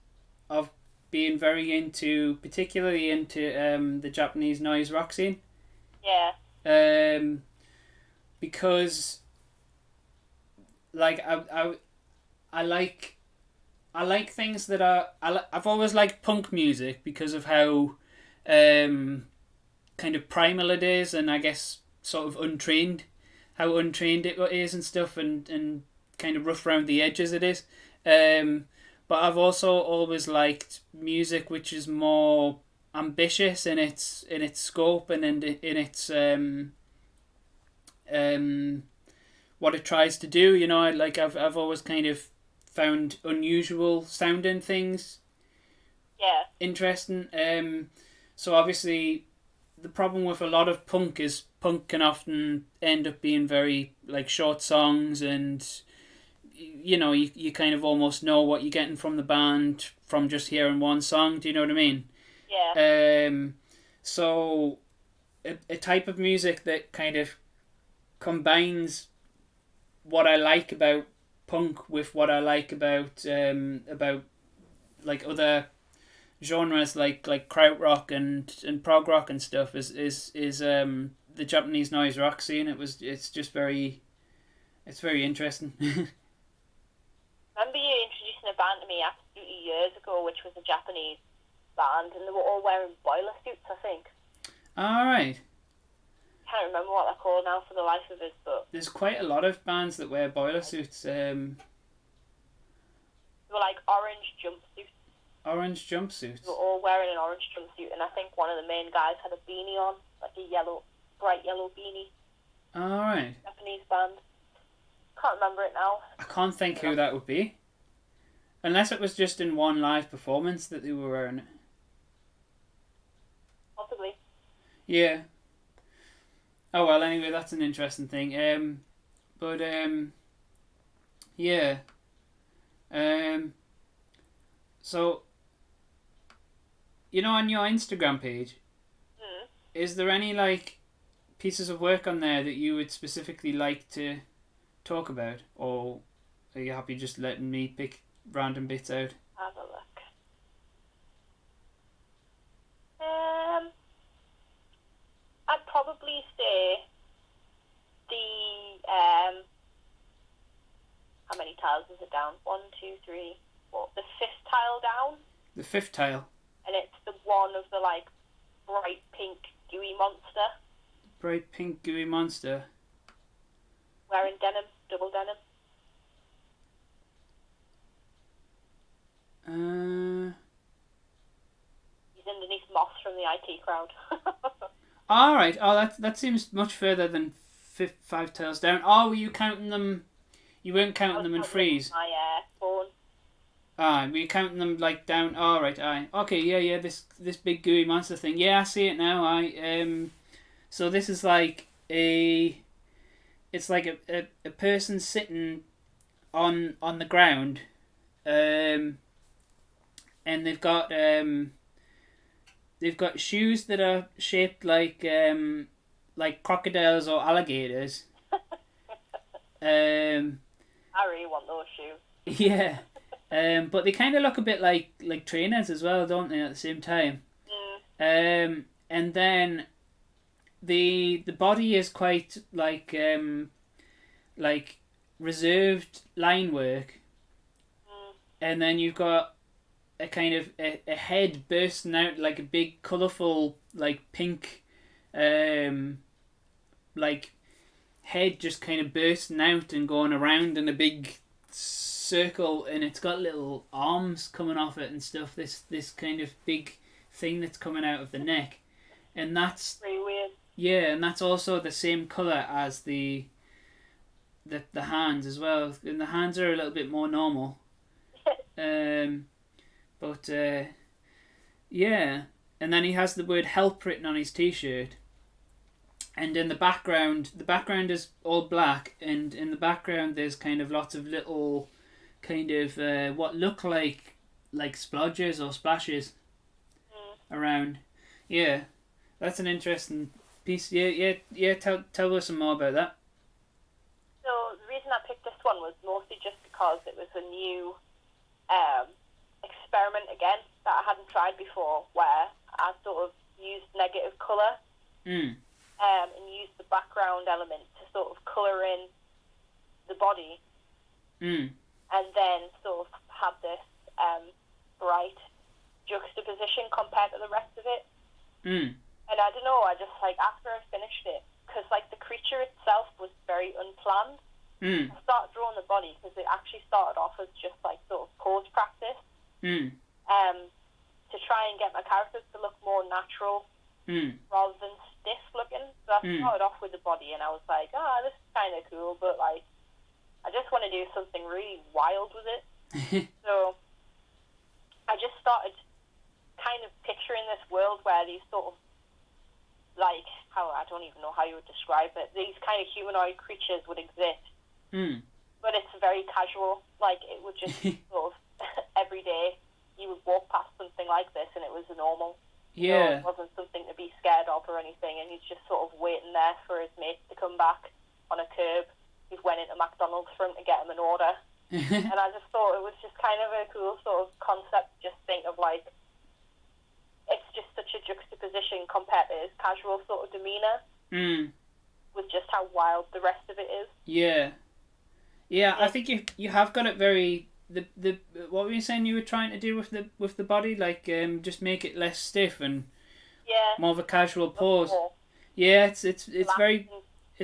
of being particularly into the Japanese noise rock scene. Yeah. Because like I like things that are I've always liked punk music because of how kind of primal it is, and I guess sort of how untrained it is and stuff, and kind of rough around the edges it is. But I've also always liked music which is more ambitious in its scope and in its what it tries to do. You know, I've always kind of found unusual sounding things interesting. So obviously the problem with a lot of punk is punk can often end up being very like short songs, and you know, you kind of almost know what you're getting from the band from just hearing one song. Do you know what I mean? Yeah. So a type of music that kind of combines what I like about punk with what I like about like other genres like krautrock and prog rock and stuff is the Japanese noise rock scene. It's very interesting. Remember you introducing a band to me absolutely years ago, which was a Japanese band, and they were all wearing boiler suits, I think. All right. Can't remember what they're called now for the life of us, but there's quite a lot of bands that wear boiler suits. They were like orange jumpsuits. Orange jumpsuits. They were all wearing an orange jumpsuit, and I think one of the main guys had a beanie on, like a bright yellow beanie. All right. Japanese band. Can't remember it now. I can't think who that would be. Unless it was just in one live performance that they were wearing it. Possibly. Yeah. Oh well, anyway, that's an interesting thing. Yeah. So, you know, on your Instagram page, is there any like pieces of work on there that you would specifically like to talk about, or are you happy just letting me pick random bits out? Have a look. I'd probably say the how many tiles is it down? 1, 2, 3, 4. The fifth tile down. The fifth tile. And it's the one of the like bright pink gooey monster. Bright pink gooey monster. Wearing denim, double denim. He's underneath moss from the IT crowd. All right. Oh, that seems much further than 5 tiles down. Oh, were you counting them? You weren't counting them in threes. My phone. Were you counting them like down? All right. Aye. Okay. Yeah. This big gooey monster thing. Yeah, I see it now. So this is like it's like a person sitting on the ground, and they've got shoes that are shaped like crocodiles or alligators. I really want those shoes. Yeah, but they kind of look a bit like trainers as well, don't they? At the same time. And then the body is quite like reserved line work, and then you've got a kind of a head bursting out like a big colourful like pink like head just kind of bursting out and going around in a big circle, and it's got little arms coming off it and stuff. This kind of big thing that's coming out of the neck, and that's Pretty weird. yeah, and that's also the same color as the hands as well. And the hands are a little bit more normal. But yeah, and then he has the word help written on his t-shirt. And in the background is all black, and in the background there's kind of lots of little kind of what look like splodges or splashes around. Yeah, that's an interesting piece. Yeah. Tell us some more about that. So the reason I picked this one was mostly just because it was a new experiment again that I hadn't tried before, where I sort of used negative colour and used the background element to sort of colour in the body, and then sort of had this bright juxtaposition compared to the rest of it. And I don't know, I just, like, after I finished it, because, like, the creature itself was very unplanned, I started drawing the body because it actually started off as just, like, sort of pose practice to try and get my characters to look more natural rather than stiff looking. So I started off with the body, and I was like, this is kind of cool, but, like, I just want to do something really wild with it. So I just started kind of picturing this world where these sort of, like, I don't even know how you would describe it, these kind of humanoid creatures would exist. But it's very casual. Like, it would just sort of, every day you would walk past something like this and it was normal. Yeah. So it wasn't something to be scared of or anything, and he's just sort of waiting there for his mates to come back on a curb. He went into McDonald's for him to get him an order. And I just thought it was just kind of a cool sort of concept, just think of, like, it's just such a juxtaposition compared to his casual sort of demeanour with just how wild the rest of it is. Yeah. I think you have got it very the what were you saying you were trying to do with the body, like just make it less stiff and more of a casual pose. Yeah, it's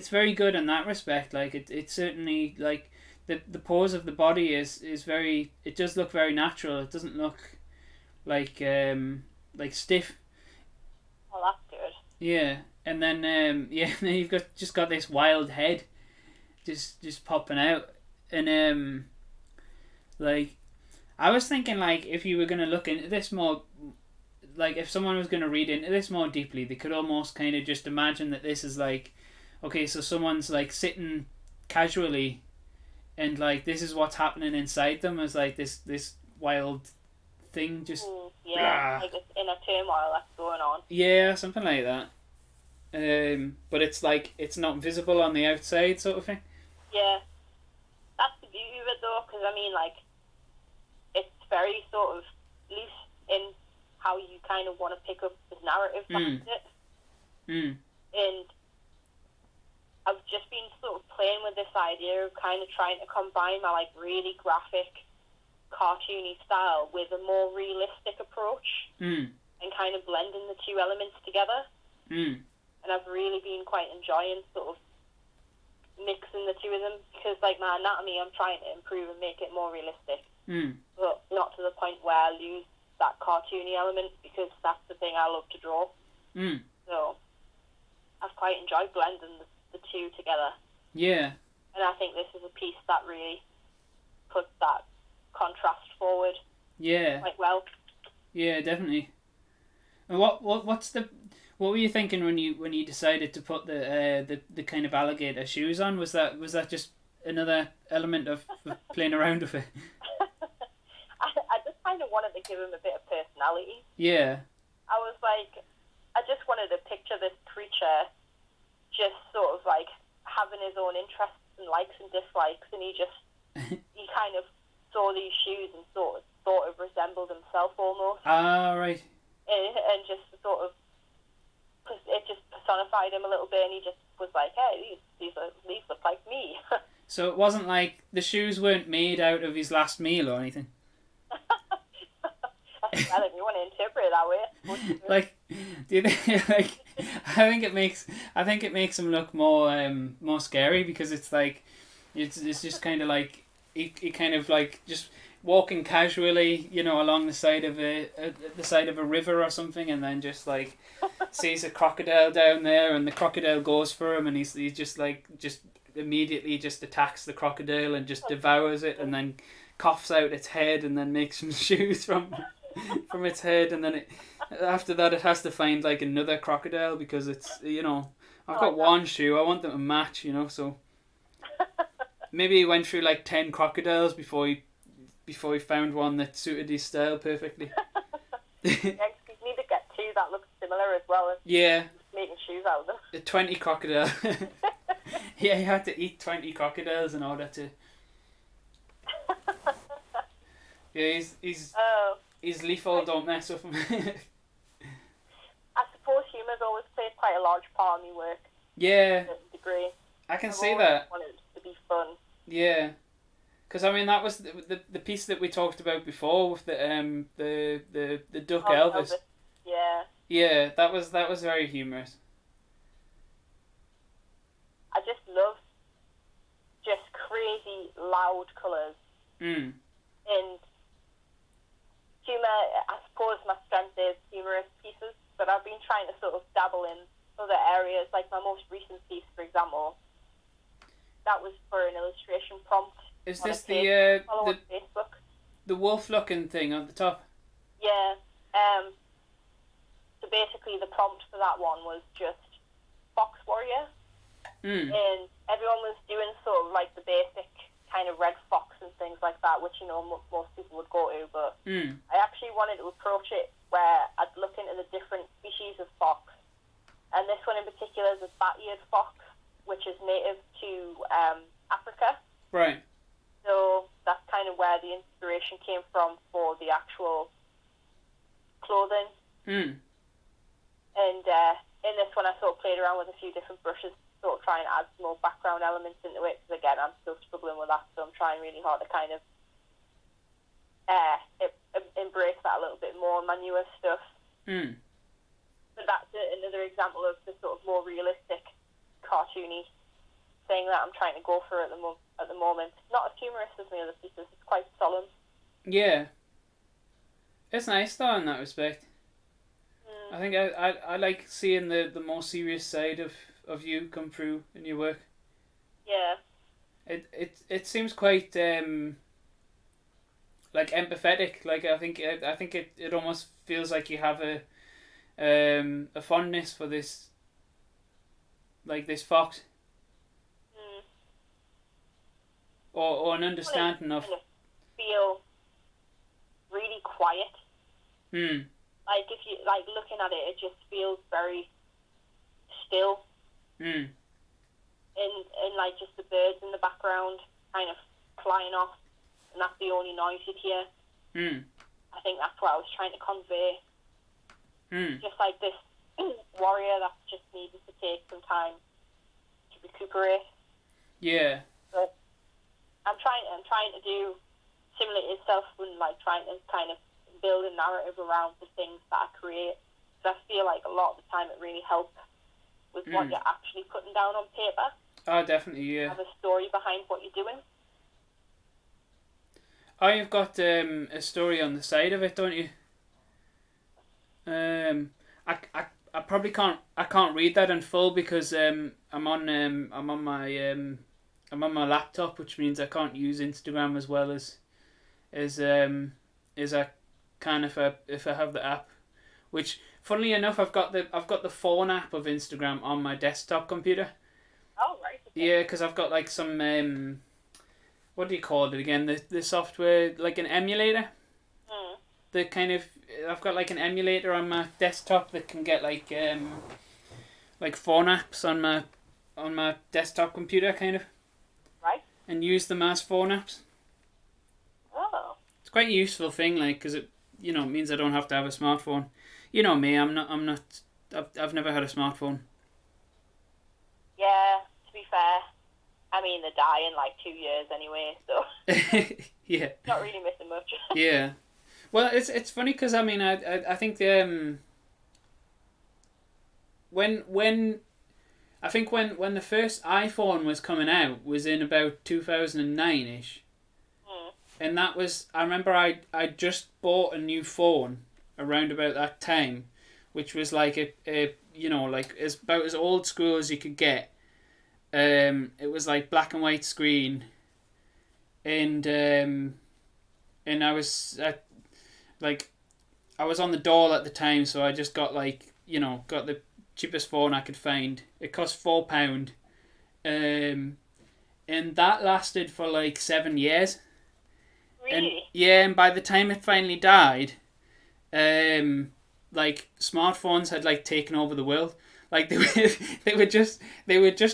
very good in that respect. Like it's certainly, like, the pose of the body is very, it does look very natural. It doesn't look like stiff. Well, that's good. Yeah, and then then you've got this wild head just popping out, and like, I was thinking, like, if you were going to look into this more, like, if someone was going to read into this more deeply, they could almost kind of just imagine that this is like, okay, so someone's, like, sitting casually, and, like, this is what's happening inside them, as, like, this wild thing just like it's in a turmoil that's going on. Yeah, something like that. But it's like, it's not visible on the outside, sort of thing. Yeah, that's the beauty of it, though, because I mean, like, it's very sort of loose in how you kind of want to pick up the narrative behind it. And I've just been sort of playing with this idea of kind of trying to combine my, like, really graphic, cartoony style with a more realistic approach and kind of blending the two elements together. And I've really been quite enjoying sort of mixing the two of them, because, like, my anatomy I'm trying to improve and make it more realistic, but not to the point where I lose that cartoony element, because that's the thing I love to draw. So I've quite enjoyed blending the two together. Yeah. And I think this is a piece that really puts that contrast forward. Yeah. Quite well. Yeah, definitely. And what were you thinking when you decided to put the kind of alligator shoes on? Was that just another element of playing around with it? I just kind of wanted to give him a bit of personality. Yeah. I was like, I just wanted to picture this creature just sort of, like, having his own interests and likes and dislikes, and he kind of saw these shoes and sort of resembled himself almost. Ah, right. And just sort of, it just personified him a little bit, and he just was like, hey, these look like me. So it wasn't like the shoes weren't made out of his last meal or anything? Well, if you want to interpret it that way. Like, do you think, like, I think it makes him look more scary, because it's like it's just kind of like he kind of like just walking casually, along the side of a river or something, and then just like sees a crocodile down there, and the crocodile goes for him, and he's just immediately just attacks the crocodile and just devours it, and then coughs out its head, and then makes some shoes from its head, and then after that it has to find like another crocodile, because it's I've got one shoe, I want them to match, so maybe he went through like 10 crocodiles before he found one that suited his style perfectly. Yeah, you need to get two that look similar as well as making shoes out of them. 20 crocodiles. Yeah, he had to eat 20 crocodiles in order to. Yeah, he's lethal. Don't mess with him. I suppose humour's always played quite a large part in my work. Yeah. To a degree. I can see that. Wanted it to be fun. Yeah, because I mean that was the piece that we talked about before with the duck Elvis. Yeah. Yeah, that was very humorous. I just love just crazy loud colours. Mm. And humour, I suppose my strength is humorous pieces, but I've been trying to sort of dabble in other areas, like my most recent piece, for example. That was for an illustration prompt. Is this the Facebook. The wolf looking thing on the top? Yeah. So basically the prompt for that one was just Fox Warrior. Mm. And everyone was doing sort of like the basic kind of red fox and things like that, which most people would go to, but I actually wanted to approach it where I'd look into the different species of fox. And this one in particular is a bat-eared fox, which is native to Africa. Right. So that's kind of where the inspiration came from for the actual clothing. Mm. And in this one I sort of played around with a few different brushes, sort of trying to add some more background elements into it, because again I'm still struggling with that, so I'm trying really hard to kind of embrace that a little bit more in my newer stuff. Mm. But that's another example of the sort of more realistic, cartoony thing that I'm trying to go for at the moment. Not as humorous as my other pieces, it's quite solemn. Yeah. It's nice though in that respect. I think I like seeing the more serious side of you come through in your work. Yeah. It seems quite like empathetic. Like I think it almost feels like you have a fondness for this, like this fox. Or an understanding of. Feel really quiet. Hmm. Like if you like looking at it, it just feels very still. Hmm. And like just the birds in the background kind of flying off, and that's the only noise you'd hear. Hmm. I think that's what I was trying to convey. Hmm. Just like this warrior that's just needing to take some time to recuperate. Yeah. But I'm trying to do similar to itself and like trying to kind of build a narrative around the things that I create. So I feel like a lot of the time it really helps with what you're actually putting down on paper. Oh, definitely, yeah. Have a story behind what you're doing. Oh, you've got a story on the side of it, don't you? I probably can't read that in full because I'm on my laptop, which means I can't use Instagram as well as I can if I have the app. Which, funnily enough, I've got the phone app of Instagram on my desktop computer. Oh, right. Okay. Yeah, because I've got like some what do you call it again? The software, like an emulator. The kind of I've got like an emulator on my desktop that can get like phone apps on my desktop computer, kind of. Right. And use them as phone apps. Oh. It's quite a useful thing, like, because it means I don't have to have a smartphone. You know me, I've never had a smartphone. Yeah, to be fair, I mean they die in like 2 years anyway, so yeah. Not really missing much. Yeah. Well, it's funny because I mean I think when I think when the first iPhone was coming out was in about 2009ish, and that was, I remember I just bought a new phone around about that time, which was like a like about as old school as you could get. It was like black and white screen, and I was I was on the dole at the time, so I just got got the cheapest phone I could find. It cost £4, and that lasted for like 7 years. Really? And yeah, and by the time it finally died, smartphones had like taken over the world. Like they were just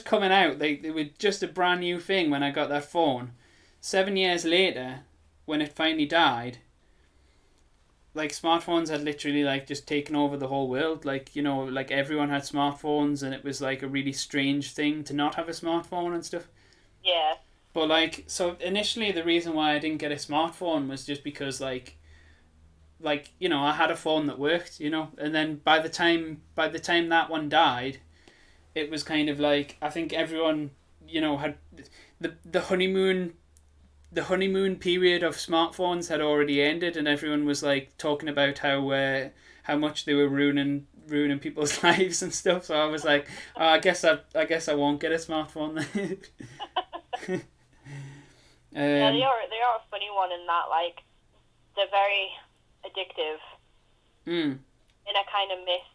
coming out. They were just a brand new thing when I got that phone. 7 years later, when it finally died, like smartphones had literally like just taken over the whole world. Like like everyone had smartphones, and it was like a really strange thing to not have a smartphone and stuff. Yeah. But so initially the reason why I didn't get a smartphone was just because I had a phone that worked, and then by the time that one died, it was kind of like, I think everyone had the honeymoon period of smartphones had already ended, and everyone was like talking about how much they were ruining people's lives and stuff. So I was like, oh, I guess I won't get a smartphone then. Yeah, they are a funny one in that, like, they're very addictive in a kind of myth.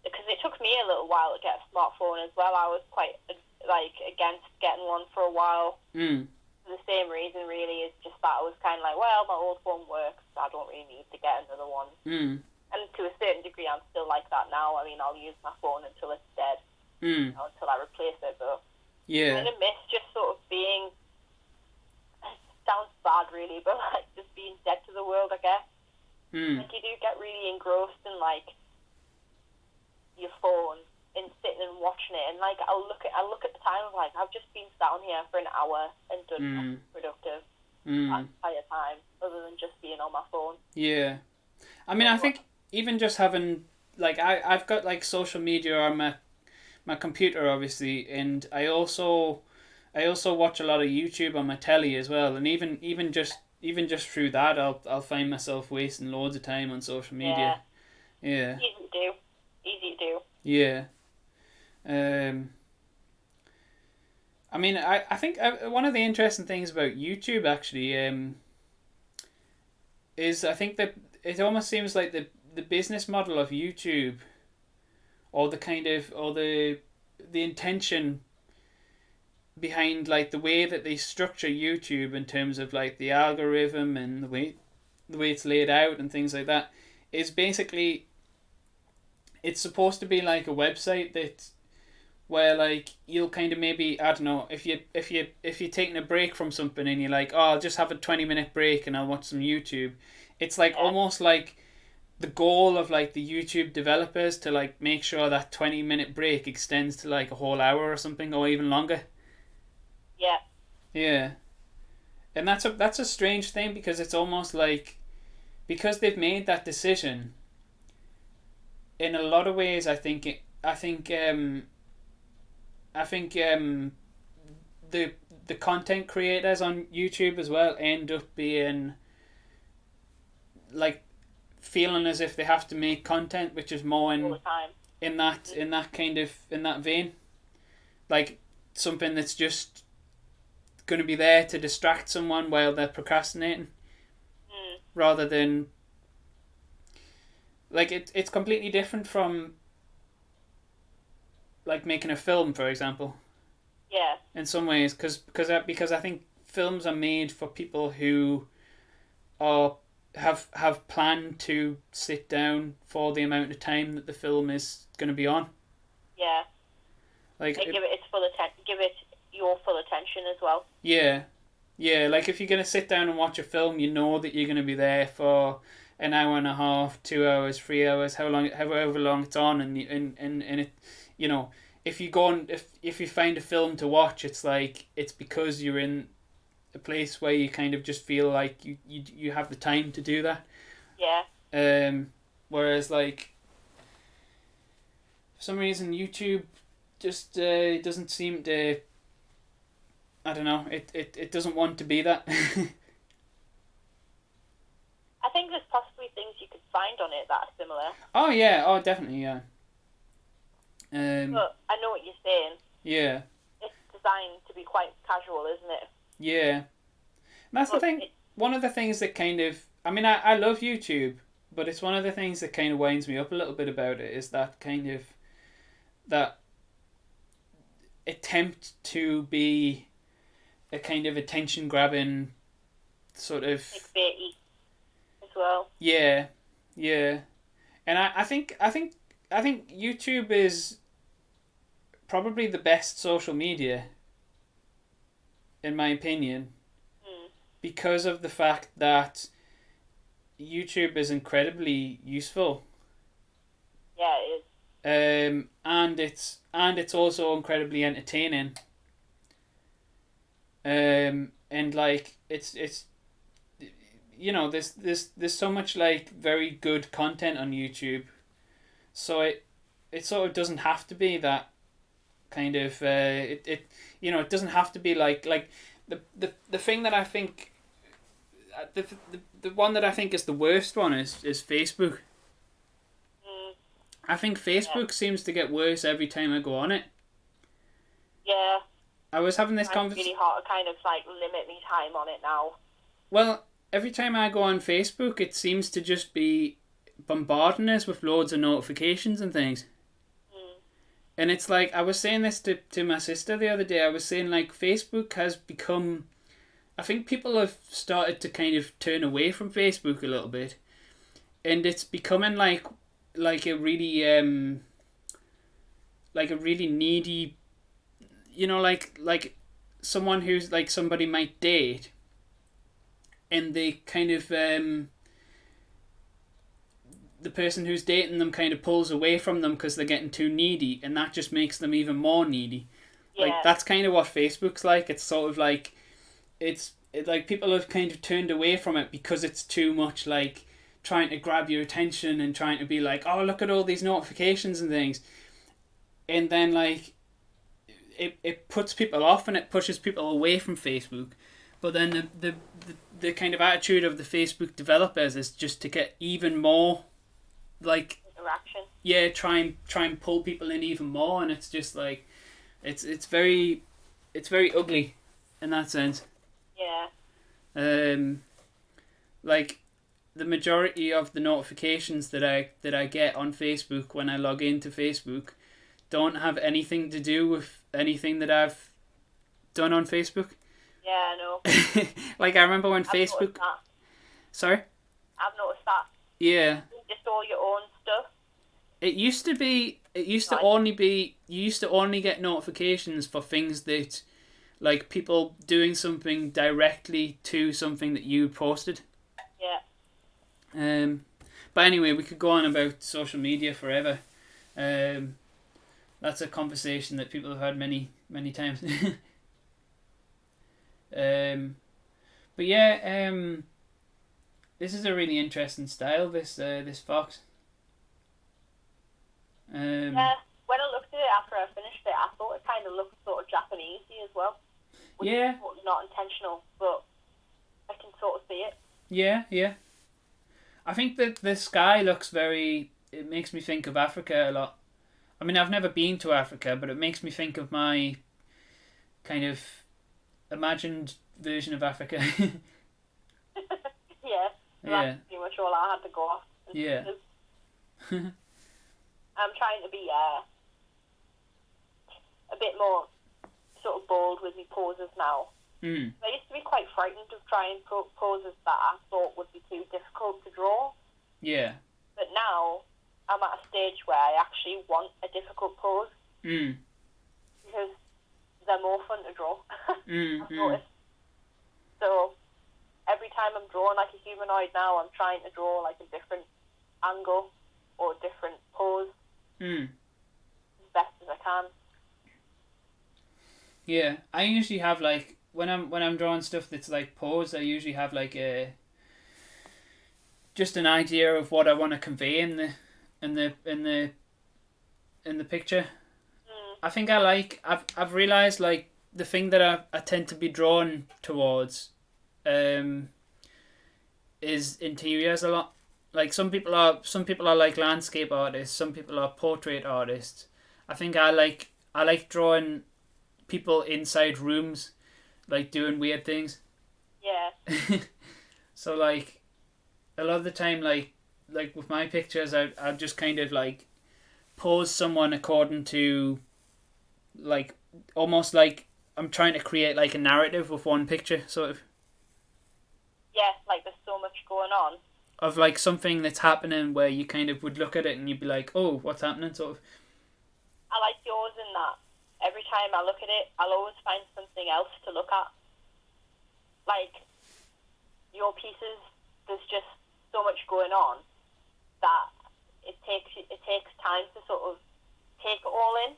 Because it took me a little while to get a smartphone as well. I was quite against getting one for a while. For the same reason, really, is just that I was kind of like, well, my old phone works, so I don't really need to get another one. And to a certain degree, I'm still like that now. I mean, I'll use my phone until it's dead, until I replace it. But yeah, kind of miss just sort of being, sounds bad really, but like just being dead to the world, I guess. Like you do get really engrossed in like your phone and sitting and watching it, and like I'll look at the time of like, I've just been sat on here for an hour and done nothing productive that entire time other than just being on my phone. Yeah, I mean, I think even just having like I've got like social media on my computer obviously, and I also watch a lot of YouTube on my telly as well, and even just through that, I'll find myself wasting loads of time on social media. Yeah. Easy to do. Yeah. I mean, I think one of the interesting things about YouTube actually is I think that it almost seems like the business model of YouTube, or the intention behind like the way that they structure YouTube in terms of like the algorithm and the way it's laid out and things like that, is basically, it's supposed to be like a website that where like you'll kind of maybe, I don't know, if you're taking a break from something and you're like, oh, I'll just have a 20-minute break and I'll watch some YouTube. It's like almost like the goal of like the YouTube developers to like make sure that 20-minute break extends to like a whole hour or something, or even longer. Yeah. Yeah. And that's a strange thing, because it's almost like, because they've made that decision, in a lot of ways I think the content creators on YouTube as well end up being like feeling as if they have to make content which is more in that vein, like something that's just going to be there to distract someone while they're procrastinating, rather than like it's completely different from like making a film, for example. Yeah. In some ways, because I think films are made for people who have planned to sit down for the amount of time that the film is going to be on. Yeah. Like give it your full attention as well. Yeah. Yeah, like if you're going to sit down and watch a film, you know that you're going to be there for an hour and a half, 2 hours, 3 hours, however long it's on, and it, if you go and if you find a film to watch, it's like it's because you're in a place where you kind of just feel like you have the time to do that. Yeah. Whereas like For some reason, YouTube just doesn't seem to. I don't know. It doesn't want to be that. I think there's possibly things you could find on it that are similar. Oh yeah. Oh definitely yeah. But I know what you're saying. Yeah. It's designed to be quite casual, isn't it? Yeah. And that's the thing. One of the things that kind of. I mean, I love YouTube, but it's one of the things that kind of winds me up a little bit about it is that kind of that attempt to be a kind of attention grabbing sort of clickbaity as well. Yeah, yeah, and I think YouTube is probably the best social media, in my opinion, because of the fact that YouTube is incredibly useful. Yeah, it is. And it's also incredibly entertaining. And like it's you know there's so much like very good content on YouTube, so it sort of doesn't have to be that kind of it doesn't have to be like the thing that I think the one that I think is the worst one is Facebook. I think Facebook seems to get worse every time I go on it. Yeah. I was having this conversation. It's really hard to kind of like limit me time on it now. Well, every time I go on Facebook, it seems to just be bombarding us with loads of notifications and things. And it's like, I was saying this to my sister the other day, I was saying like Facebook has become, I think people have started to kind of turn away from Facebook a little bit. And it's becoming like a really needy, like someone who's like somebody might date, and they kind of the person who's dating them kind of pulls away from them because they're getting too needy, and that just makes them even more needy. Yeah. Like that's kind of what Facebook's like. It's sort of like it's like people have kind of turned away from it because it's too much like trying to grab your attention and trying to be like, oh, look at all these notifications and things, and then like it puts people off and it pushes people away from Facebook. But then the kind of attitude of the Facebook developers is just to get even more like interaction. Yeah, try and pull people in even more, and it's just like it's very ugly in that sense. Yeah. Like the majority of the notifications that I get on Facebook when I log into Facebook don't have anything to do with anything that I've done on Facebook. Yeah, I know. Like I remember when I've Facebook. That. Sorry. I've noticed that. Yeah. Just all your own stuff. It used to be. It used to only be. You used to only get notifications for things that, like people doing something directly to something that you posted. Yeah. But anyway, we could go on about social media forever. That's a conversation that people have had many times. But yeah, this is a really interesting style. This fox. Yeah, when I looked at it after I finished it, I thought it kind of looked sort of Japanesey as well. Which is not intentional, but I can sort of see it. Yeah, yeah. I think that the sky looks very. It makes me think of Africa a lot. I mean, I've never been to Africa, but it makes me think of my kind of imagined version of Africa. Yeah, that's pretty much all I had to go off. Yeah. I'm trying to be a bit more sort of bold with my poses now. I used to be quite frightened of trying poses that I thought would be too difficult to draw. Yeah. But now I'm at a stage where I actually want a difficult pose. Because they're more fun to draw. I've noticed. So every time I'm drawing like a humanoid now, I'm trying to draw like a different angle or a different pose as best as I can. Yeah, I usually have like when I'm drawing stuff that's like pose, I usually have like just an idea of what I want to convey in the in the picture. Mm. I think I've realized like the thing that I tend to be drawn towards, is interiors a lot. Like some people are like landscape artists, some people are portrait artists. I think I like drawing people inside rooms, like doing weird things. Yeah. So like a lot of the time, like with my pictures, I just kind of like pose someone according to, like, almost like I'm trying to create like a narrative with one picture, sort Yeah, like there's so much going on. of like something that's happening where you kind of would look at it and you'd be like, oh, what's happening, sort of. I like yours in that every time I look at it, I'll always find something else to look at. Like, your pieces, there's just so much going on that it takes time to sort of take it all in.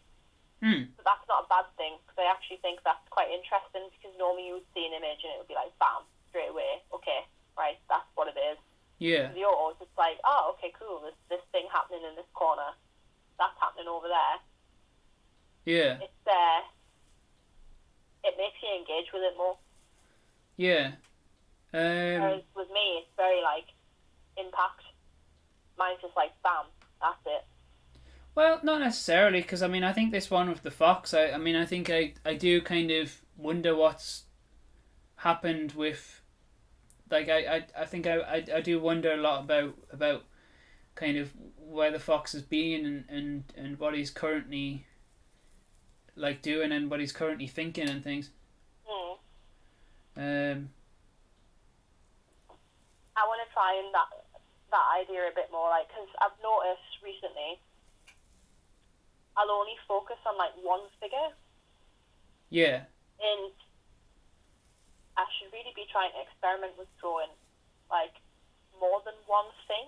But that's not a bad thing, because I actually think that's quite interesting, because normally you would see an image and it would be like, bam, straight away, okay, right, that's what it is. Yeah. With yours, it's like, oh, okay, cool, there's this thing happening in this corner, that's happening over there. Yeah. It's it makes you engage with it more. Yeah. Whereas with me, it's very like impact. Mine's just like bam, that's it. Well, not necessarily, because I mean, I think this one with the fox, I mean, I think I do kind of wonder what's happened with, like, I think I do wonder a lot about kind of where the fox has been, and what he's currently like doing, and what he's currently thinking and things. I want to try and that idea a bit more, like, because I've noticed recently I'll only focus on like one figure. Yeah. And I should really be trying to experiment with drawing like more than one thing.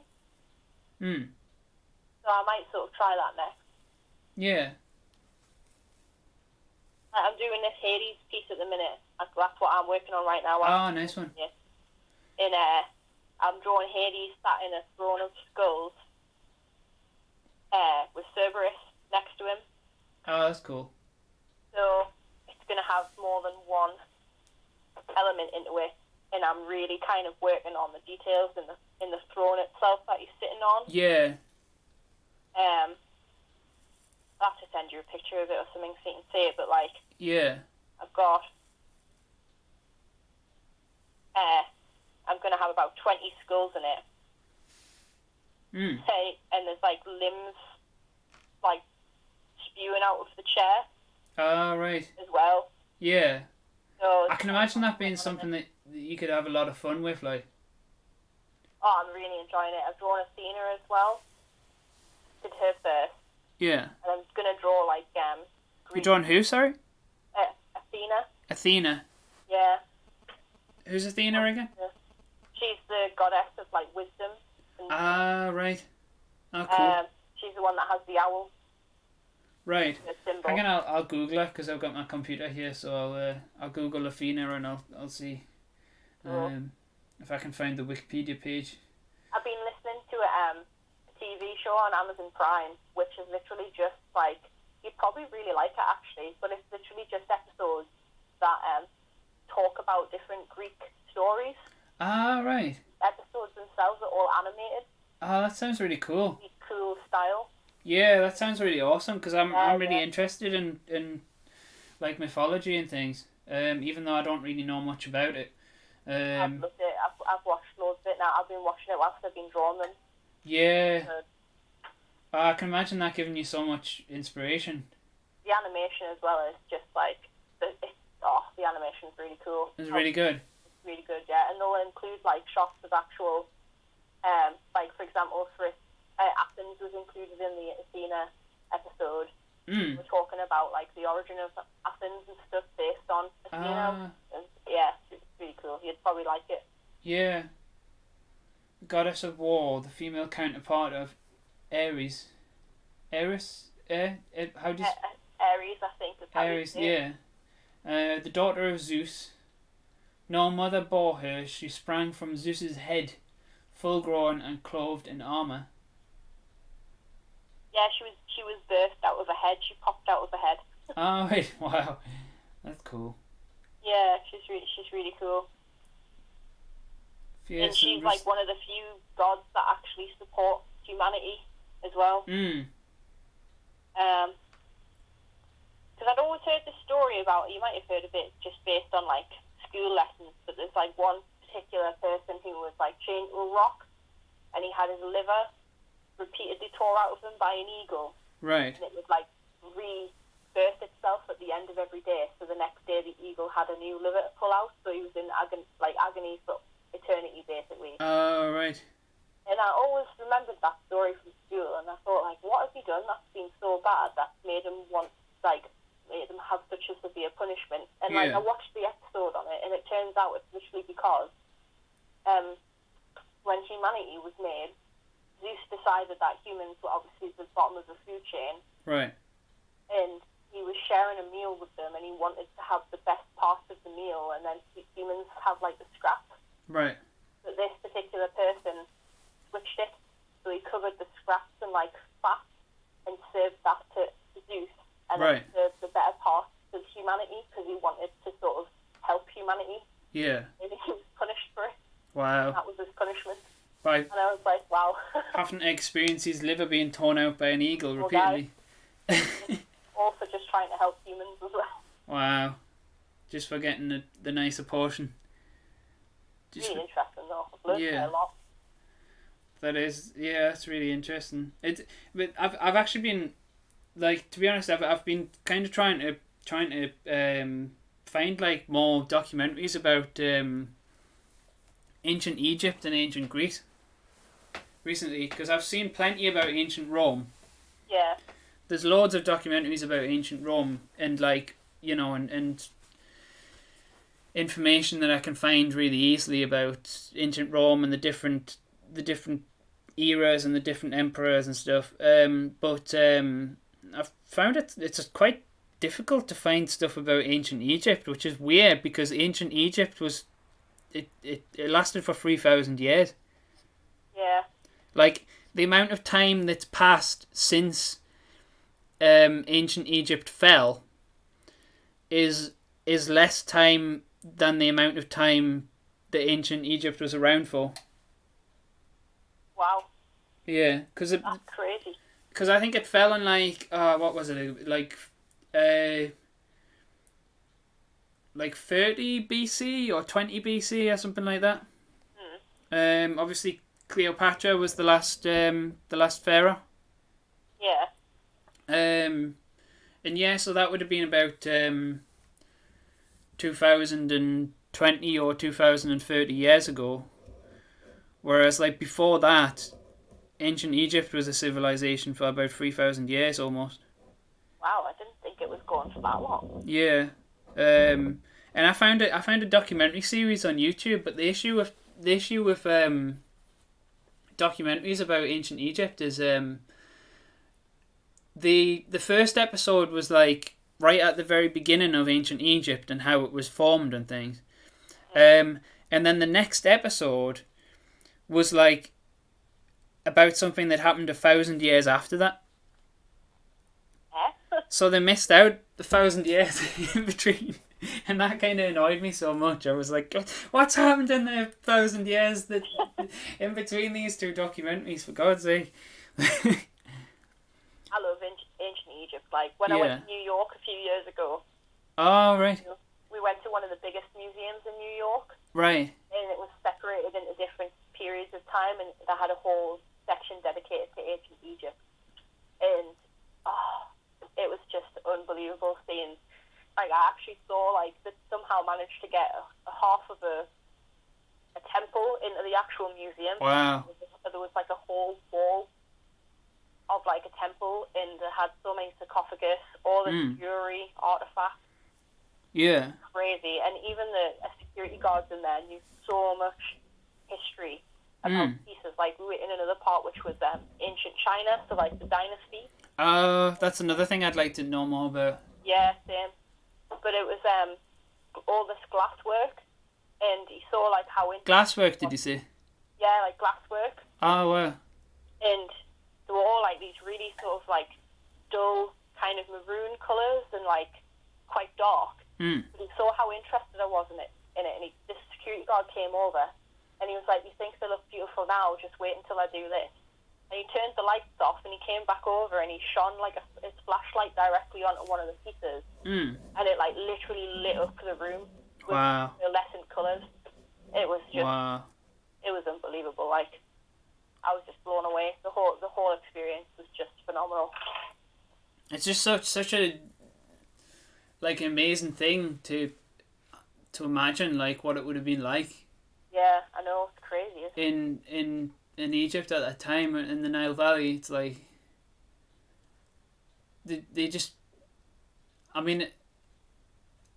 So I might sort of try that next. Yeah. I'm doing this Hades piece at the minute. That's what I'm working on right now. Oh, nice one. Yeah. In I'm drawing Hades sat in a throne of skulls, with Cerberus next to him. Oh, that's cool. So it's going to have more than one element into it, and I'm really kind of working on the details in the throne itself that he's sitting on. Yeah. I'll have to send you a picture of it or something so you can see it, but like, Yeah. I've got, I'm going to have about 20 skulls in it. And there's like limbs like spewing out of the chair. Oh, right. As well. Yeah. So I can imagine that being something that you could have a lot of fun with, like. Oh, I'm really enjoying it. I've drawn Athena as well. Did her first. Yeah. And I'm gonna draw like You're drawing who, sorry? Athena. Athena. Yeah. Who's Athena again? She's the goddess of like wisdom. Ah, right. Oh, cool. She's the one that has the owl. Right. The symbol. Hang on, I'll Google her because I've got my computer here, so I'll Google Athena and I'll see if I can find the Wikipedia page. I've been listening to a TV show on Amazon Prime, which is literally just like, you'd probably really like it actually, but it's literally just episodes that talk about different Greek stories. Ah, right. Episodes themselves are all animated. Oh, that sounds really cool. Really cool style. Yeah, that sounds really awesome because I'm really interested in like mythology and things. Even though I don't really know much about it. I've loved it. I've watched loads of it now. I've been watching it whilst I've been drawing them. Yeah. I can imagine that giving you so much inspiration. The animation as well is just like, the animation's really cool. It's really good. It's really good, yeah. And they'll include like shots of actual, like for example, for Athens was included in the Athena episode. We're talking about like the origin of Athens and stuff based on Athena. And, yeah, it's really cool. You'd probably like it. Yeah. Goddess of War, the female counterpart of Ares. Ares? How do you... Ares, I think. Is how Ares, yeah. The daughter of Zeus. No mother bore her. She sprang from Zeus's head, full grown and clothed in armour. Yeah, she was birthed out of a head. She popped out of a head. Oh, right. Wow. That's cool. Yeah, she's really cool. Yeah, And she's like one of the few gods that actually support humanity as well. Because I'd always heard this story about, you might have heard of it just based on like school lessons, but there's like one particular person who was like chained to a rock, and he had his liver repeatedly tore out of him by an eagle. Right. And it would like rebirth itself at the end of every day. So the next day the eagle had a new liver to pull out, so he was in agony for eternity basically. Oh, right. And I always remembered that story from school, and I thought, like, what has he done that's been so bad that's made him have such a severe punishment? And like, I watched the episode on it, and it turns out it's literally because when humanity was made, Zeus decided that humans were obviously the bottom of the food chain. Right. And he was sharing a meal with them, and he wanted to have the best parts of the meal, and then humans have like the scraps. Right. But this particular person switched it, so he covered the scraps in like fat and served that to Zeus, and then served the better parts to humanity because he wanted to sort of help humanity. Yeah. Maybe he was punished for it. Wow. That was his punishment. Right. And I was like, wow. Having to experience his liver being torn out by an eagle repeatedly. Also just trying to help humans as well. Wow. Just for getting the nicer portion. Really interesting though. I've learned a lot. That is, yeah, that's really interesting. But I've actually been, like, to be honest, I've been kind of trying to find like more documentaries about ancient Egypt and ancient Greece recently, because I've seen plenty about ancient Rome. Yeah. There's loads of documentaries about ancient Rome, and like, you know, and information that I can find really easily about ancient Rome and the different eras and the different emperors and stuff. But I've found it's quite difficult to find stuff about ancient Egypt, which is weird because ancient Egypt was it lasted for 3,000 years. Yeah. Like the amount of time that's passed since ancient Egypt fell is less time than the amount of time that ancient Egypt was around for. Wow. Yeah, that's crazy. Because I think it fell in like what was it, like 30 BC or 20 BC or something like that. Obviously Cleopatra was the last pharaoh. Yeah. And yeah, so that would have been about 2020 or 2030 years ago. Whereas like before that, ancient Egypt was a civilization for about 3,000 years almost. Wow, I didn't think it was going for that long. Yeah. And I found a documentary series on YouTube, but the issue with documentaries about ancient Egypt is the first episode was like right at the very beginning of ancient Egypt and how it was formed and things. And then the next episode was like about something that happened 1,000 years after that. So they missed out 1,000 years in between. And that kind of annoyed me so much. I was like, what's happened in the 1,000 years that in between these two documentaries, for God's sake? I love ancient Egypt. Like, when I went to New York a few years ago. Oh, right. We went to one of the biggest museums in New York. Right. And it was separated into different periods of time, and they had a whole section dedicated to ancient Egypt. And, it was just unbelievable seeing. Like, I actually saw, like, that somehow managed to get a half of a temple into the actual museum. Wow. There was, like, a whole wall of, like, a temple, and it had so many sarcophagus, all the jewelry, artifacts. Yeah. Crazy. And even the security guards in there knew so much history about pieces. Like, we were in another part, which was ancient China, so, like, the dynasty. That's another thing I'd like to know more about. Yeah, same. But it was all this glasswork, and you saw like how glasswork. Did you say? Yeah, like glasswork. Oh wow. And they were all like these really sort of like dull kind of maroon colours and like quite dark. But he saw how interested I was in it, and this security guard came over, and he was like, "You think they look beautiful now? Just wait until I do this." And he turned the lights off, and he came back over, and he shone like his flashlight directly onto one of the pieces, and it like literally lit up the room with fluorescent colours. It was just, it was unbelievable. Like, I was just blown away. The whole experience was just phenomenal. It's just such a like amazing thing to imagine, like what it would have been like. Yeah, I know, it's crazy. In Egypt at that time, in the Nile Valley. It's like they just, I mean,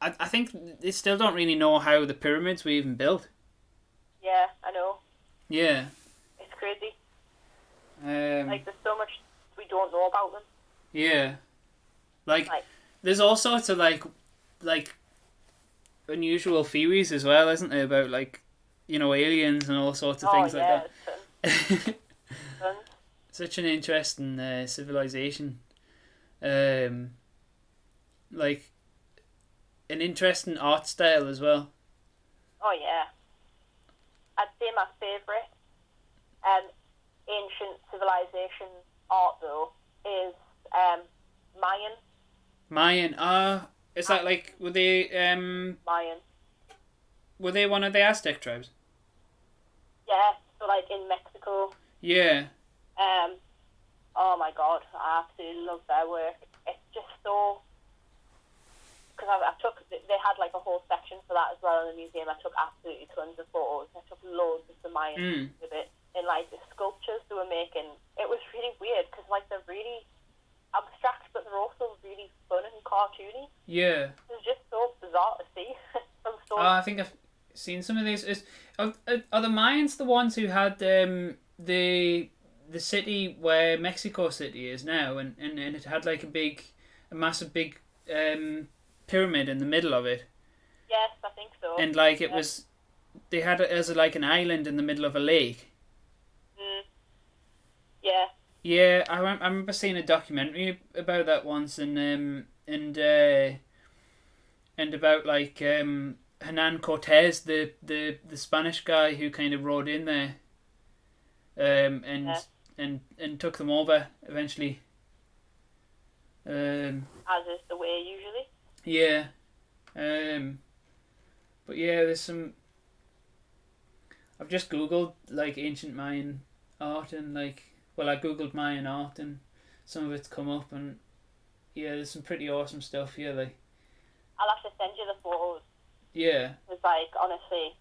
I think they still don't really know how the pyramids were even built. Yeah, I know. Yeah. It's crazy. Like, there's so much we don't know about them. Yeah. Like there's all sorts of like unusual theories as well, isn't there, about like, you know, aliens and all sorts of things like that. Such an interesting civilization. Like an interesting art style as well. Oh yeah. I'd say my favourite ancient civilization art though is Mayan. Is that like, were they Mayan. Were they one of the Aztec tribes? Yeah, so like in Mexico. Yeah. Oh my god, I absolutely love their work. It's just so, because they had like a whole section for that as well in the museum. I took absolutely tons of photos. I took loads of the Mayan exhibit, and like the sculptures they were making. It was really weird because like they're really abstract, but they're also really fun and cartoony. Yeah. It's just so bizarre to see. I think I've seen some of these. Are the Mayans the ones who had the city where Mexico City is now, and it had like a massive big pyramid in the middle of it? Yes, I think so. And like it was, they had it as like an island in the middle of a lake. Yeah. Yeah, I remember seeing a documentary about that once, and about like Hernan Cortez, the Spanish guy who kind of rode in there, and took them over eventually. As is the way usually. Yeah. But yeah, there's some. I've just googled like ancient Mayan art, and like, well, I googled Mayan art and some of it's come up, and yeah, there's some pretty awesome stuff here. Like, I'll have to send you the photos. Yeah. It's like, honestly,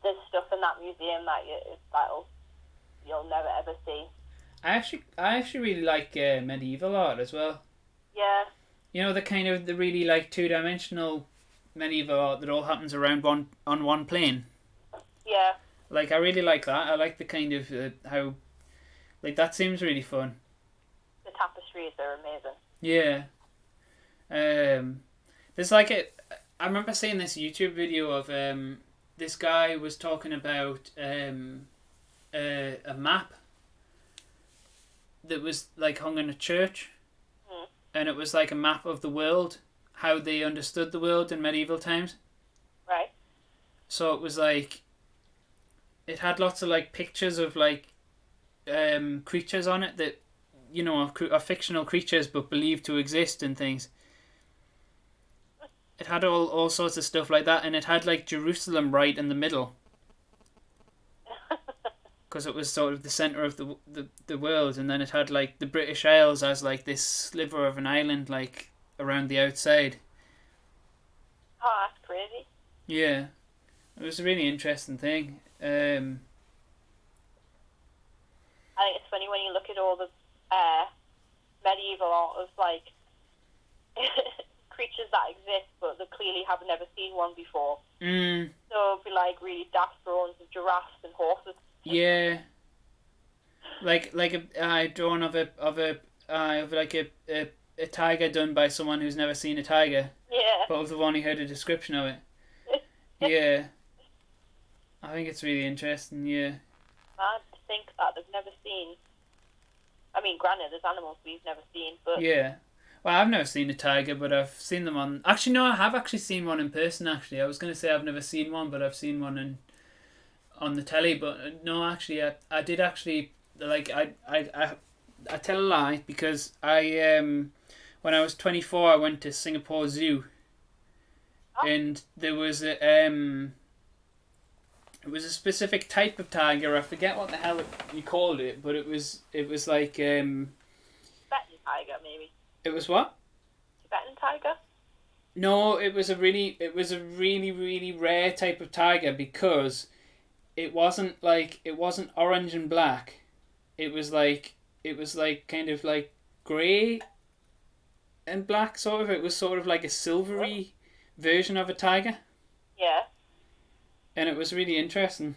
there's stuff in that museum that you'll never ever see. I actually really like medieval art as well. Yeah. You know, the really like two-dimensional medieval art that all happens around on one plane. Yeah. Like, I really like that. I like the kind of how, like, that seems really fun. The tapestries are amazing. Yeah. There's like I remember seeing this YouTube video of this guy was talking about a map that was like hung in a church, and it was like a map of the world, how they understood the world in medieval times. Right. So it was like, it had lots of like pictures of like creatures on it that, you know, are fictional creatures but believed to exist and things. It had all sorts of stuff like that, and it had like Jerusalem right in the middle, because it was sort of the center of the world, and then it had like the British Isles as like this sliver of an island like around the outside. Oh, that's crazy. Yeah, it was a really interesting thing. I think it's funny when you look at all the medieval art of like creatures that exist, but they clearly have never seen one before. So it'd be like really daft drawings of giraffes and horses. Yeah. Like a drawing of a tiger done by someone who's never seen a tiger. Yeah. But of the one who heard a description of it. Yeah. I think it's really interesting. Yeah. Man, to think that they've never seen. I mean, granted, there's animals we've never seen, but Yeah. Well, I've never seen a tiger, but I've seen them on. Actually, no, I have actually seen one in person. Actually, I was going to say I've never seen one, but I've seen one on the telly. But no, actually, I did actually like I tell a lie because when I was 24, I went to Singapore Zoo, and there was it was a specific type of tiger. I forget what the hell you called it, but it was like Tibetan tiger, maybe. It was what? Tibetan tiger? No, it was a really really rare type of tiger because it wasn't orange and black. It was like kind of like grey and black sort of. It was sort of like a silvery version of a tiger. Yeah. And it was really interesting.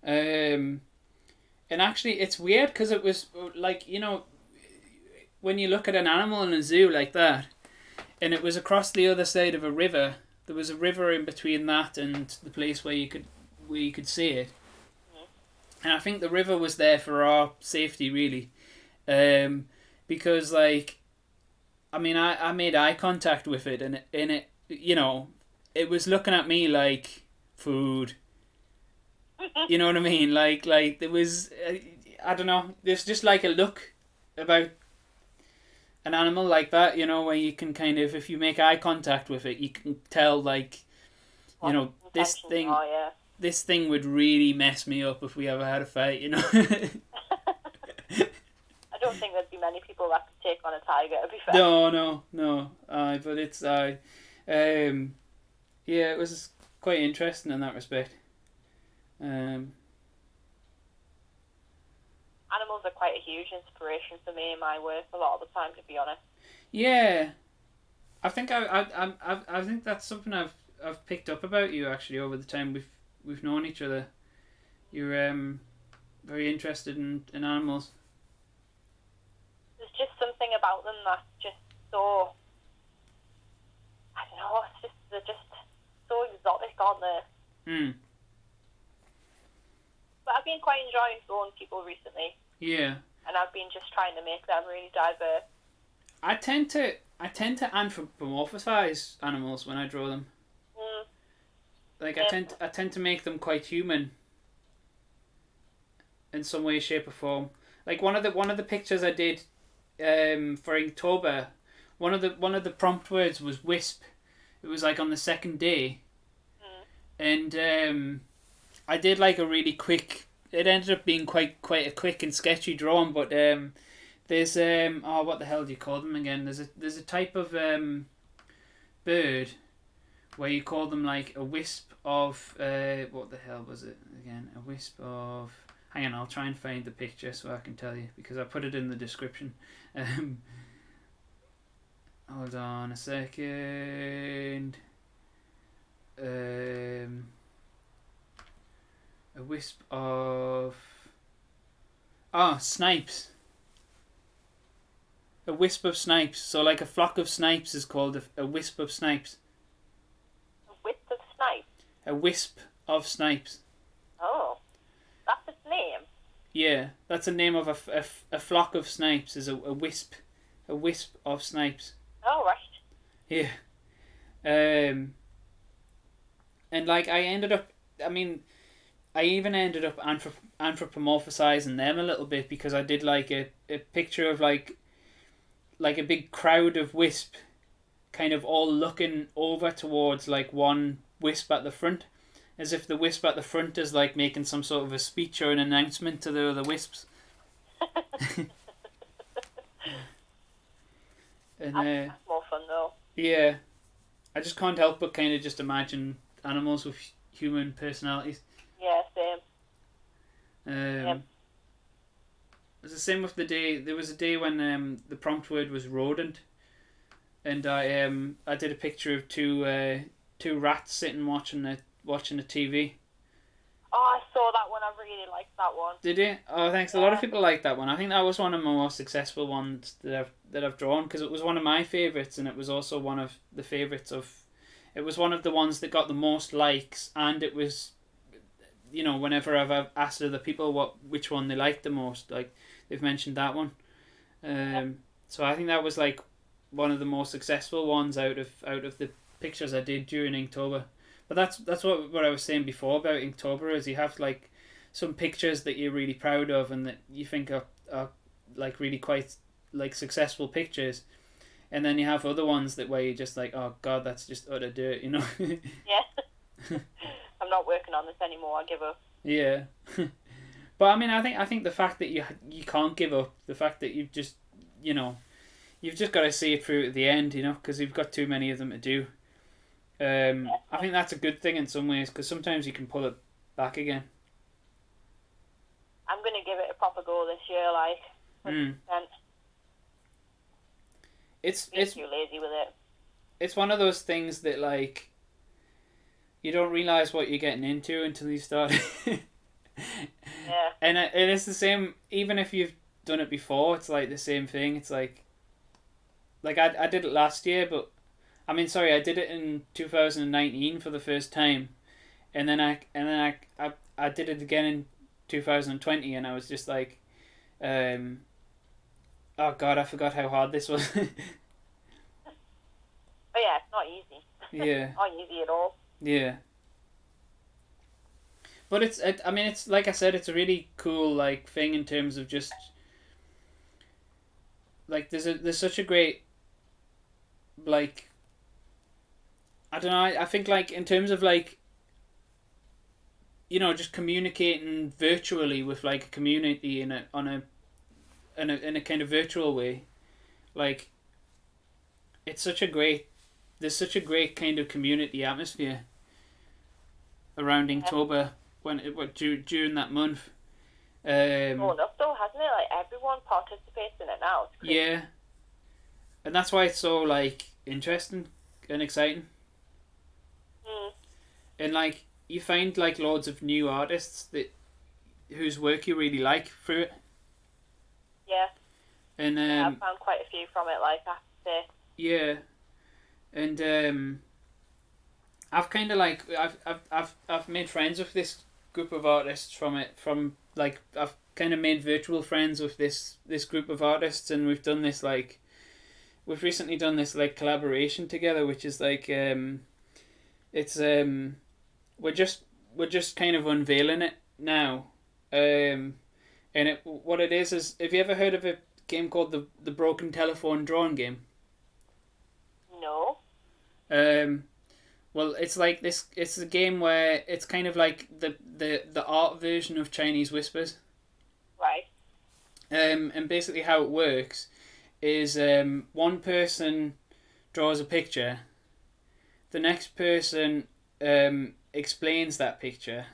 And actually it's weird because it was like, you know, when you look at an animal in a zoo like that, and it was across the other side of a river. There was a river in between that and the place where you could see it. And I think the river was there for our safety, really, because like, I mean, I made eye contact with it, and it you know, it was looking at me like food. You know what I mean? Like there was, I don't know. There's just like a look about an animal like that, you know, where you can kind of, if you make eye contact with it, you can tell, like, you know, this thing would really mess me up if we ever had a fight, you know. I don't think there'd be many people that could take on a tiger, to be fair. No. But it's, yeah, it was quite interesting in that respect. Animals are quite a huge inspiration for me in my work a lot of the time, to be honest. Yeah, I think I think that's something I've picked up about you actually over the time we've known each other. You're very interested in animals. There's just something about them that's just so, I don't know, they're just so exotic, aren't they? But I've been quite enjoying drawing people recently. Yeah. And I've been just trying to make them really diverse. I tend to anthropomorphize animals when I draw them. Like I tend to make them quite human. In some way, shape, or form. Like one of the pictures I did, for Inktober, one of the prompt words was wisp. It was like on the second day, and I did like a really quick. It ended up being quite a quick and sketchy drawing, but there's what the hell do you call them again? There's a type of bird where you call them like a wisp of what the hell was it again? A wisp of. Hang on, I'll try and find the picture so I can tell you because I put it in the description. Hold on a second. A wisp of... snipes. A wisp of snipes. So like a flock of snipes is called a wisp of snipes. A wisp of snipes? A wisp of snipes. Oh, that's its name? Yeah, that's the name of a flock of snipes, is a wisp. A wisp of snipes. Oh, right. Yeah. And like I even ended up anthropomorphizing them a little bit because I did like a picture of like a big crowd of wisp kind of all looking over towards like one wisp at the front, as if the wisp at the front is like making some sort of a speech or an announcement to the other wisps. And that's more fun though. Yeah, I just can't help but kind of just imagine animals with human personalities. Yeah, same. It was the same with the day. There was a day when the prompt word was rodent, and I did a picture of two rats sitting watching the TV. Oh, I saw that one. I really liked that one. Did you? Oh, thanks. Yeah. A lot of people like that one. I think that was one of my more successful ones that I've drawn because it was one of my favourites, and it was also one of the favourites of. It was one of the ones that got the most likes, and it was, you know, whenever I've asked other people which one they liked the most, like they've mentioned that one. So I think that was like one of the most successful ones out of the pictures I did during Inktober. But that's what I was saying before about Inktober, is you have like some pictures that you're really proud of and that you think are like really quite like successful pictures, and then you have other ones that where you're just like, oh god, that's just utter dirt, you know. Yeah. I'm not working on this anymore. I give up. Yeah. But I mean, I think the fact that you can't give up, the fact that you've just, you know, you've just got to see it through to the end, you know, because you've got too many of them to do. I think that's a good thing in some ways, because sometimes you can pull it back again. I'm going to give it a proper go this year, like 100%. It's too lazy with it. It's one of those things that like you don't realize what you're getting into until you start. Yeah. And it's the same, even if you've done it before. It's like the same thing. It's like I did it last year, but I did it in 2019 for the first time, and then I did it again in 2020, and I was just like, oh god, I forgot how hard this was. But yeah, it's not easy. Yeah. Not easy at all. Yeah. But it's like I said, it's a really cool like thing in terms of just like there's such a great like, I don't know, I think like in terms of like, you know, just communicating virtually with like a community in a kind of virtual way, like there's such a great kind of community atmosphere around Inktober during that month. Grown up though, hasn't it? Like everyone participates in it now. It's crazy. Yeah, and that's why it's so like interesting and exciting. And like you find like loads of new artists whose work you really like through it. Yeah. And I've found quite a few from it, like I have to say. Yeah, and I've kind of like I've made friends with this group of artists from it. From like I've kind of made virtual friends with this group of artists, and we've recently done this like collaboration together, which is like it's we're just kind of unveiling it now, and what it is have you ever heard of a game called the Broken Telephone Drawing Game? No. Well, it's like this. It's a game where it's kind of like the art version of Chinese Whispers. Right. And basically how it works is one person draws a picture, the next person explains that picture,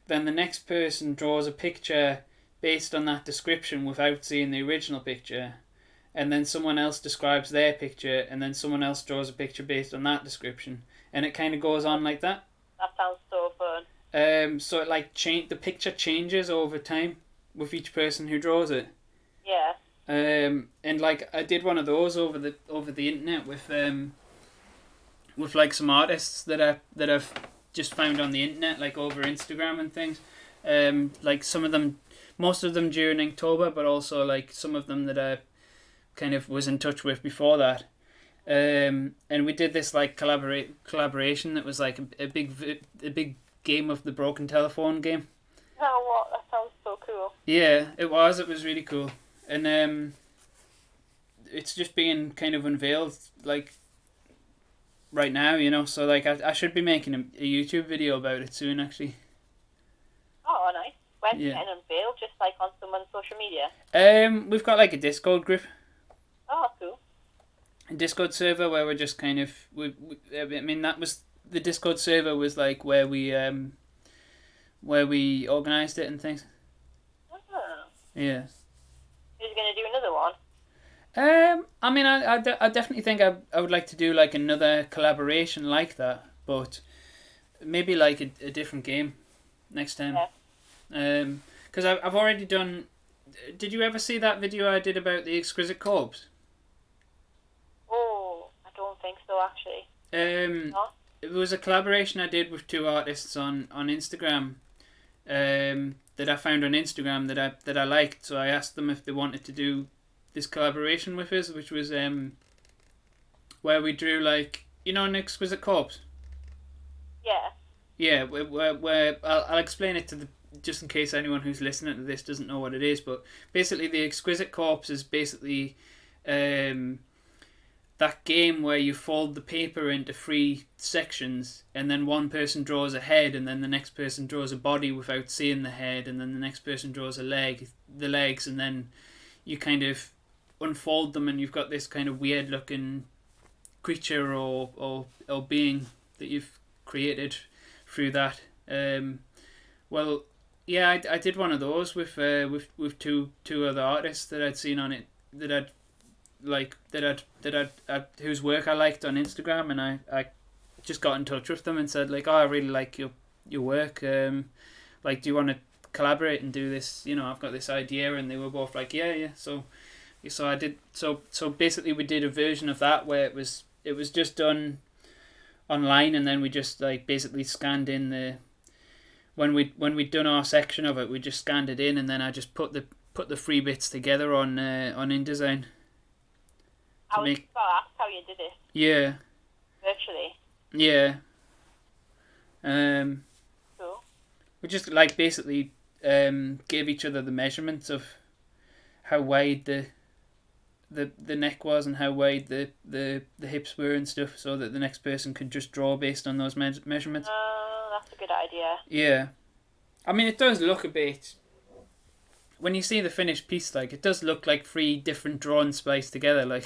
then the next person draws a picture based on that description without seeing the original picture, and then someone else describes their picture, and then someone else draws a picture based on that description, and it kind of goes on like that. That sounds so fun. So it like the picture changes over time with each person who draws it. Yeah. And like I did one of those over the internet with like some artists that I've just found on the internet, like over Instagram and things. Like some of them, most of them during Inktober, but also like some of them that I kind of was in touch with before that. And we did this like collaboration that was like a big game of the Broken Telephone game. Oh, what? That sounds so cool. Yeah, it was really cool. And it's just being kind of unveiled like right now, you know, so like I should be making a YouTube video about it soon, actually. Oh, nice. When's Yeah. it getting unveiled? Just like on someone's social media? We've got like a Discord group, Oh, cool. a Discord server where we're just kind of I mean that was the Discord server was like where we organised it and things. Oh. Yeah. Who's going to do another one? I mean, I definitely think I would like to do like another collaboration like that, but maybe like a different game next time. Yeah. Because I've already done. Did you ever see that video I did about the exquisite corpse? Oh, I don't think so, actually. Um, No? it was a collaboration I did with two artists on Instagram. That I found on Instagram that I liked. So I asked them if they wanted to do this collaboration with us, which was where we drew like an exquisite corpse. Yeah. Yeah, where I'll explain it to the just in case anyone who's listening to this doesn't know what it is. But basically, the exquisite corpse is basically that game where you fold the paper into 3 sections, and then one person draws a head, and then the next person draws a body without seeing the head, and then the next person draws the legs, and then you kind of unfold them, and you've got this kind of weird looking creature or being that you've created through that. Well, yeah, I did one of those with two other artists that I'd seen on it that I'd whose work I liked on Instagram, and I just got in touch with them and said like, oh, I really like your work. Like, do you want to collaborate and do this? I've got this idea, and they were both like, yeah. So I did. So basically, we did a version of that where it was just done online, and then we just like basically scanned in the when we'd done our section of it, we just scanned it in, and then I just put the 3 bits together on InDesign. I was about to ask how you did it. Yeah. Virtually. Yeah. Cool. We just like basically gave each other the measurements of how wide the neck was and how wide the hips were and stuff, so that the next person could just draw based on those measurements. That's a good idea. Yeah. I mean, it does look a bit... When you see the finished piece, like, it does look like 3 different drawings spliced together, like...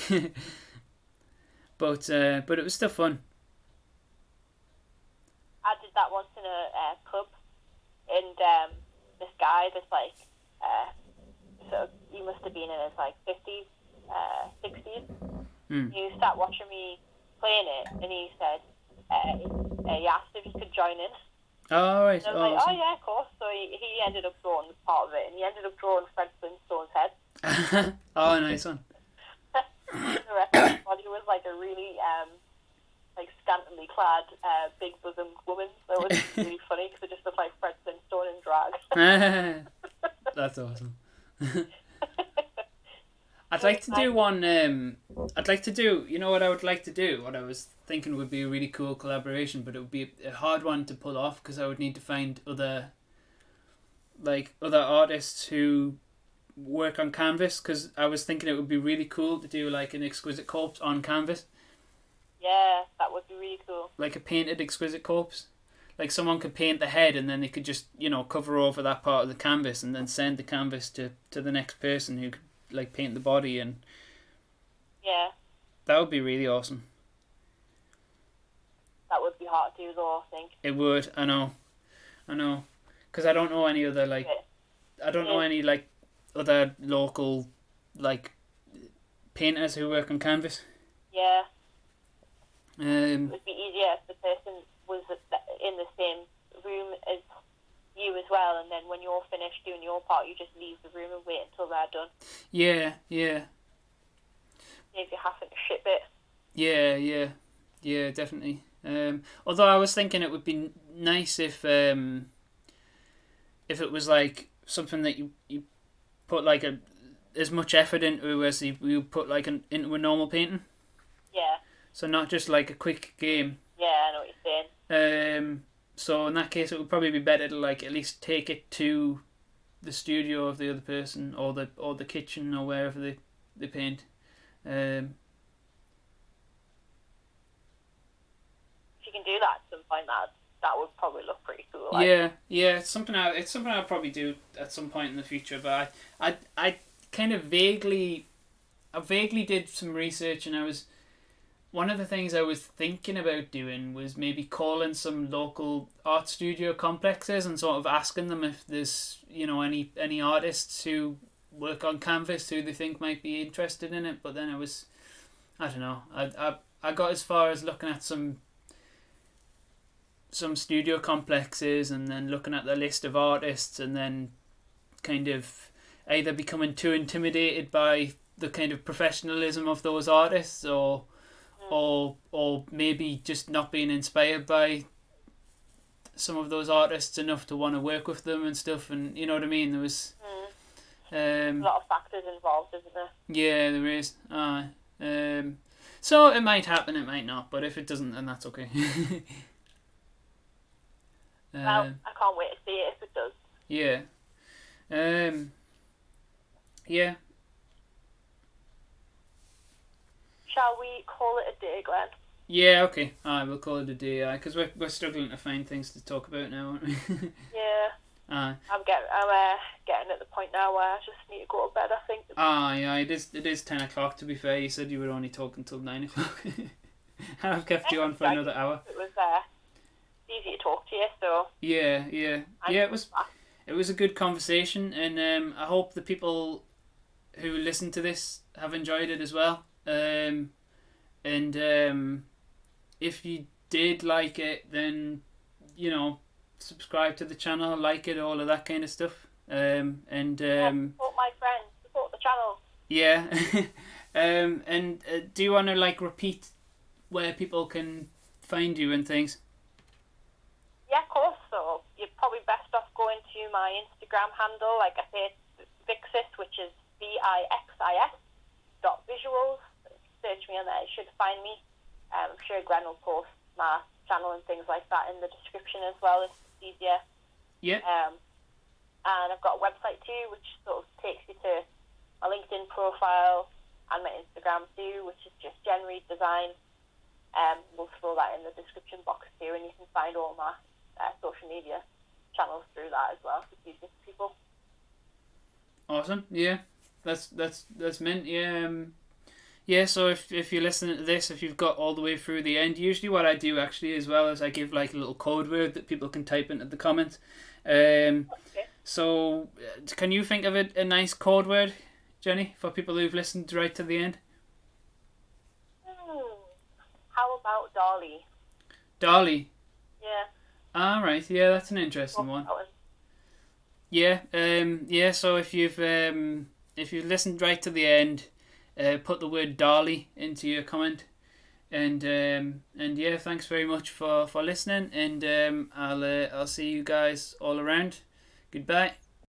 but it was still fun. I did that once in a club, and this guy that's like, so he must have been in his like 50s, 60s. He sat watching me playing it, and he said, he asked if he could join in. Oh, right. And I was like, oh yeah, of course. So he ended up drawing part of it, and he ended up drawing Fred Flintstone's head. Oh, nice one. The rest of his body was like a really like scantily clad, big bosomed woman. So it was really funny because it just looked like Fred Flintstone in drag. That's awesome. I'd like to do one. I'd like to do. You know what I would like to do? What I was thinking would be a really cool collaboration, but it would be a hard one to pull off because I would need to find other artists who work on canvas. Because I was thinking it would be really cool to do like an exquisite corpse on canvas. Yeah, that would be really cool. Like a painted exquisite corpse. Like someone could paint the head, and then they could just cover over that part of the canvas, and then send the canvas to the next person who could like paint the body, and that would be really awesome. That would be hard to do though, I think. It would. I know because I don't know any other any like other local like painters who work on canvas. Yeah. It would be easier if the person was in the same room as you as well, and then when you're finished doing your part, you just leave the room and wait until they're done. Yeah. If you having to ship it. Yeah, definitely. Although I was thinking it would be nice if it was like something that you put like as much effort into as you put like into a normal painting. Yeah. So not just like a quick game. Yeah, I know what you're saying. So in that case, it would probably be better to like at least take it to the studio of the other person, or the kitchen, or wherever they paint. If you can do that at some point, that would probably look pretty cool. Like. Yeah. It's something I'll probably do at some point in the future. But I kind of vaguely did some research, and one of the things I was thinking about doing was maybe calling some local art studio complexes and sort of asking them if there's any artists who work on canvas who they think might be interested in it. But then I don't know. I got as far as looking at some studio complexes, and then looking at the list of artists, and then kind of either becoming too intimidated by the kind of professionalism of those artists, or or maybe just not being inspired by some of those artists enough to want to work with them and stuff, and you know what I mean. There was a lot of factors involved, isn't there? yeah, there is. So it might happen, it might not, but if it doesn't, then that's okay. Well, I can't wait to see it if it does. Yeah. Yeah. Shall we call it a day, Glenn? Yeah, okay. Alright, we'll call it a day, because we're struggling to find things to talk about now, aren't we? Yeah. I'm getting at the point now where I just need to go to bed, I think. Yeah, it is 10 o'clock, to be fair. You said you were only talking till 9 o'clock. I've kept you on for another hour. It was easy to talk to you, so... Yeah, it was a good conversation, and I hope the people who listen to this have enjoyed it as well. And if you did like it, then, you know, subscribe to the channel, like it, all of that kind of stuff. Support my friends, support the channel. Yeah. And do you want to like repeat where people can find you and things? Yeah, of course. So you're probably best off going to my Instagram handle. Like I say, it's Vixis, which is VIXIS.visuals. Search me on there, you should find me. I'm sure Glenn will post my channel and things like that in the description as well, if it's easier. Yeah. And I've got a website too, which sort of takes you to my LinkedIn profile and my Instagram too, which is just Genread Design. We'll throw that in the description box too, and you can find all my social media channels through that as well. It's easier for people. Awesome. Yeah, that's mint. Yeah. Yeah, so if you're listening to this, if you've got all the way through the end, usually what I do actually as well is I give like a little code word that people can type into the comments. Okay. So can you think of a nice code word, Jenny, for people who've listened right to the end? How about Dali? Dali. Yeah. All right. Yeah, that's an interesting one. Yeah. Yeah. So if you've listened right to the end, put the word Dali into your comment, and yeah, thanks very much for listening, and I'll see you guys all around. Goodbye.